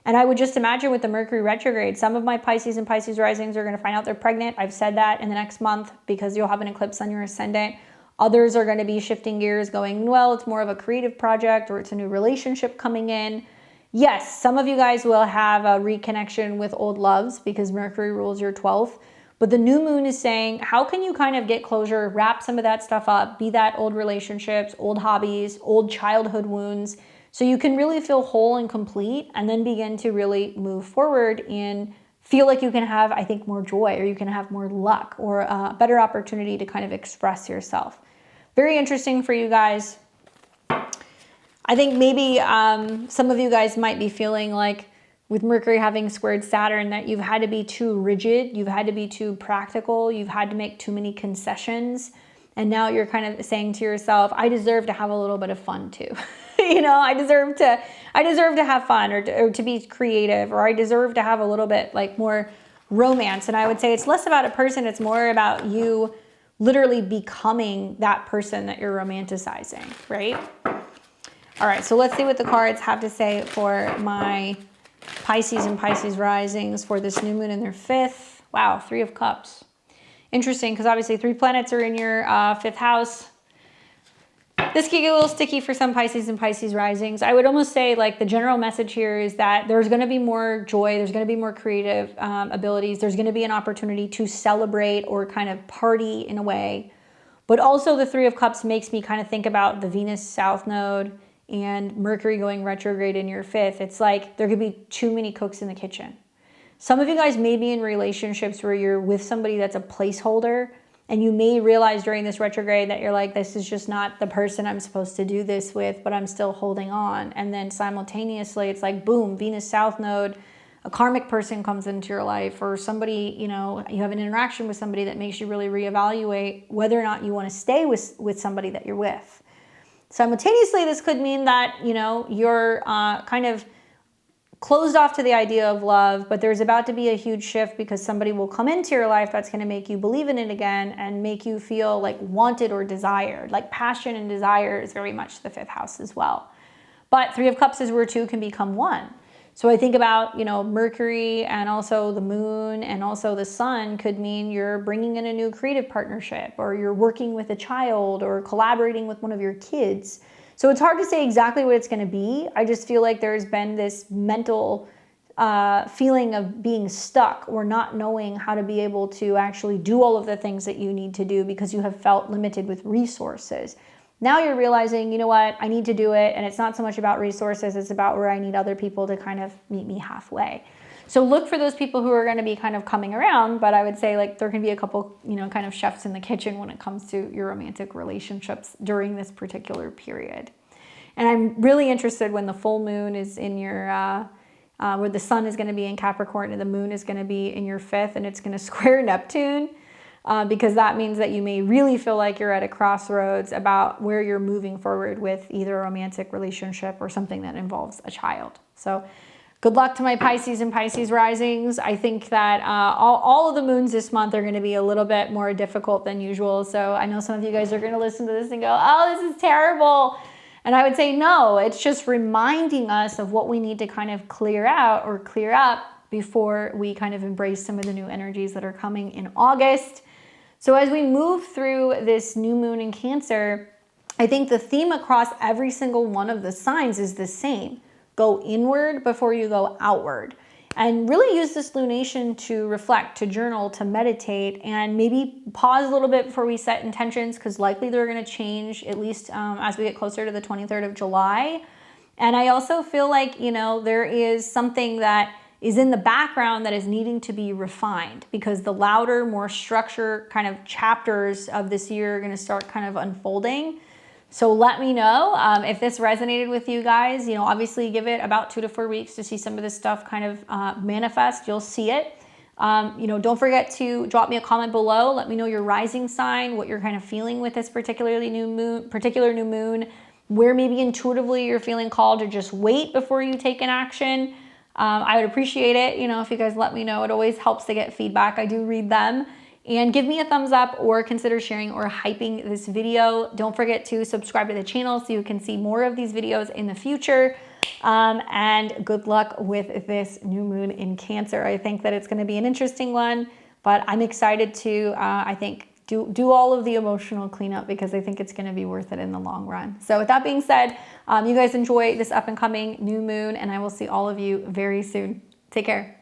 And I would just imagine with the Mercury retrograde, some of my Pisces and Pisces risings are going to find out they're pregnant. I've said that in the next month because you'll have an eclipse on your ascendant. Others are going to be shifting gears going, well, it's more of a creative project or it's a new relationship coming in. Yes, some of you guys will have a reconnection with old loves because Mercury rules your 12th. But the new moon is saying, how can you kind of get closure, wrap some of that stuff up, be that old relationships, old hobbies, old childhood wounds, so you can really feel whole and complete and then begin to really move forward and feel like you can have, I think, more joy, or you can have more luck or a better opportunity to kind of express yourself. Very interesting for you guys. I think maybe some of you guys might be feeling like with Mercury having squared Saturn that you've had to be too rigid, you've had to be too practical, you've had to make too many concessions. And now you're kind of saying to yourself, I deserve to have a little bit of fun too. I deserve to have fun or to be creative, or I deserve to have a little bit like more romance. And I would say it's less about a person, it's more about you literally becoming that person that you're romanticizing, right? All right, so let's see what the cards have to say for my Pisces and Pisces risings for this new moon in their 5th. Wow, 3 of Cups. Interesting, because obviously 3 planets are in your 5th house. This can get a little sticky for some Pisces and Pisces risings. I would almost say like the general message here is that there's going to be more joy. There's going to be more creative abilities. There's going to be an opportunity to celebrate or kind of party in a way. But also the 3 of Cups makes me kind of think about the Venus South Node and Mercury going retrograde in your 5th. It's like there could be too many cooks in the kitchen. Some of you guys may be in relationships where you're with somebody that's a placeholder, and you may realize during this retrograde that you're like, this is just not the person I'm supposed to do this with, but I'm still holding on. And then simultaneously, it's like, boom, Venus South Node, a karmic person comes into your life, or somebody, you have an interaction with somebody that makes you really reevaluate whether or not you want to stay with somebody that you're with. Simultaneously, this could mean that, you're kind of closed off to the idea of love, but there's about to be a huge shift because somebody will come into your life that's going to make you believe in it again and make you feel like wanted or desired. Like passion and desire is very much the 5th house as well. But 3 of Cups is where 2 can become 1. So I think about, Mercury and also the moon and also the sun could mean you're bringing in a new creative partnership, or you're working with a child or collaborating with one of your kids. So it's hard to say exactly what it's going to be. I just feel like there's been this mental feeling of being stuck or not knowing how to be able to actually do all of the things that you need to do because you have felt limited with resources. Now you're realizing, you know what, I need to do it. And it's not so much about resources, it's about where I need other people to kind of meet me halfway. So look for those people who are going to be kind of coming around, but I would say like there can be a couple, kind of chefs in the kitchen when it comes to your romantic relationships during this particular period. And I'm really interested when the full moon is in your, where the sun is going to be in Capricorn and the moon is going to be in your 5th, and it's going to square Neptune, because that means that you may really feel like you're at a crossroads about where you're moving forward with either a romantic relationship or something that involves a child. So good luck to my Pisces and Pisces risings. I think that all of the moons this month are going to be a little bit more difficult than usual. So I know some of you guys are going to listen to this and go, oh, this is terrible. And I would say, no, it's just reminding us of what we need to kind of clear out or clear up before we kind of embrace some of the new energies that are coming in August. So as we move through this new moon in Cancer, I think the theme across every single one of the signs is the same. Go inward before you go outward. And really use this lunation to reflect, to journal, to meditate, and maybe pause a little bit before we set intentions, because likely they're going to change, at least as we get closer to the 23rd of July. And I also feel like, you know, there is something that is in the background that is needing to be refined, because the louder, more structured kind of chapters of this year are going to start kind of unfolding. So let me know if this resonated with you guys. You know, obviously give it about 2 to 4 weeks to see some of this stuff kind of manifest. You'll see it. You know, don't forget to drop me a comment below. Let me know your rising sign, what you're kind of feeling with this particular new moon, where maybe intuitively you're feeling called to just wait before you take an action. I would appreciate it, you know, if you guys let me know. It always helps to get feedback. I do read them. And give me a thumbs up, or consider sharing or hyping this video. Don't forget to subscribe to the channel so you can see more of these videos in the future. And good luck with this new moon in Cancer. I think that it's going to be an interesting one, but I'm excited to, I think, do all of the emotional cleanup, because I think it's going to be worth it in the long run. So with that being said, you guys enjoy this up and coming new moon, and I will see all of you very soon. Take care.